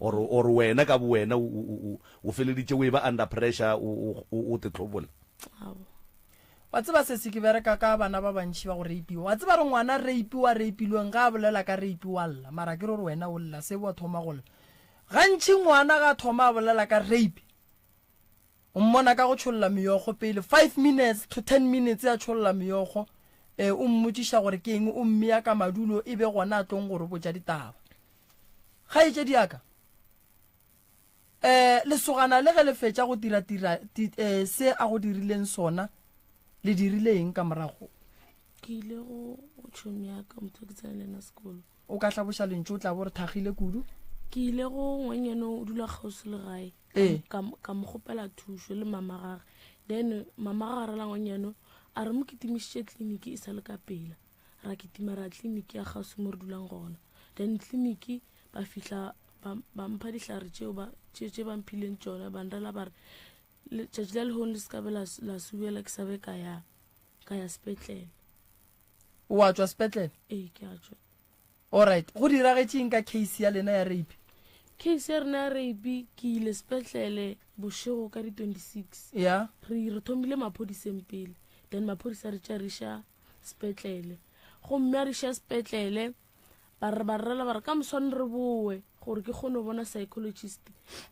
Speaker 3: or wena ka bo wena o feleditše o e ba under pressure o te hlobola
Speaker 2: wa tseba se se ke bereka ka bana ba bantši ba go reipiwa wa tseba re ngwana reipilweng ga a bolela ka reipiwa lla mara ke re gore wena o lla se bo thoma golla gantši ngwana ga thoma a bolela ka rape o mmona ka go tšholola meyogo pele 5 minutes to 10 minutes ya tšholola meyogo o mmotšiša gore ke eng o mmea ka madulo e be gona a tlong gore botša ditaba ga e tše diaka lesogana le ge le fetša go tira se a go dirileng sona le dirile eng ka morago
Speaker 8: ke ile go tšhomi yaka motho ke tsena le ena sekolo.
Speaker 2: o ka tlaboša lentše o tla bo re thagile kudu
Speaker 8: Ke ile go ngwanyana o dula kgausi le gae ka mo kgopela thušo le mama gage. Then mama gage la ngwanyano a re mo kitimišitše tleliniki e sa le ka pela ra kitima ra tleliniki ya kgausi mo re dulang gona. Then tleliniki ba fihla ba mpha dihlare tše ba mphileng tšona ba nrela ba re letšatši la lehong le se ka be la subela ke sabe ka ya sepetlele.
Speaker 2: o a tšwa sepetlele
Speaker 8: Ee ke a tšwa.
Speaker 2: alright go diragetšeng ka case ya lena ya rape
Speaker 8: Case ya rena ya rape ke ile sepetlele bošego ka di 26
Speaker 2: ya
Speaker 8: re thomile maphodiseng pele then maphodisa re tša riša sepetlele gomme a riša sepetlele ba rela ba re ka moswane re boe gore ke kgone go bona psychologist.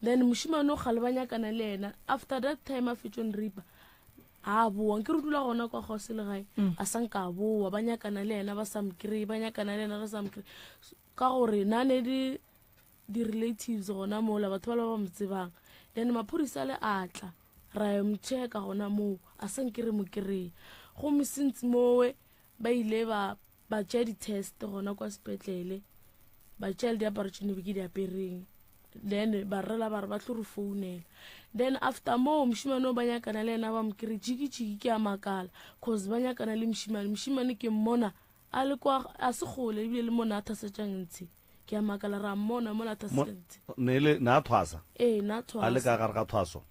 Speaker 8: Then mošimane o kgale ba nyakana le ena after that time a fetšong ripa a boa nke re dula gona kwa kgause le gae a sanka a boa ba nyakana le ena ba sa mokry ba nyakana le ena ba sa mokry ka gore nane di-relatives gona moola batho ba le ba mo tsebang. Then maphodisa le atla ra ya mcheka gona moo a sankere mo kry gomme sentse mowe ba ile ba tšea di-test gona kwa sepetlele ba tšea le diaparo tšene be ke di apereng. Then ba rela ba re ba tlo re founela. Then after moo mošimane o ba nyakana le ena ba mo kry jiki ke a makala cause ba nyakana le mošimane ke mmona a le kwa a se gole ebile le mona a thasetšang ntshe ke a makala ra mmona mola a thasetšang ntshe
Speaker 3: na thwasa
Speaker 8: na
Speaker 3: a le ka gare ga thwaso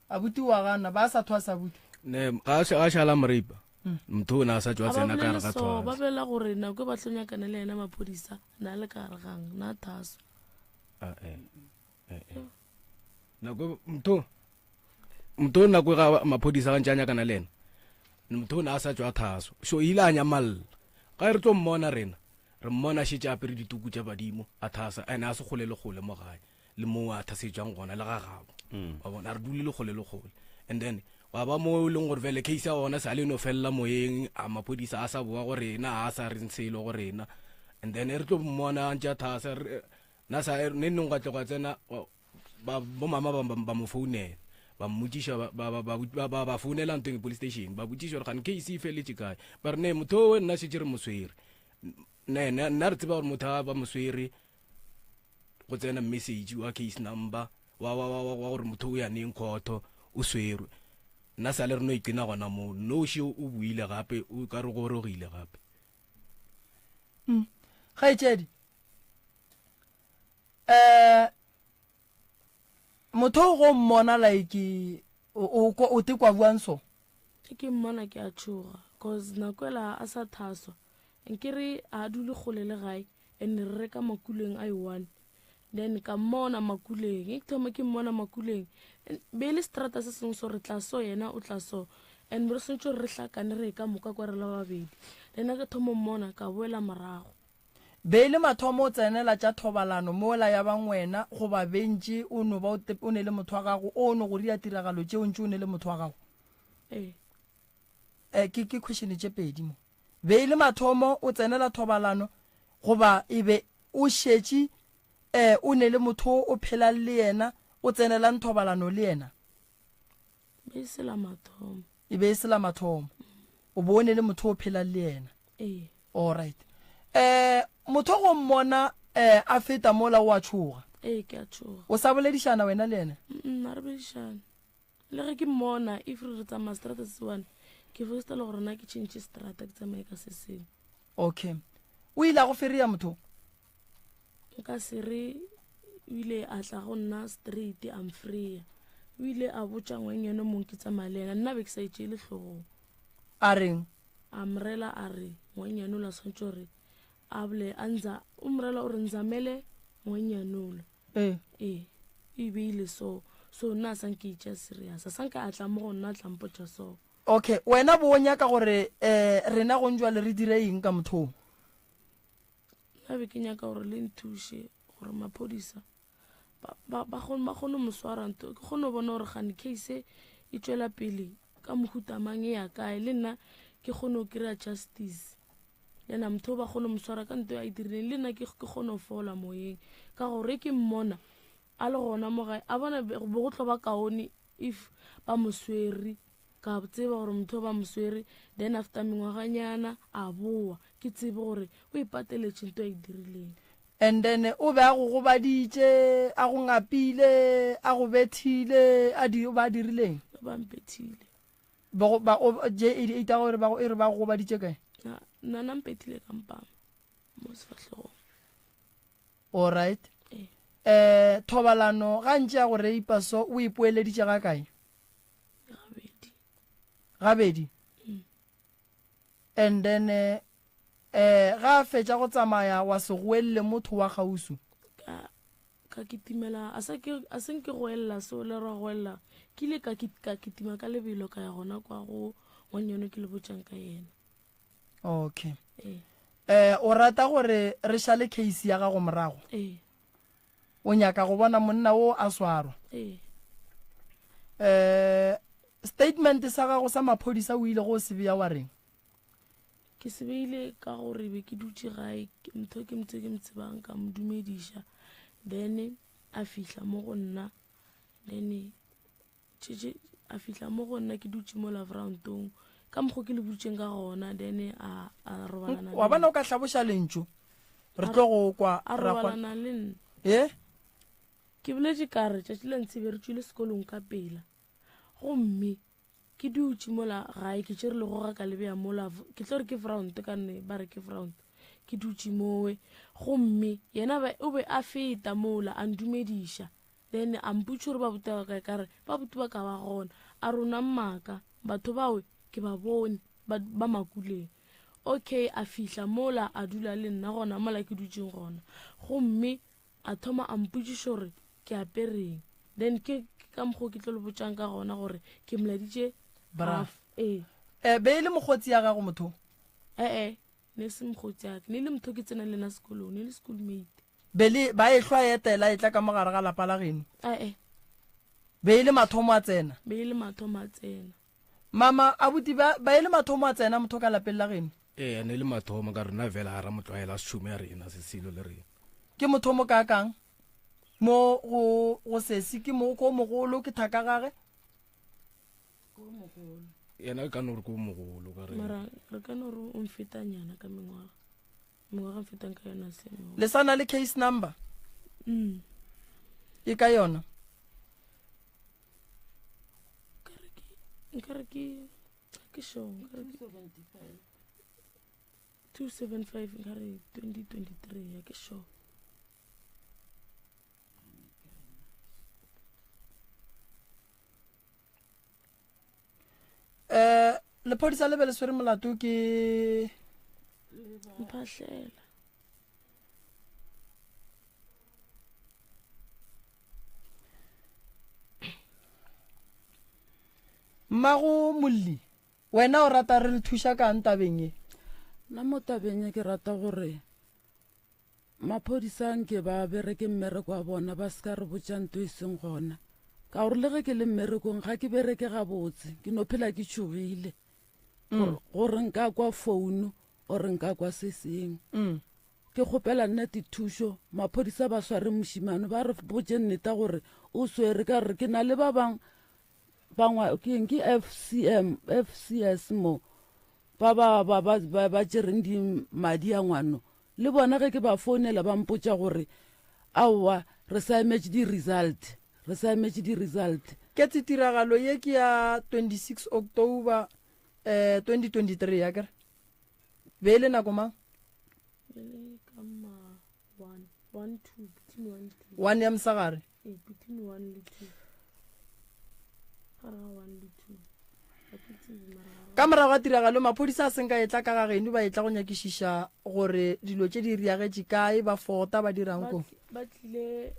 Speaker 2: abuti wa gana ba sa thwasa abuti
Speaker 6: ne ga šala moripa motho o ne a sa tswa tsena ka gare ga
Speaker 8: ba
Speaker 6: thwasa
Speaker 8: bolela gore nako e ba tlo nyakana le ena maphodisa na le ka gare gang na thaso
Speaker 6: motho nako ga maphodisa ga ntse a nyakana le ena motho o ne a sa tswa thaso so ile a nyamalela ga re tlo mmona rena re mmona šetse apere dituku tša badimo a thasa ane a se kgole le kgole mo gae le mo a thasetswang gona le ga gago wa bona re dule le kgole le kgole and then wa ba mo e leng gore fele case ya gona sa le no felela moyeng a maphodisa a sa boa go rena a sa re ntshelo go rena and then re tlo mmona a ntša thasa na sa ne neng ga tloga tsena bo mama ba mo founela ba mmotšiša ba founela nteng police station ba botšiša gore gane case e feletše kae ba re ne motho we nna šetse re moswere nna re tseba gore motho ba moswere go tsena message wa case number wa gore motho o ya neng khoto o swerwe nna sa le re no ikena gona mo noši o buile gape o ka re gorogile gape
Speaker 2: ga etšedi motho go mmona like o te kwa buang so
Speaker 8: ke mmona ke a tshoga cause nakwela a sa thaswa nkere a dule gole le gae and re reka makuleng a i1 then ka mmona makuleng e thoma ke mmona makuleng be le strata se sengwe so re tla so yena o tla so and re sentse re hlakane re ka moka kwa re la babedi then ka thomo mmona ka boela morago
Speaker 2: be le mathomo o tsenela tša thobalano mola ya bangwena go ba bentši o no ba o ne le motho wa gago o no go ria tiragalo tšeo ntše o ne le motho wa gago ke question tše pedi mo be le mathomo o tsenela thobalano goba ebe o šetše o ne le motho o phela le yena o tsenela thobalano le yena
Speaker 8: be se la mathomo
Speaker 2: e be se la mathomo o bone le motho o phela le yena all right motho go mmona a feta mola o a tshoga
Speaker 8: ke a tshoga
Speaker 2: o sa boledišana wena le yena
Speaker 8: nna re boledišana le ge ke mmona if re tsamaya strata se one ke fosta le gore na ke change strata ke tsamaye ka se sengwe
Speaker 2: okay o ile a go feria motho
Speaker 8: nka se re o ile a tla go nna straight am free o ile a botša ngwenyeno mong ke tsamaya le ena nna be ke sa itše le tlhogong
Speaker 2: a reng
Speaker 8: a mrela a re ngwenyano la swantse gore a bole a nza o mrela o re nzamele ngwenyanola e beile so nna a sanke itša serious a sanke a tla mo go nna a tlampotša so
Speaker 2: okay wena bo nyaka gore rena go njwa le re dire eng ka mothong
Speaker 8: nna be ke nyaka gore le nthuše gore maphodisa ba kgone mo swara nto ke kgone bona gore gane case e tšwela pele ka mohutamang e ya kae le nna ke kgone go kry-a justice lena motho ba kgone mo swara ka nto a e dirileng le nna ke kgone go fola moyeng ka gore ke mmona a le gona mo gae a bona be go tlo ba kaone if ba mo swere ka tseba gore motho ba moswere then after mengwaganyana a boa ke tsebe gore o ipateletse nto a e dirileng.
Speaker 2: and then o be a go gobaditše a go ngapile a go bethile ba dirileng
Speaker 8: ba mpethile
Speaker 2: je ita gore e re ba go gobaditše kae
Speaker 8: nna mpethile ka mpama mo sefatlhegong.
Speaker 2: alright thobalano ga ntse ya go reipa so o ipoeleditše ga kae gabedi and then ga fetša go tsamaya wa se goelele motho wa gausu
Speaker 8: ka kitimela a senke go elela seo le ra go elela ke ile ka kitima ka lebelo ka ya gona kwa go ngwanyano ke le botšang ka yena.
Speaker 2: okay o rata gore re šale case ya gago morago o nyaka go bona monna o a swarwa statement sa gago sa maphodisa o ile go se bea wa reng?
Speaker 8: ke se beile ka gore be ke dutse gae motho ke mtsebang ka mo dumediša then a fihla mo go nna then a fihla mo go nna ke dutse mo lavroundong ka mokgo ke le butseng ka gona then a robalana
Speaker 2: wa bona o ka hlaboša lentšu re tlo go kwa
Speaker 8: a robalana le nna ke boletse kare tšatši le ntshebe re tswile sekolong ka pela gomme ke dutse mola gae ke tšere le goga ka lebeya mola ke tlo re ke front ka nne ba re ke front ke dutse mowe gomme yena o be a feta mola a ndumediša then a mputse gore ba botega kae kare ba bote ba ka ba gona a rona mmaka batho bawe ke ba bone ba makuleng. Okay a fihla mola a dula le nna gona mola ke dutseng gona gomme a thoma a mputšiša gore ke apereng then ke ka mokgo ke tlo le botšang ka gona gore ke moladitše
Speaker 2: braf be e le mogotsi ya gago motho
Speaker 8: ne se mogotsi yake ne le motho ke tsena lena sekolong ne le schoolmate
Speaker 2: bele ba e hlwa etela e tla ka mogare ga lapa la geno be e le mathomo a tsena mama abuti ba e le mathomo a tsena motho ka lapeng la geno
Speaker 6: ne le mathomo ka rena vela ga ra motlwaela setšhume ya rena se selo le rena
Speaker 2: ke mothomo ka kang mo go sesi ke mo ko mogolo ke thaka gage
Speaker 6: yena ka no re ko mogolo ka re
Speaker 8: mara re ka no re o mfetanyana ka mengwaga fetang ka yona seno
Speaker 2: le sana le case number e ka yona
Speaker 8: nkare ke show 275 nkare 2023 ya ke show
Speaker 2: lephodisa le be le swere molato ke
Speaker 8: mphatlhela
Speaker 2: mmago molli wena o rata re le thuša ka ntabeng e
Speaker 7: nna mo tabeng e ke rata gore maphodisa nke ba bereke mmereko wa bona ba se ka re botša nto e seng gona ka gore le ge ke le mmerekong ga ke bereke gabotse ke no phela ke tšhogile gore nka kwa founu ore nka kwa se seng ke kgopela nnete thušo maphodisa ba sware mošimane ba re botše nneta gore o swere ka re ke na le ba bangwe ke FCS mo ba tšereng di madi a ngwano le bona ge ke ba founela ba mpotša gore aowa re sa emetse di result
Speaker 2: ke tiragalo ye ke ya 26 October 2023 ya kere be e le nako mang 1 ya mosagare ka morago ga tiragalo maphodisa a seng ka etla ka ga geno ba etla go nyakišiša gore dilo tše di riagetše kae ba fota ba dirang ko
Speaker 8: ba tlile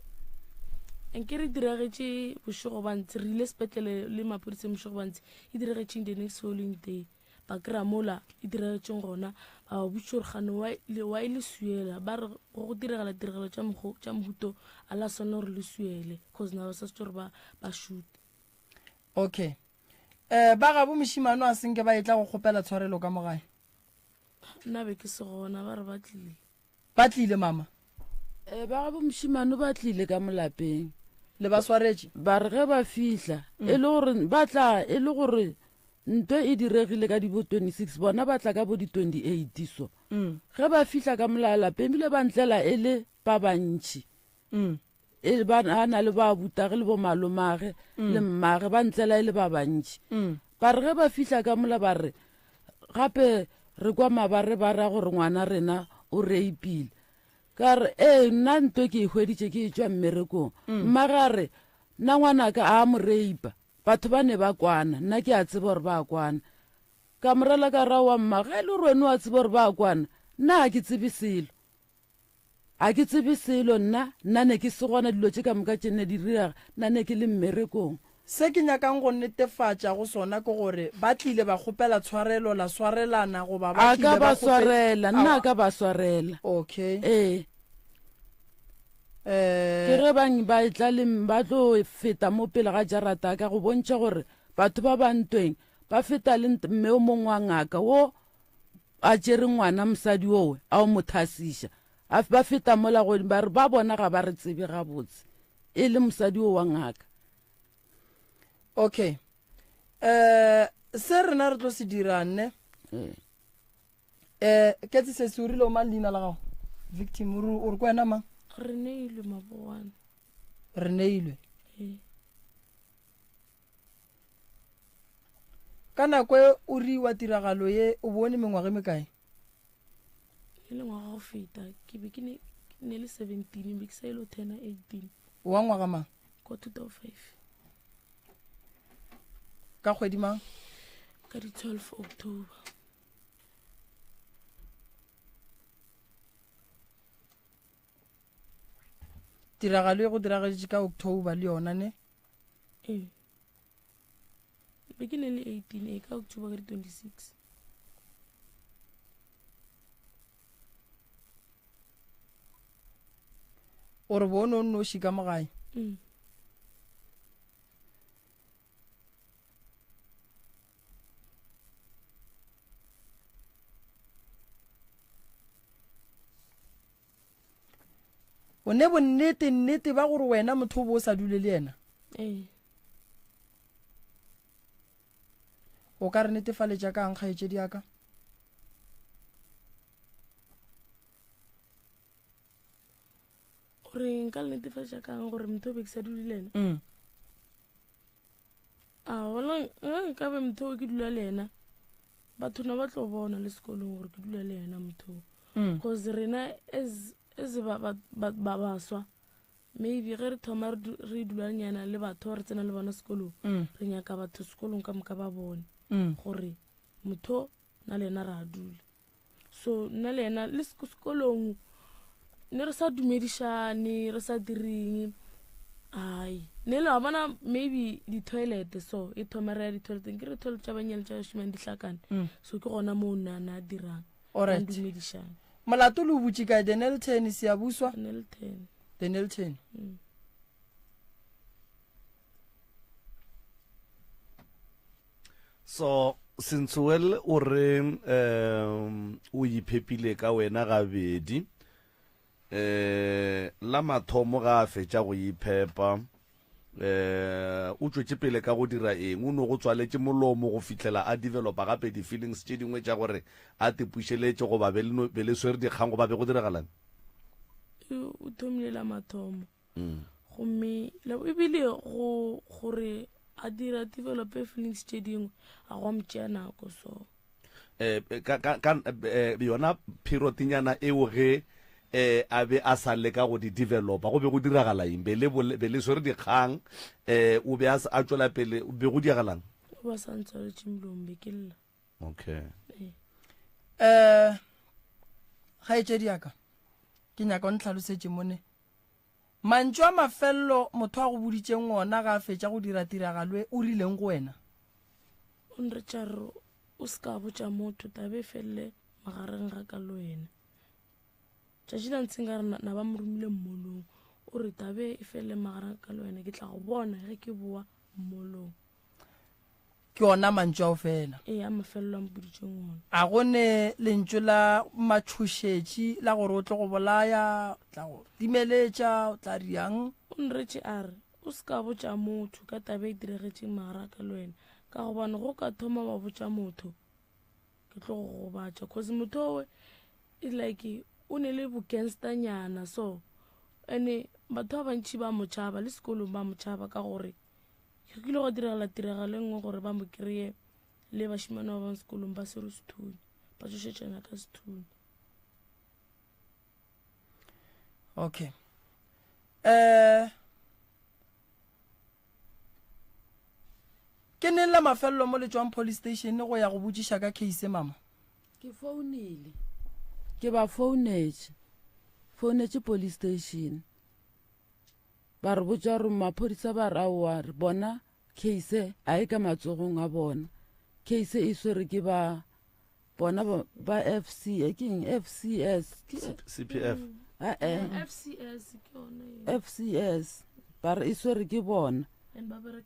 Speaker 8: nke re diragetše bošogo bantsi re ile sepetlele le maphodisa mošogo bantsi e diragetšeng the next following day ba kry-a mola e diragetšeng gona ba botse gore gane wa e le suela ba re go diragala tiragalo tša mohuto a la sone gore le suele cause na ba sa setso gore ba shute
Speaker 2: okay ba gabo mošimano a senke ba etla go kgopela tshwarelo ka mogae
Speaker 8: nna be ke se gona ba re
Speaker 2: ba tlile mama
Speaker 7: ba gabo mošimano ba tlile ka molapeng
Speaker 2: le ba swaretše
Speaker 7: ba re ge ba fihla e le gore ba tla e le gore ntwe e diregile ka di bo 26 bona ba tla ka bo di 28 so ge ba fihla ka molalapeng ebile ba ntlela e le ba bantšhi e ba na le ba butage le bo malomage le mmage ba ntlela e le ba bantšhi ba re ge ba fihla ka mola ba re gape re kwa mabare ba ra gore ngwana rena o reipile ka re nna ntwe ke e hweditše ke e tšwa mmerekong mmage a re nna ngwanaka a mo reipa batho ba ne ba kwana nna ke a tseba gore ba kwana ka morela ka ra wa mma ge e le gore wene wa tseba gore ba kwana nna a ke tsebe selo nna ne ke se gona dilo tše ka moka tše ne di diraga nna ne ke le mmerekong
Speaker 2: se ke nyakang go netefatša go sona ke gore ba tlile ba kgopela tshwarelo la swarelana goba
Speaker 7: a ka ba swarela nna a ka ba swarela
Speaker 2: okay
Speaker 7: ke ge bang ba tlaleng ba tlo feta mo pele ga jarata ka go bontšha gore batho ba bantweng ba feta le mme o mongwe wa ngaka wo a tšere ngwana mosadi owe a o mo thasiša ba feta mola godimo ba re ba bona ga ba re tsebe gabotse e le mosadi o wa ngaka
Speaker 2: okay se rena re tlo se dirane ke tse se urile o mang leina la gago victim o re kwena mang
Speaker 8: re neilwe Maboane
Speaker 2: re neilwe ka nako e o riwa tiragalo ye o bone mengwaga mekae
Speaker 8: e le ngwaga go feta ke be ke ne le 17 be ke sa ile 10 18
Speaker 2: wa ngwaga mang
Speaker 8: ko 2005
Speaker 2: ka kgwedi mang
Speaker 8: ka di 12 October
Speaker 2: tiragalo e go diragaditše ka October le yona ne
Speaker 8: be ke ne le 18 ka October ka di 26
Speaker 2: o re bone o nnoši ka mogae o ne nnete ba gore wena motho o bo o sa dule le yena o ka re netefaletša ka nkgaetšedi yaka
Speaker 8: gore nka le netefaletša kang gore motho o be ke sa dule le ena wala nka be motho o ke dula le ena batho na ba tlo bona le sekolong gore ke dula le ena motho because rena eze ba baswa maybe ge re thoma re dulanyana le batho re tsena le bona sekolong re nyaka batho sekolong ka moka ba bone gore motho na le ena ra dula so nna le ena le sekolong ne re sa dumedišane re sa direng ai ne le wa bona maybe di-toilet so e thoma re ya di-toilet ke re toilet tša banyele tša šimang dihlakane so ke gona moo nna a dirang dumedišane
Speaker 2: molato le o botse kae the Nelton se a buswa
Speaker 8: the Nelton
Speaker 3: so Sentsoel o re o iphepile ka wena gabedi la mathomo ga a fetša go iphepa o tšwetše pele ka go dira eng o no go tswaletše molomo go fitlhela a developa gape di-feelings tše dingwe tša gore a tepušeletše goba be le swere dikgang goba be go diragalang
Speaker 8: o thomile la mathomo gomme ebile gore a dira develope feelings tše dingwe a go mtšea nako so
Speaker 3: yona periodinyana eo ge a be a sa leka go di developa go be go diragala eng be le swere dikgang o be a tšwela pele be go diragalang
Speaker 8: o ba sa ntshwaretše molong be ke lla
Speaker 3: okay
Speaker 2: kgaetšedi yaka ke nyaka o ntlhalosetše mone mantšu a mafelelo motho a go boditšeng ona ga a fetša go dira tiragalo o rileng go wena
Speaker 8: o nretša re o se ka botša motho tabe felele magareng ga ka le wena tšatši la ntsheng ka re na ba mo romile mmolong o re tabe e felele magareng ka le wena ke tla go bona ge ke boa mmolong
Speaker 2: ke ona mantšu ao fela
Speaker 8: a mafelelo a mpoditšeng ona
Speaker 2: a gone lentšu la matšhošetši la gore o tlo go bolaya o tla go dimeletša o tla riang
Speaker 8: o nretše a re o se ka botša motho ka tabe e diregetšeng magareng ka le wena ka gobane go ka thoma ba botša motho ke tlo go gobatša cause motho owe is like o ne le bogangstanyana so ene batho ba bantši ba motšhaba le sekolong ba motšhaba ka gore ke kile go diragala tiragalo nngwe gore ba mo kry-e le bašimane ba bang sekolong ba sero sethuni ba tsošetšana ka sethuni.
Speaker 2: Okay. Ke ne la mafello mo le tswang police station go ya go botsiša ka case mama?
Speaker 7: ke founile ke ba founetse police station ba re botša gore maphodisa ba re aowa re bona case a e ka matsogong a bona case e swere ke ba bona ba FCS
Speaker 3: CPF
Speaker 7: FCS ba re e swere ke bona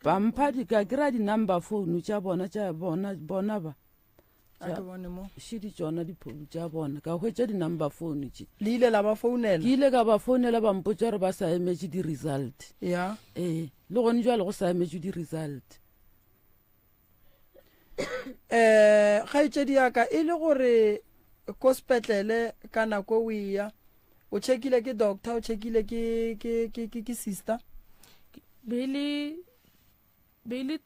Speaker 7: ba mpha ka kry-a di-number phone tša bona ba šedi tšona dipholo tša bona ka hwetša di-number phone tše
Speaker 2: le ile la ba founela?
Speaker 7: ke ile ka ba founela ba mpotša gore ba sa emetše di-result
Speaker 2: ya
Speaker 7: le gone jwale go sa emetše di-result.
Speaker 2: Kgaetšedi yaka e le gore ko sepetlele ka nako o ya o checkile ke doctor o checkile ke sister?
Speaker 8: Beile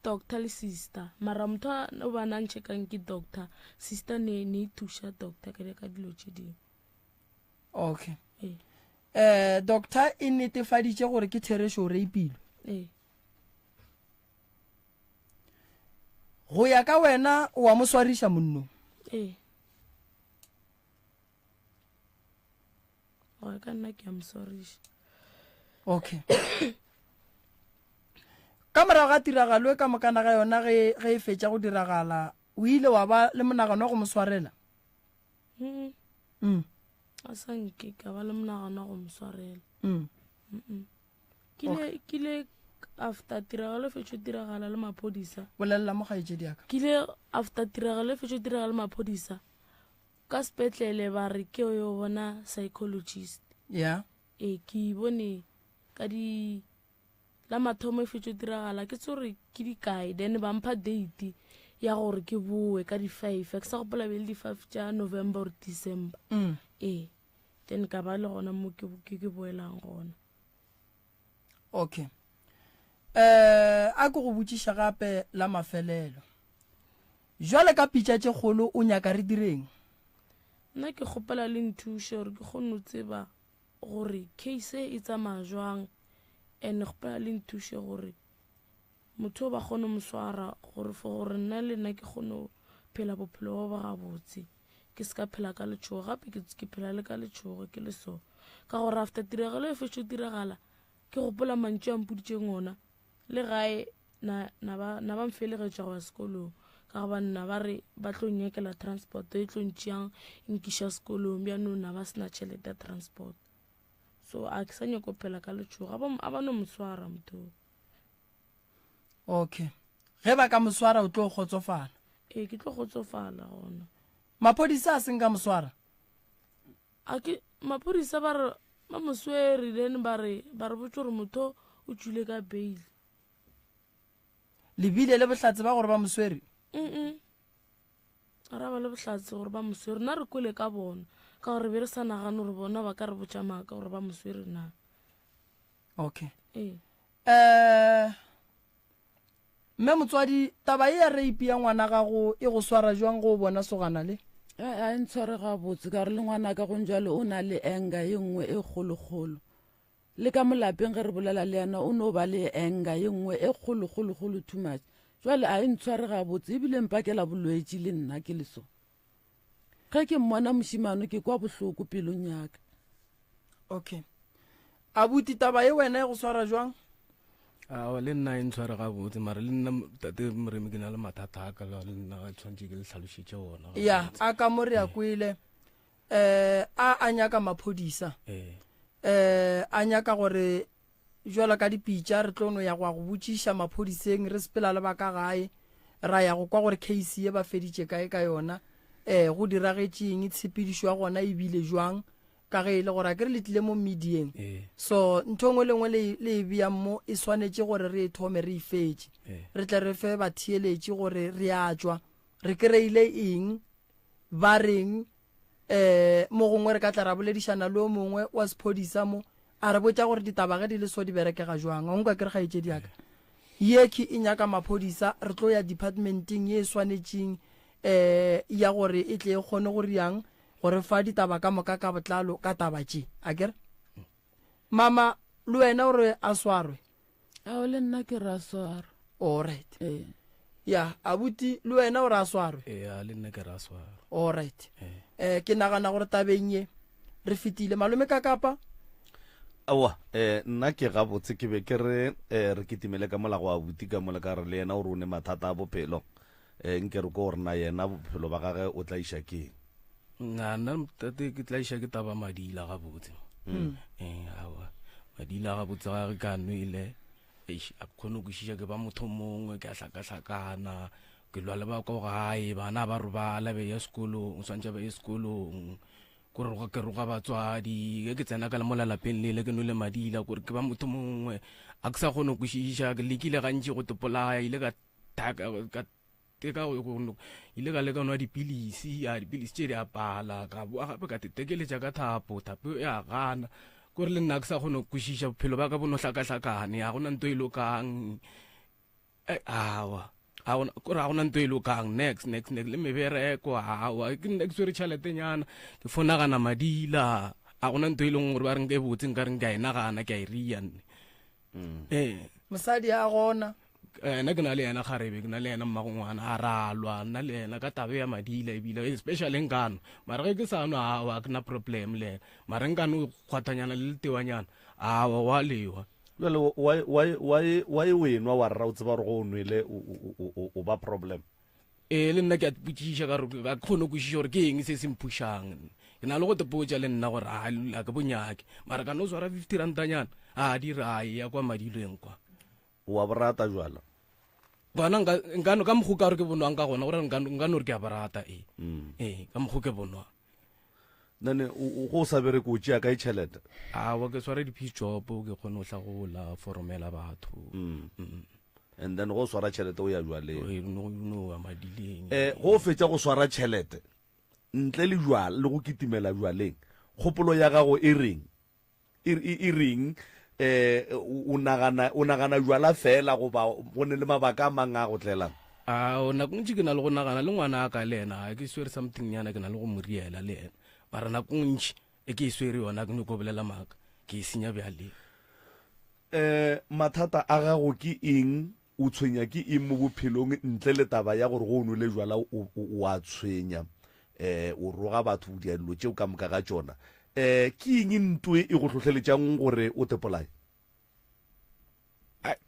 Speaker 8: doctor le sister mara motho o ba nang checkang ke doctor sister ne thuša doctor ka dilo tše dingwe.
Speaker 2: Okay. Doctor e netefaditše gore ke theresho re ipilwe go ya ka wena wa mo swariša monnong?
Speaker 8: go ya ka nna ke a mo swariša.
Speaker 2: Okay. Ka morago ga tiragalo e ka mokana ga yona ge e fetša go diragala o ile wa ba le monagano wa go mo swarela?
Speaker 8: a sanke ka ba le monagano wa go mo swarela. Kile after tiragalo fetšo diragala le maphodisa
Speaker 2: bolelela mo kgaetšedi yaka.
Speaker 8: Kile after tiragalo fetšo diragala le maphodisa ka sepetlele ba re ke yo bona psychologist
Speaker 2: ya
Speaker 8: ke bone ka di la mathomo e fetšo diragala ke tsore ke di kae then ba mpha date ya gore ke boe ka di 5 ke sa gopola be le di 5 tša November or December. Then ka ba le gona mo ke boelang gona.
Speaker 2: Okay. A go go botšiša gape la mafelelo jwale ka pitša tše kgolo o nyaka re direng?
Speaker 8: Nna ke kgopela le nthuše gore ke kgone go tseba gore case e tsamaya jwang and kgopela le nthuše gore motho ba kgone mo swara gore gore nna le nna ke kgone phela bophelo ba gabotse ke se ka phela ka letšhogo gape ke phela le ka letšhogo ke le so ka gore after tiragalo e fetšo diragala ke gopola mantšu a mpoditšeng ona le gae na ba mfelegetša go ya sekolong ka goba nna ba re ba tlo nyekela transport e tlo ntšeang nkiša sekolong bjanong na ba sena tšhelete ya transport so a ke sa nyako phela ka letšhogo a ba no moswara motho.
Speaker 2: Okay. Ge ba ka moswara o tlo kgotsofala?
Speaker 8: Ke tlo kgotsofala gona.
Speaker 2: Maphodisa a seng ka moswara?
Speaker 8: Maphodisa ba re ba moswere then ba re botse gore motho o tswile ka bail.
Speaker 2: Lebile le bohlatse ba gore ba moswere?
Speaker 8: Ara ba le bohlatse gore ba moswere na re kwele ka bona ka gore be re sa nagane gore bona ba ka re botša maaka gore ba moswere na.
Speaker 2: Okay. Mme motswadi taba e ya rape ya ngwana gago e go swara jwang go bona sogana le?
Speaker 7: A ntshware gabotse ka re le ngwana ka go njalo o na le enga ye nngwe e kgolokgolo le ka molapeng ge re bolela le yana o no ba le enga ye nngwe e kgolokgolokgolo too much jwale a e ntshware gabotse ebile mpakela bolwetši le nna ke le so ge ke mmona mošimano ke kwa bohloko pelong yaka.
Speaker 2: Okay. Abuti taba ye wena e go swara jwang?
Speaker 6: Le nna e ntshware gabotse mara le nna tate moremi ke na le mathata a ka le nna ga tshwanetse ke le tlhalošitše ona.
Speaker 2: Ya a ka mo re ya kwele a nyaka maphodisa a nyaka gore jwala ka dipitša re tlono ya go botšiša maphodiseng re sepela le baka gae ra ya go kwa gore case ye ba feditše kae ka yona go diragetšeng tshepedišo ya gona e bile jwang ka ge e le gore a ke re le tlile mo medieng
Speaker 6: Eh.
Speaker 2: so ntho ngwe le ngwe le e beang mo e swanetse gore re e thome re e fetse re tle re fe batheeletše gore re a tswa re kry-ile eng ba reng mo gongwe re ka tla ra boledišana le o mongwe wa sephodisa mo a re botsa gore ditabage di le so di berekega jwang a nka ke re gaetse diaka yeke e nyaka maphodisa re tlo ya departmenteng ye e swanetseng ya gore e tle e kgone go riang gore fa ditaba ka moka ka botlalo ka taba tše a kere mama le wena gore a swarwe
Speaker 7: ao le nna ke ra swara
Speaker 2: allright
Speaker 7: ee
Speaker 2: ya abuti le wena gore a swarwe
Speaker 6: a le nna ke ra swara
Speaker 2: allright ke nagana gore tabeng ye re fetile malome ka kapa
Speaker 3: aowa nna ke gabotse ke be ke re re ketimele ka molago wa buti ka mola ka re le yena o re o ne mathata a bophelo nke re ko gore na yena bophelo ba gage o tla iša keng
Speaker 6: nna tate ke tla iša ke taba madila gabotse awa madila gabotse ga re ka nwele a kgone go šiša ke ba motho mongwe ke a hlakahlakana ke lwa le ba ko gae bana ba robala be ya sekolong o swantse ba ye sekolong kore ke roga batswadi ke tsena ka le molalapeng lele ke nole madila kore ke ba motho mongwe a ke sa kgone go šiša ke lekile gantši go topolaya ile ka ile ka leka nwa dipilisi tše di apala ka boa gape ka tetekeletša ka thapo e a gana kore le nna ke sa kgone go kwešiša bophelo ba ka bono hlakahlakane ga gona nto e lokang awa kore ga gona nto e lokang next le mebereko awa ke nna ke swere tšhaletenyana ke fonagana madila ga gona nto e leng gore ba reng ke botse nka reng ke a e nagana ke a e ria nne
Speaker 2: mosadi a gona
Speaker 6: nna ke na le yena kgarebe ke na le yena mmagongwana a ralwa nna le yena ka tabe ya madila ebile especially nkano mara ge ke sano awa ke na problem le ena mara nkano kgwathanyana le letewanyana awa wa lewa
Speaker 3: jale wa e wenwa wa rra o tseba gore go o nwele o ba problem
Speaker 6: le nna ke a tepotšiša ka kgone kwešiša gore ke eng se se mphušang ke na le go tepotša le nna gore a ke bonyake mara ka no swara 50 rantanyana a di rae ya kwa madileng kwa
Speaker 3: wa borata jwala
Speaker 6: bona nkano ka mokgo ka gore ke bonwang ka gona gore nkano re ke a borata ka mokgo ke bonwang
Speaker 3: nane go sa bere ko tšea ka e tšhelete
Speaker 6: awa ke swara di-piece job ke kgone go hlagola foromela batho
Speaker 3: and then go swara tšhelete o ya jwaleng
Speaker 6: noa madileng
Speaker 3: go fetša go swara tšhelete ntle le jwala le go kitimela jwaleng kgopolo ya gago e reng o nagana jwala fela goba go ne le mabaka a mang a go tlelang
Speaker 6: nako ntši ke na le go nagana le ngwana a ka le ena ke swere something nyana ke na le go moriela le ena mara nako ntši e ke e swere yona ke nyako bolela maaka ke e senya bjale
Speaker 3: mathata a gago ke eng o tshwenya ke eng mo bophelong ntle le taba ya gore go nwele jwala o a tshwenya o roga batho dia dilo tšeo ka moka ga tšona ke eng ntwe e go tlhotlheletšang gore o tepolaye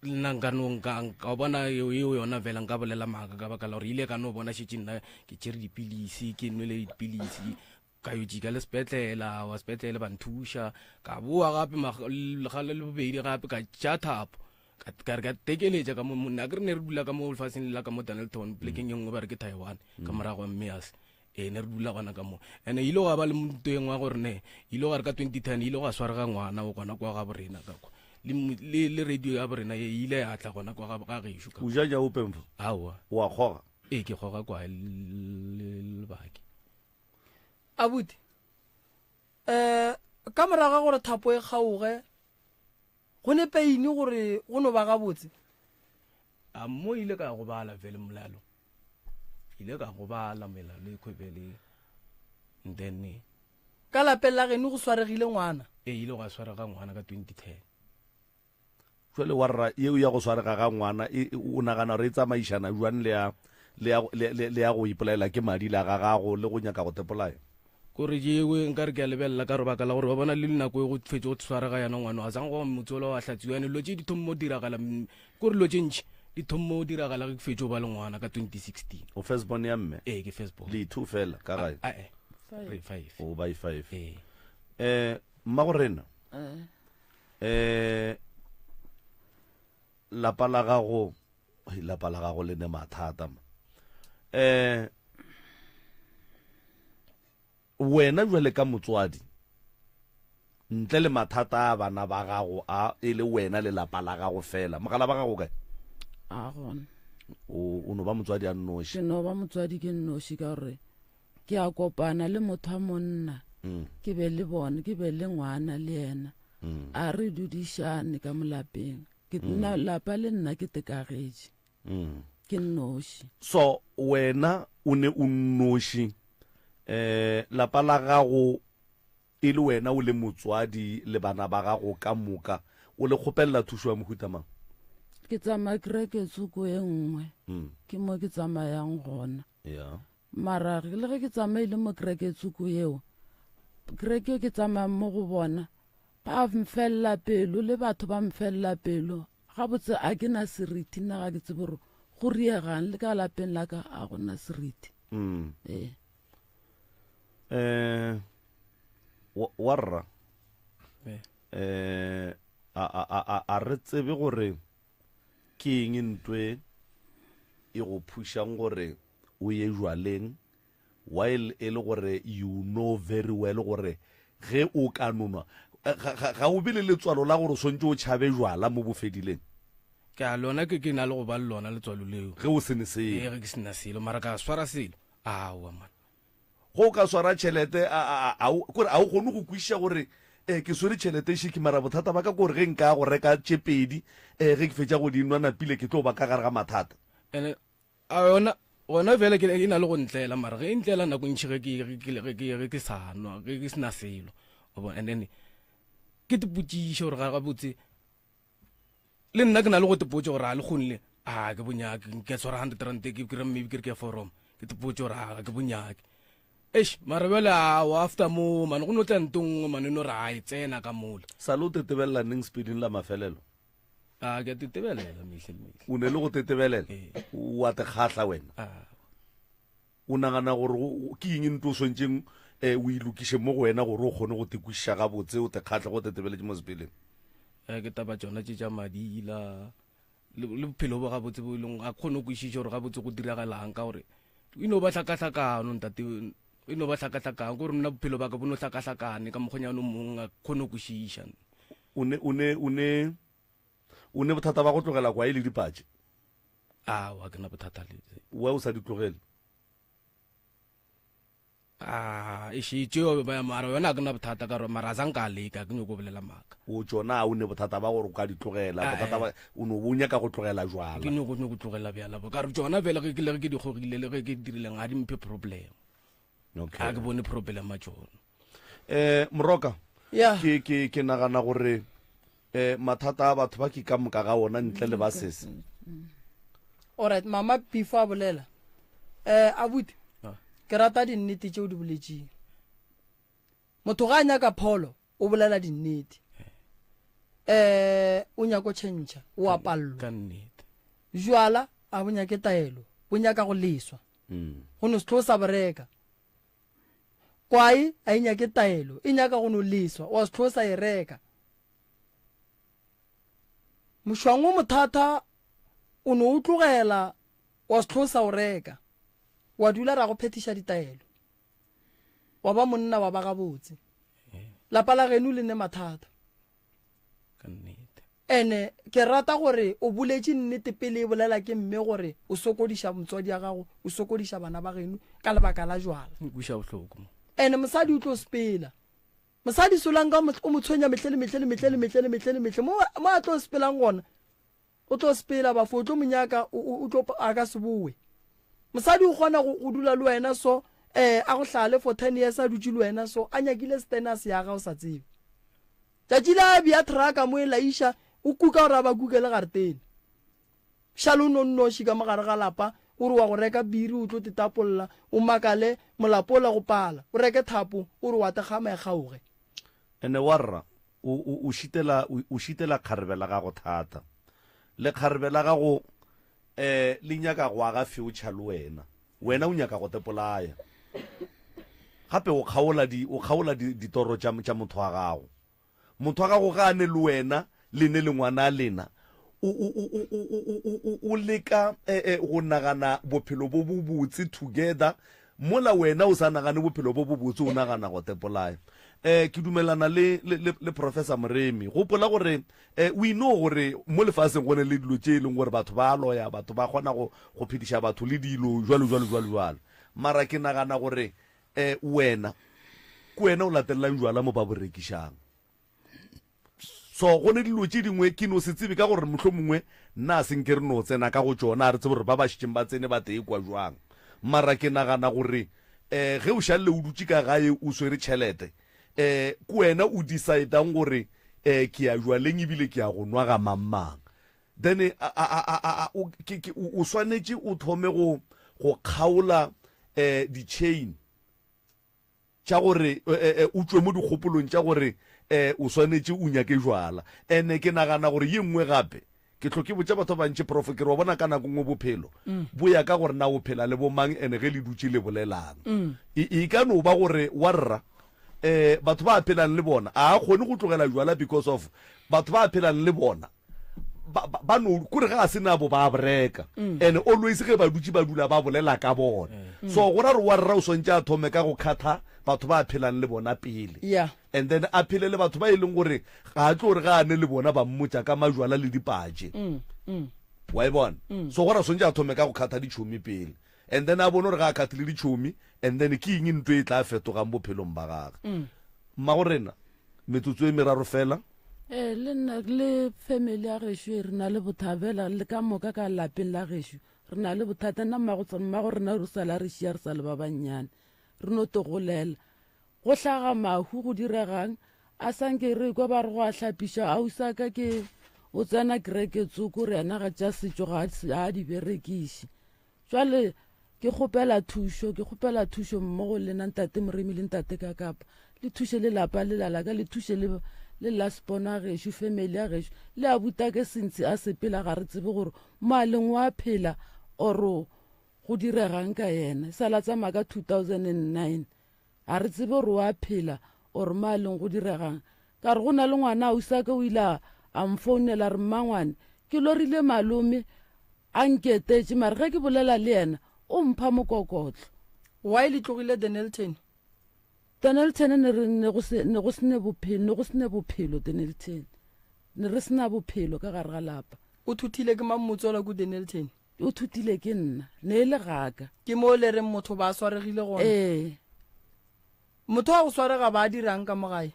Speaker 6: nna nka bona eo yona fela nka bolela maaka ka baka la gore ile ka no bona šetse nna ke tšere dipilisi ke nwele dipilisi ka yo jika le sepetlela wa sepetlele ba nthuša ka boa gape gale le bobedi gape ka tša thapo ka re ka tekeletša ka monna ke re ne re dula ka mo lefaseng lela ka mo Danielton plekeng engwe ba re ke Taiwan ka morago wa Mmeas ne re dula gona ka mo ene ile go ba le motho engwe wa gore ne ile go re ka 2010 ile go a swara ga ngwana o gona kwa ga borena ka kwa le radio ya borena e ile ya tla gona kwa ga gešo ka
Speaker 3: o jaja openfo
Speaker 6: awa
Speaker 3: wa kgoga
Speaker 6: ke kgoga kwa lebaki
Speaker 2: abuti ka moraga gore thapo e kgaoge go ne peine gore go no ba gabotse
Speaker 6: mo ile ka go bala fele molalo ile ka go bala melalo e khwebele then
Speaker 2: ka lapeng la geno go swaregile ngwana
Speaker 6: ile go swara ga ngwana ka 2010
Speaker 3: jwale wa rra yeo ya go swarega ga ngwana o nagana re tsamaišana jwang le ya go ipolaela ke madi la ga gago le go nyaka go tepolaya
Speaker 6: kore jewe nka re ke a lebelela ka robaka la gore ba bona le nako e go fetse go tshwarega yana ngwana a sang go motsolo wa hlatsiwa ane lo tse di thommo diragala kore lo tse ntši di thommo diragala ke fetse ba le ngwana ka 2016
Speaker 3: o firstborn ya mme
Speaker 6: ke firstborn
Speaker 3: le 2 fela ka gae
Speaker 6: 5
Speaker 3: o by 5 mma go rena lapa la gago le ne mathata wena jwale ka motswadi ntle le mathata a bana ba gago a e le wena le lapa la gago fela mogala ba gago kae
Speaker 7: a gona
Speaker 3: o no ba motswadi a nnoši
Speaker 7: ke no ba motswadi ke nnoši ka gore ke a kopana le motho a monna ke be le bone ke be le ngwana le ena a re dudišane ka molapeng ke nna lapa le nna ke tekagetse ke nnoši
Speaker 3: so wena o ne o nnoši lapa la gago e le wena o le motswadi le bana ba gago ka moka o le kgopelela thuso ya mohuta mang
Speaker 7: ke tsamaya kereke tsoko e nngwe ke mo ke tsamayang gona mara le ge ke tsamaile mo kereke tsoko eo kereke ke tsamaya mo go bona ba mfelela pelo le batho ba mfelela pelo gabotse a ke na seriti nna ga ke tsebe gore go riegang le ka lapeng la ka a gona seriti
Speaker 3: warra a re tsebe gore ke eng ntwe e go phušang gore o ye jwaleng while e le gore you know very well gore ge o ka nonwa ga o be le letswalo la gore o swantse o tšhabe jwala mo bofedileng
Speaker 6: ke a lona ke na le go ba le lona letswalo leo
Speaker 3: ge o sene selo
Speaker 6: ge ke sena selo mara ka swara selo aowa man
Speaker 3: go ka swara tšhelete kore a o kgone go kwešiša gore ke swere tšhelete šiki mara bothata ba ka kore ge nka go reka tšepedi ge ke fetša go dinwa napile ke tlo ba ka gare ga mathata
Speaker 6: ene a yona gona fela ke na le go ntlela mara ge ntlela nako ntšhi ge ke sa nwa ge ke sena selo and then ke tepotšiše gore ga botse le nna ke na le go tepotse gore a le kgonle a ke bonyake ke swara 100 rand ke kry maybe ke forum ke tepotse gore a ke bonyake mara bjale after mo mane go no tla ntong mane no re a e tsena ka mola
Speaker 3: sale o tetebelela neng speeding la mafelelo
Speaker 6: a ke tetebelela mehle
Speaker 3: o ne le go tetebelela wa te kgatla wena o nagana gore ke eng nto o swantšeng o ilokiše mo go wena gore o kgone go tekwešiša gabotse o te kgatla go tetebeletse mo sepeleng
Speaker 6: ke taba tsona tše tša madila le bophelo bo gabotse bo ileng a kgone go kwešiša gore gabotse go diragalang ka gore e no ba hlakahlakano ntate e no ba hlakahlakane gore nna bophelo ba ka bo no hlakahlakane ka mokgonyano mongwe a kgone go kwešiša
Speaker 3: o ne bothata ba go tlogela kwa e le dipatše
Speaker 6: awa ke na bothata le
Speaker 3: wa o sa di tlogele
Speaker 6: e šitše mara yona ke na bothata ka gore mara a sanka leka ke nyoko bolela maaka
Speaker 3: o tsona o ne bothata ba gore o ka di tlogela bothata ba o no bo nyaka go tlogela jwala
Speaker 6: ke nyoko go tlogela bjala ka re tsona fela ge ke di gogile le ge ke dirileng ga di mphe problem a ke bone problem a tsona
Speaker 3: moroka ke nagana gore mathata a batho ba ke ka moka ga ona ntle le ba sese
Speaker 2: alright mama before a bolela abuti ke rata dinnete tšeo di boletšeng motho ga a nyaka pholo o bolela dinnete o nyako tšhentšha o a palelwa jwala a bo nyake taelo bo nyaka go leswa go no setlo sa boreka kwai a e nyake taelo e nyaka go no leswa wa setlo sa e reka mošwang o mothata o no o tlogela wa setlo sa o reka wa dula ra go phetiša ditaelo wa ba monna wa ba gabotse lapa la geno le ne mathata ene ke rata gore o boletše nnete pele e bolela ke mme gore o sokodiša motswadi ya gago o sokodiša bana ba geno ka lebaka la jwala ene mosadi o tlo sepela mosadi solang ka o mo tshwenya metlhe mo a tlo sepelang gona o tlo sepela bafo o tlo monyaka o tlo a ka se boe mosadi o kgona go dula le wena so a go hlale for 10 years a dutse le wena so a nyakile stenus ya ga o sa tsebe tšatši la bia traka mo e laiša o kuka gore a ba kukele garetene šale o nonnoši ka mogare ga lapa o re wa go reka biri o tlo tetapolola o makale molapo o la go pala o reke thapo o re wa tegama e kgaoge
Speaker 3: ene warra o šitela kgarebela gago thata le kgarebela gago le nyaka go aga future le wena o nyaka go tepolaya gape o kgaola ditoro tša motho wa gago ga a ne le wena le ne le ngwana a lena o leka go nagana bophelo bo bo botse together mola wena o sa nagane bophelo bo bo botse o nagana go tepolaya ke dumelana le professor Moremi gopola gore we know gore mo lefaseng go ne le dilo tse e leng gore batho ba loya batho ba kgona go phediša batho le dilo jwalo mara ke nagana gore wena ke wena o latelelang jwala mo ba borekišang so go ne dilo tse dingwe ke no se tsebe ka gore motlho mongwe nna a senke re no tsena ka go tsona a re tse gore ba ba šitšeng ba tsene ba tee kwa jwang mara ke nagana gore ge o šalle o dutse ka gae o swere tšhelete ke wena o decidang gore ke ya jwaleng ebile ke ya go nwa ga mammang then o swanetse o thome go kgaola di-chain tša gore o tswe mo dikgopolong tša gore o swanetse o nyake jwala ene ke nagana gore ye nngwe gape ke tlhoke botsa batho bantši prof ke re wa bona ka nako ngwe bophelo bo ya ka gore na o phela le bomang ene ge le dutse le bolelang e ka no ba gore wa rra batho ba phelang le bona a kgone go tlogela jwala because of batho ba phelang le bona ba no kore ga a sena bo ba breka and always ge ba dutse ba dula ba bolela ka bona so go ra re wa rra o swantse a thome ka go khatha batho ba phelang le bona pele and then a phele le batho ba e leng gore ga a tlo gore ga a ne le bona ba mmotsa ka majwala le dipatše wa e bona so go ra swantse a thome ka go khatha ditšhomi pele and then a bone gore ga a khathile ditšhomi and then ke eng ntho e tla fetogang bophelong ba gage mma go rena metsotso e meraro fela
Speaker 7: le nna le family ya gešo re na le bothabela le ka moka ka lapeng la gešo re na le bothata nna mmago rena re sala re šia re sa le ba bannyane re no togolela go hlaga mahu go diregang a sanke re kwa ba re go a hlapiša ausaka ke o tsena kereke tsoko re yana ga tša setšo ga a di berekiše jwale ke kgopela thušo mmogo le nna ntate Moremi le ntate Kakapa le thuše le lapa le lalaka le thuše le lasbona gešo family ya gešo le a buta ke sentse a sepela ga re tsebe gore moaleng wa phela oro go diregang ka yena sala tsamaya ka 2009 a re tsebe gore wa phela ore moaleng go diregang ka re go na le ngwana o sa ka o ile a mfounela re mmangwane ke lorile malome a nketetše mare ge ke bolela le yena o mpha mokokotlo
Speaker 2: wa e le tlogile Denelton
Speaker 7: ne go sene bophelo Denelton ne re sena bophelo ka gare ga lapa
Speaker 2: o thuthile ke mammotsola ko Denelton
Speaker 7: o thuthile ke nna ne e le gaka
Speaker 2: ke mo le reng motho ba swaregile gona motho wa go swarega ba dirang ka mogae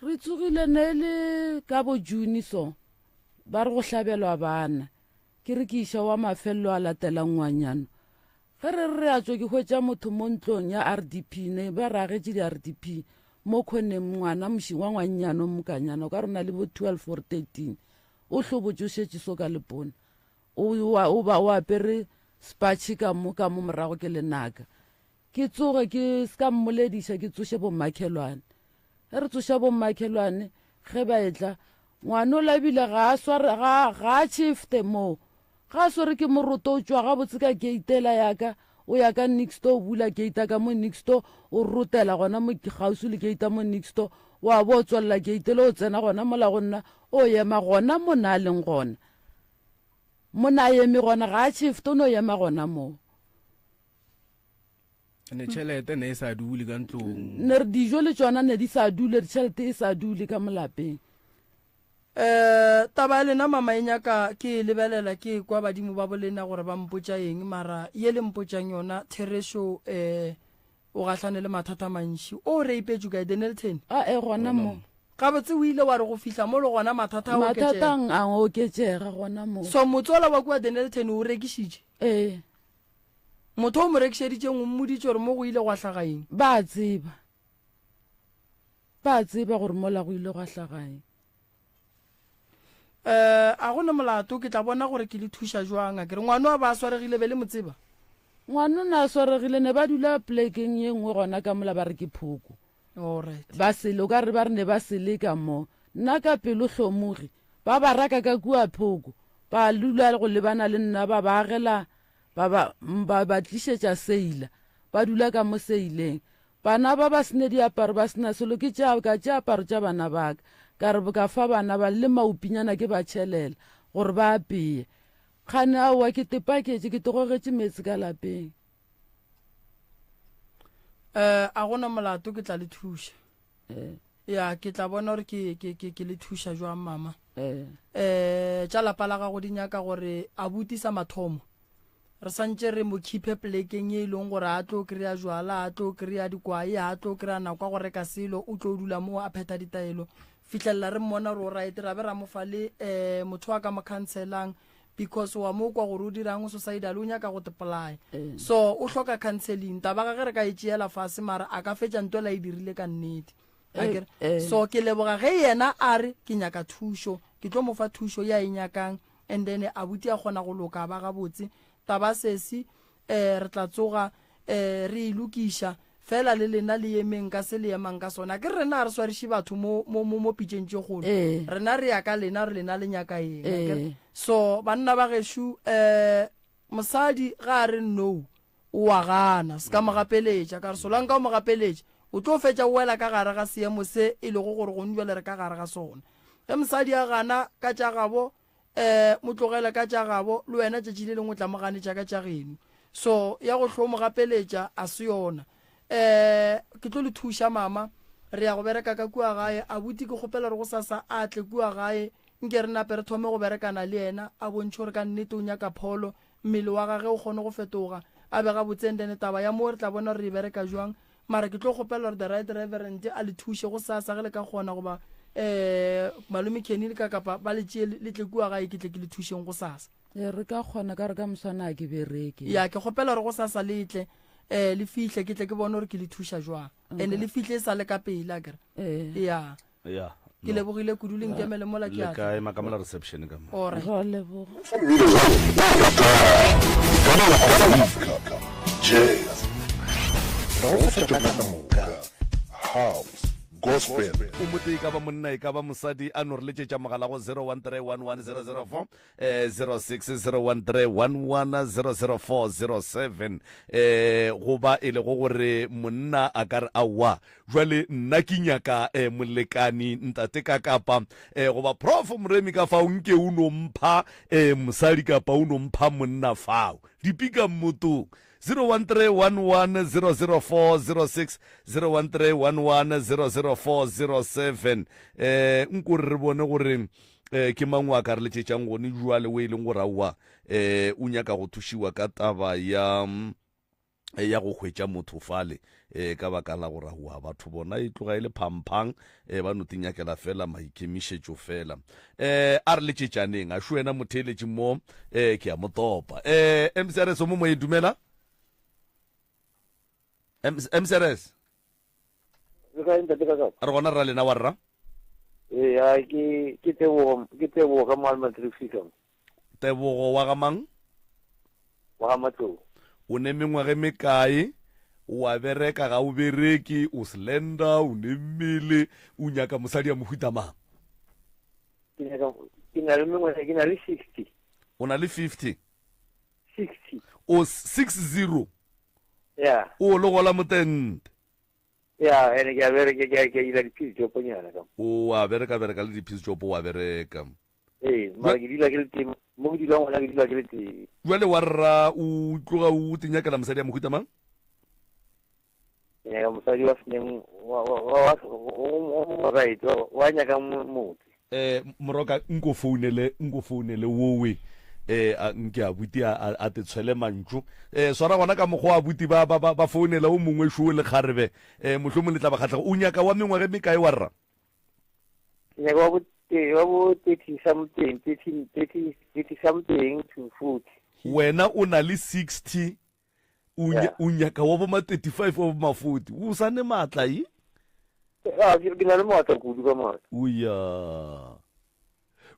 Speaker 7: re tsogile ne le ka bo June so ba re go hlabelwa bana ke re ke iša wa mafelelo a latelang ngwanyana ge re a tswe ke hwetša motho mo ntlong ya RDP ne ba ragetše di-RDP mo kgoneng ngwana mošing wa ngwannyano mokanyana o ka rona le bo 12 or 13 o hlobotse o šetše so ka lepona o apere spatšhe ka mo morago ke lenaka ke tsoge ke ska mmolediša ke tsoše bommakhelwane ge re tsoša bommakhelwane ge ba etla ngwane o labile ga a chifte moo ga a swere ke moroto o tswa gabotse ka keitela yaka o ya ka nixto o bula keita ka mo nixto o rotela gona mo gausu le keita mo nixto wa bo tswalela keitele o tsena gona mola go nna o ema gona mo na leng gona mo na eme gona ga a chifte o no ema gona moo
Speaker 6: ne tšhelete ne e sa dule ka ntlong
Speaker 7: ne re dijo le tsona ne di sa dule tšhelete e sa dule ka molapeng
Speaker 2: taba lena mama e nyaka ke lebelela ke kwa badimo ba bolena gore ba mpotša eng mara ye le mpotšang yona Theresho o gahlane le mathata mantši o re ipetšu ka Denelton
Speaker 7: gona mo
Speaker 2: gabotse o ile wa re go fihla mo le gona
Speaker 7: mathatang a oketšega gona mo
Speaker 2: so motsola wa kua Denelton o rekišitše motho o mo rekišeditšeng o mmoditše gore mo go ile go hlagaeng
Speaker 7: ba tseba gore mola go ile go hlagaeng
Speaker 2: a gone molato ke tla bona gore ke le thuša jwang a kere ngwana wa ba swaregile be le motseba
Speaker 7: ngwana o ne a swaregile ne ba dula plekeng ye nngwe gona ka mola ba re ke phoko ba sele o ka re ba re ne ba sele ka mo nna ka pelo hlomogi ba raka ka kua phoko ba lula go lebana le nna ba agela ba tlišetša seila ba dula ka mo seileng bana ba sene diaparo ba sena selo ke ka aparo tša bana baka ka re ka fa bana ba le maupinyana ke ba tšhelela gore ba apeye kgane aowa ke tepaketse ke tegogetše metsi ka lapeng
Speaker 2: a gona molato ke tla le thuša ya ke tla bona gore ke le thuša jwang mama tša lapa la gago di nyaka gore a botisa mathomo re santse re mo khipe plekeng e leng gore a tlo kry-a jwala a tlo kry-a dikwai a tlo kry-a nako go reka selo o tlo dula mo a pheta ditaelo fitlhelela re mmona re o right ra be ra mofa le motho wa ka mo cancelang because wa mo kwa gore o dirang suicidal o nyaka go tepolaya so o hloka counseling taba ga ge re ka e tšeela fase mara a ka fetša nto la e dirile ka nnete so ke leboga ge yena a re ke nyaka thušo ke tlo mofa thušo ya e nyakang and then a buti a kgona go loka ba gabotse taba sesi re tla tsoga re ilukiša fela le lena le yemeng ka se le yemang ka sona ke rena re swariše batho mo pitšeng tše kgolo rena re ya ka lena re lena le nyaka eng so banna ba gešo mosadi ga a re no o a gana se ka mo gapeletša ka re solang ka o mo gapeletša o tlo fetša o wela ka gare ga seemo se e lego gore go njwale re ka gare ga sona ge mosadi a gana ka tša gabo mo tlogele ka tša gabo le wena tšatši le lengwe o tla mo ganetša ka tša geno so ya go hlo mo gapeletša a se yona ke tlo le thuša mama re ya go bereka ka kua gae a buti ke kgopela re go sasa a tle kua gae nke re nape re thome go berekana le yena a bontšhe gore ka nnete o nyaka pholo mmele wa gage o kgone go fetoga a be ga botsendene taba ya mo re tla bona re e bereka jwang mara ke tlo kgopela gore the right reverend a le thuše go sasa ge le ka kgona goba malome kenile ka kapa ba le tšee le tle kua gae ke tle ke le thušeng go sasa
Speaker 7: re ka kgona ka re ka moswana a ke bereke
Speaker 2: ya ke kgopela gore go sasa letle le fihle ke tle ke bone gore ke le thuša jwang and le fihle e sa le ka pele a kere ya ke lebogile kudu le nkemele mola ke
Speaker 3: kae makamela reception ka mo
Speaker 2: ora
Speaker 7: go leboga
Speaker 3: gospel o mote e ka ba monna e ka ba mosadi a no re letšetša mogala go 013110040 060131100407 goba e le go gore monna a ka re aowa jwale nna ke nyaka molekani ntate ka kapa goba prof moremi ka fao nke o no mpha mosadi kapa o no mpha monna fao dipika mmotong 01311004006 01311004007 nko re bone gore ke mangwe a ka re letšetšang gone jwale o e leng gore aowa o nyaka go thušiwa ka taba ya go hwetša motho fale ka baka la gore aowa batho bona e tloga e le phamphang ba no tinyakela fela maikemišetšo fela a re letšetšaneng a šo ena motheeletši mo ke a motopa mcrs o mo mo e dumela MCRS re gona ra lena wa rra
Speaker 9: ke tebogo ka moalma trifika
Speaker 3: tebogo wa ga mang
Speaker 9: wa ga matlou
Speaker 3: o ne mengwage mekae wa bereka ga o bereke o slender o ne mmele o nyaka mosadi ya mohuta mang
Speaker 9: ke na le mengwage ke na le 60
Speaker 3: o na le 50
Speaker 9: o
Speaker 3: 60
Speaker 9: ya
Speaker 3: o lo gola motente
Speaker 9: ya ene ke a bereka ke ila dipisi jopo nyana ka
Speaker 3: o a bereka le dipisi jopo wa bereka
Speaker 9: ma ke dila ke le timo mo ke dila ngwana ke dila ke le timo
Speaker 3: jwale wa rra o tloga o tinyakela mosadi ya mohuta mang
Speaker 9: ya mosadi wa seneng wa right wa nyaka motse
Speaker 3: moroka nko founele wowe nke a buti a te tshwele mantšu swara gona ka mokgwa a buti ba founela o mongwe šoo le kgarebe mohlomong le tla ba kgatlhago o nyaka wa mengwage mekae wa rra
Speaker 9: nyaka wa bo 30 something to 40
Speaker 3: wena o na le 60 o nyaka wa bo ma 35 wa bo ma 40 o sane maatla e
Speaker 9: ke na le maatla kudu ka maatla
Speaker 3: oya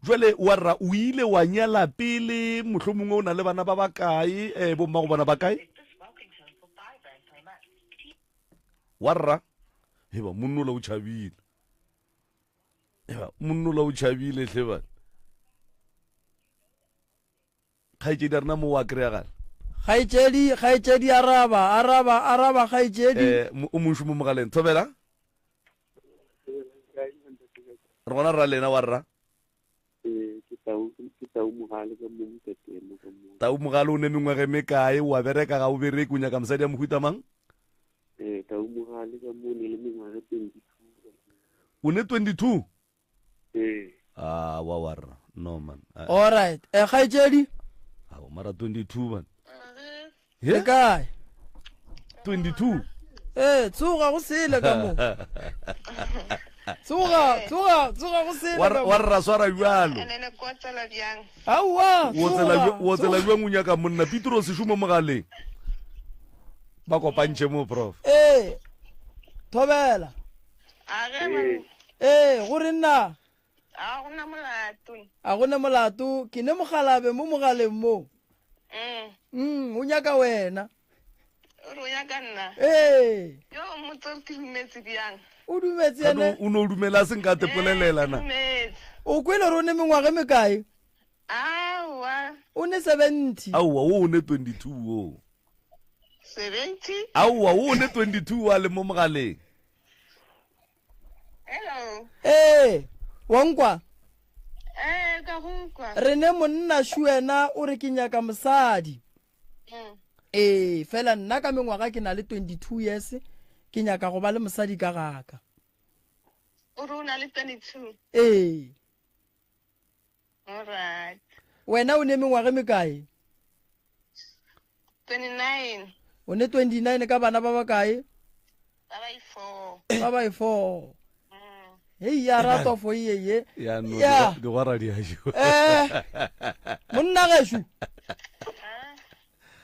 Speaker 3: jwale wa rra o ile wa nyala pele mohlomongwe o na le bana ba bakae bomma go bona bakae wa rra eba monnola o tšhabile hle bana kgaetšedi a rena mo wa kry-a gale
Speaker 2: kgaetšedi araba kgaetšedi
Speaker 3: o monšo mo mogaleng thobela re gona rra lena wa rra tau mogale o ne mengwage mekae wa bereka ga o bereke o nyaka mosadi ya mohuta mang
Speaker 9: ka umogale ka mo ne le mengwaga 22
Speaker 3: o ne 22
Speaker 9: Ah,
Speaker 3: wa no man.
Speaker 2: All right. Khaitsedi.
Speaker 3: Mara 22 man.
Speaker 2: Le kae?
Speaker 3: 22.
Speaker 2: Tsuga go sele ka mo. Tsuga go sele ka mo.
Speaker 3: Wa ra swara jwalo.
Speaker 5: Nene kotsela byang.
Speaker 2: Awa.
Speaker 3: Wo tsela jwa ngunya ka monna Petro se shuma mogaleng. Ba kopantse mo prof.
Speaker 2: Thobela. Go re nna.
Speaker 5: A gona molato.
Speaker 2: A gona molato, ke ne mogalabe mo mogaleng mo. O nyaka wena.
Speaker 5: O nyaka nna. Yo motho ke dumetse byang.
Speaker 2: O dumetse ene.
Speaker 3: O no dumela seng ka tepolelela na.
Speaker 2: O kwele rone mengwaga me kae?
Speaker 5: Awa.
Speaker 2: O ne 70.
Speaker 3: Awa o ne 22 o.
Speaker 5: 70?
Speaker 3: Awa o ne 22 wa le mo mogaleng.
Speaker 5: Hello.
Speaker 2: Wankwa.
Speaker 5: Ka hunkwa.
Speaker 2: Re ne monna shuena o re ke nyaka mosadi. Fela nna ka mengwaga ke na le 22 years ke nyaka go ba le mosadi ka gaka.
Speaker 5: O re o na le 22? All right.
Speaker 2: Wena o ne mengwaga me kae?
Speaker 5: 29.
Speaker 2: O ne 29 ka bana ba ba kae?
Speaker 5: Ba
Speaker 2: ba 4. Hey ya rato fo ye.
Speaker 3: Ya no di gora di ajo.
Speaker 2: Monna geshu.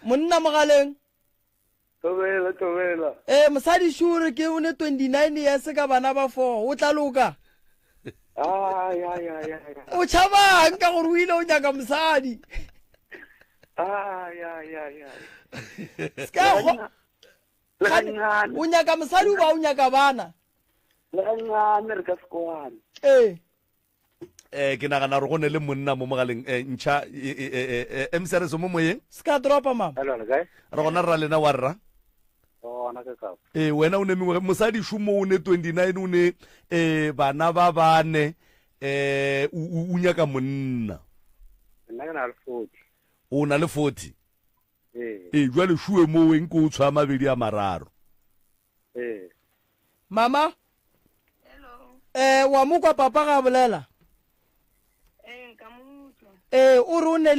Speaker 2: Monna mogaleng.
Speaker 9: Tobela.
Speaker 2: Mosadi shure ke o ne 29 years ka bana ba 4. O tla loka.
Speaker 9: Ya.
Speaker 2: O tšhabang ka gore o ile o nyaka mosadi.
Speaker 9: Ya.
Speaker 2: O nyaka mosadi o ba o nyaka bana.
Speaker 9: Ngane re ka sekwana.
Speaker 3: Ke nagana re go ne le monna mo mogaleng ntšha emsere se mo moyeng
Speaker 2: ska dropa mama.
Speaker 3: Re gona ra lena wa rra. Wena o ne mengwe mosadi shumo o ne 29 o ne bana ba bane o nyaka monna.
Speaker 9: Nna na le 40.
Speaker 3: O na le 40. Jwale shue mo weng ko o tshwa mabedi a mararo.
Speaker 2: Mama. Wa mo kwa papa ga bolela.
Speaker 5: Ka motho.
Speaker 2: O rone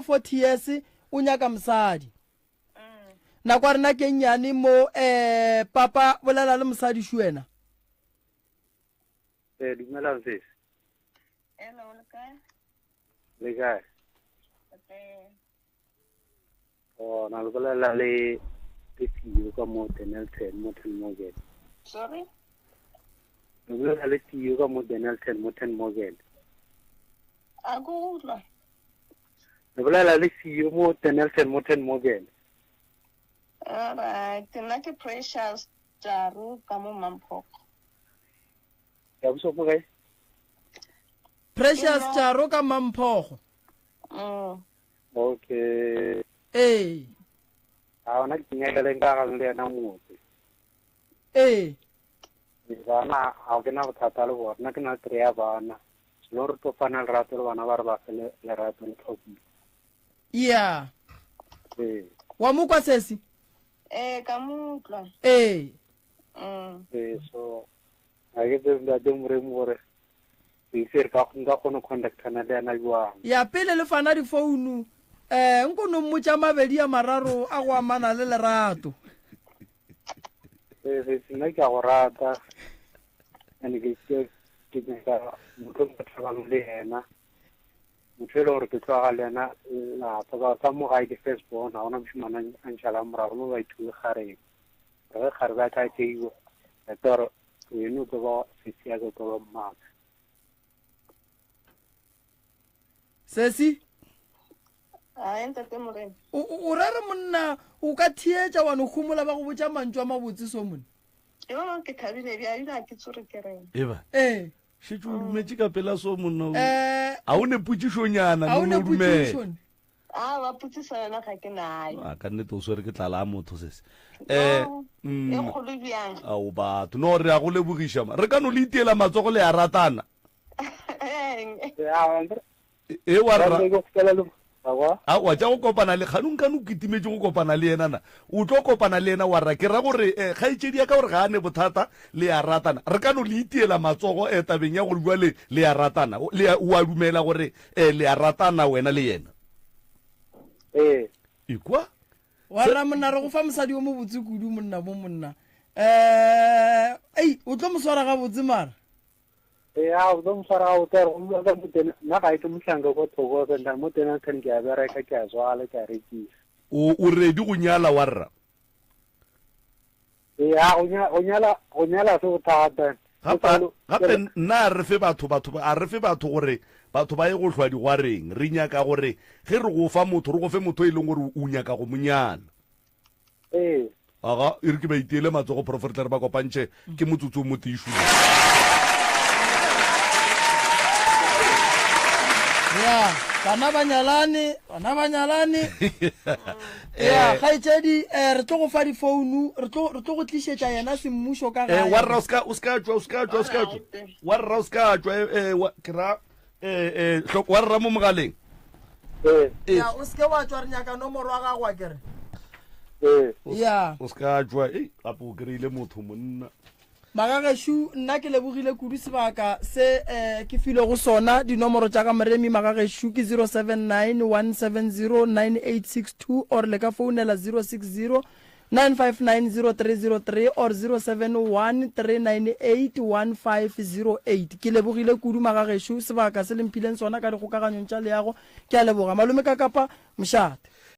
Speaker 2: 40 years o nyaka mosadi. Na kwa rena ke nyane mo papa bolela le mosadi shuena.
Speaker 9: Dumela ntse.
Speaker 5: Hello,
Speaker 9: le kae? Na le bolela le tiyo ka mo Denelton mo Morgan.
Speaker 5: Sorry?
Speaker 9: Le le tiyo ka mo Denelton mo Morgan.
Speaker 5: A go utlwa.
Speaker 9: Le bolela le tiyo mo Denelton mo Morgan.
Speaker 5: Alright, nna ke Precious Jaru ka mo Mampoko.
Speaker 9: Ya buso mo kae?
Speaker 2: Precious Jaru ka Mampoko.
Speaker 9: Okay. Ona ke nyaka le nka ga le na motse. Bana a ke na bothata le bona ke na treya bana. Lo re to fana le rato le bana ba re ba fele le rato le tlhopi.
Speaker 2: Yeah. Wa mo kwa sesi?
Speaker 5: Ka motla.
Speaker 9: So a ke tla de more more. Ke ka go contact na le na jwa.
Speaker 2: Ya pele le fana di phone. Nko no mmotsa mabedi a mararo a go amana le lerato.
Speaker 9: Nna ke a go rata. Ene ke ka motho ka tshabang le ena. Motho le gore ke tswa le ena la ka mo ga ke Facebook na ona mshimana a ntšhala moraro mo ba ithuwe gare. Re gare ba tla tseiwa. Ya toro yeno go ba sisia go go mma.
Speaker 2: Sesi?
Speaker 5: Ntate Morena.
Speaker 2: O rare monna o ka thietša wa no humola ba go botša mantšwa mabotse so monna.
Speaker 5: Ke thabile bja ina ke tsore ke rena.
Speaker 3: Eba. Shitse o dumetše ka pela so monna. A o ne putsišonyana no dumela.
Speaker 5: Ba putsisa yona ga ke nayo.
Speaker 3: Ka nnete o swere ke tlala a motho sese.
Speaker 5: E kgolo bjang.
Speaker 3: Ao batho no re a go lebogiša ma. Re ka no le itiela matsogo le a ratana. Wa rra. a wa tja go kopana le kganong kane o kitimetse go kopana le enana o tlo kopana le ena wa rra ke ra gore kgaitsedi ya ka gore ga a ne bothata le ya ratana re ka no le itiela matsogo tabeng ya gore bua le ya ratana o a dumela gore le ya ratana wena le yena ikwa
Speaker 2: wa rra monna re go fa mosadi o mo botse kudu monna mo monna o tlo mo swara ga botse mara
Speaker 9: o tlo mo swara ga botse go bua ka motena nna ga ite motlhanka ko thoko senta motena kan ke a bereka ke a zwala ke a rekisa
Speaker 3: o ready go nyala wa rra
Speaker 9: go nyala se bothata
Speaker 3: gape nna a re fe batho gore batho ba ye go hlwa digwareng re nyaka gore ge re go fa motho re go fe motho e leng gore o nyaka go monyana aga e re ke ba itiele matsogo profetler ba kopantšhe ke motsotso o mo tišu
Speaker 2: ya bana banyalane ya kgaitsedi re tlo go fa difounu re tlo go tlišetša yena semmušo ka gae
Speaker 3: warra o ska tšwa warra o ska tšwa kera warra mo mogaleng
Speaker 2: ya o seke wa tšwa re nyaka nomoro wa gago wa kere ya
Speaker 3: o ska tšwa gape o kry-ile motho monna
Speaker 2: magagešo nna ke lebogile kudu sebaka se ke file go sona dinomoro tša ka moremi magagešo ke 079 170 9862 or le ka founela 060 9590303 or 071 398 1508 ke lebogile kudu magagešo sebaka se lempileng sona ka dikgokaganyong tša leago ke a leboga malome ka kapa mošate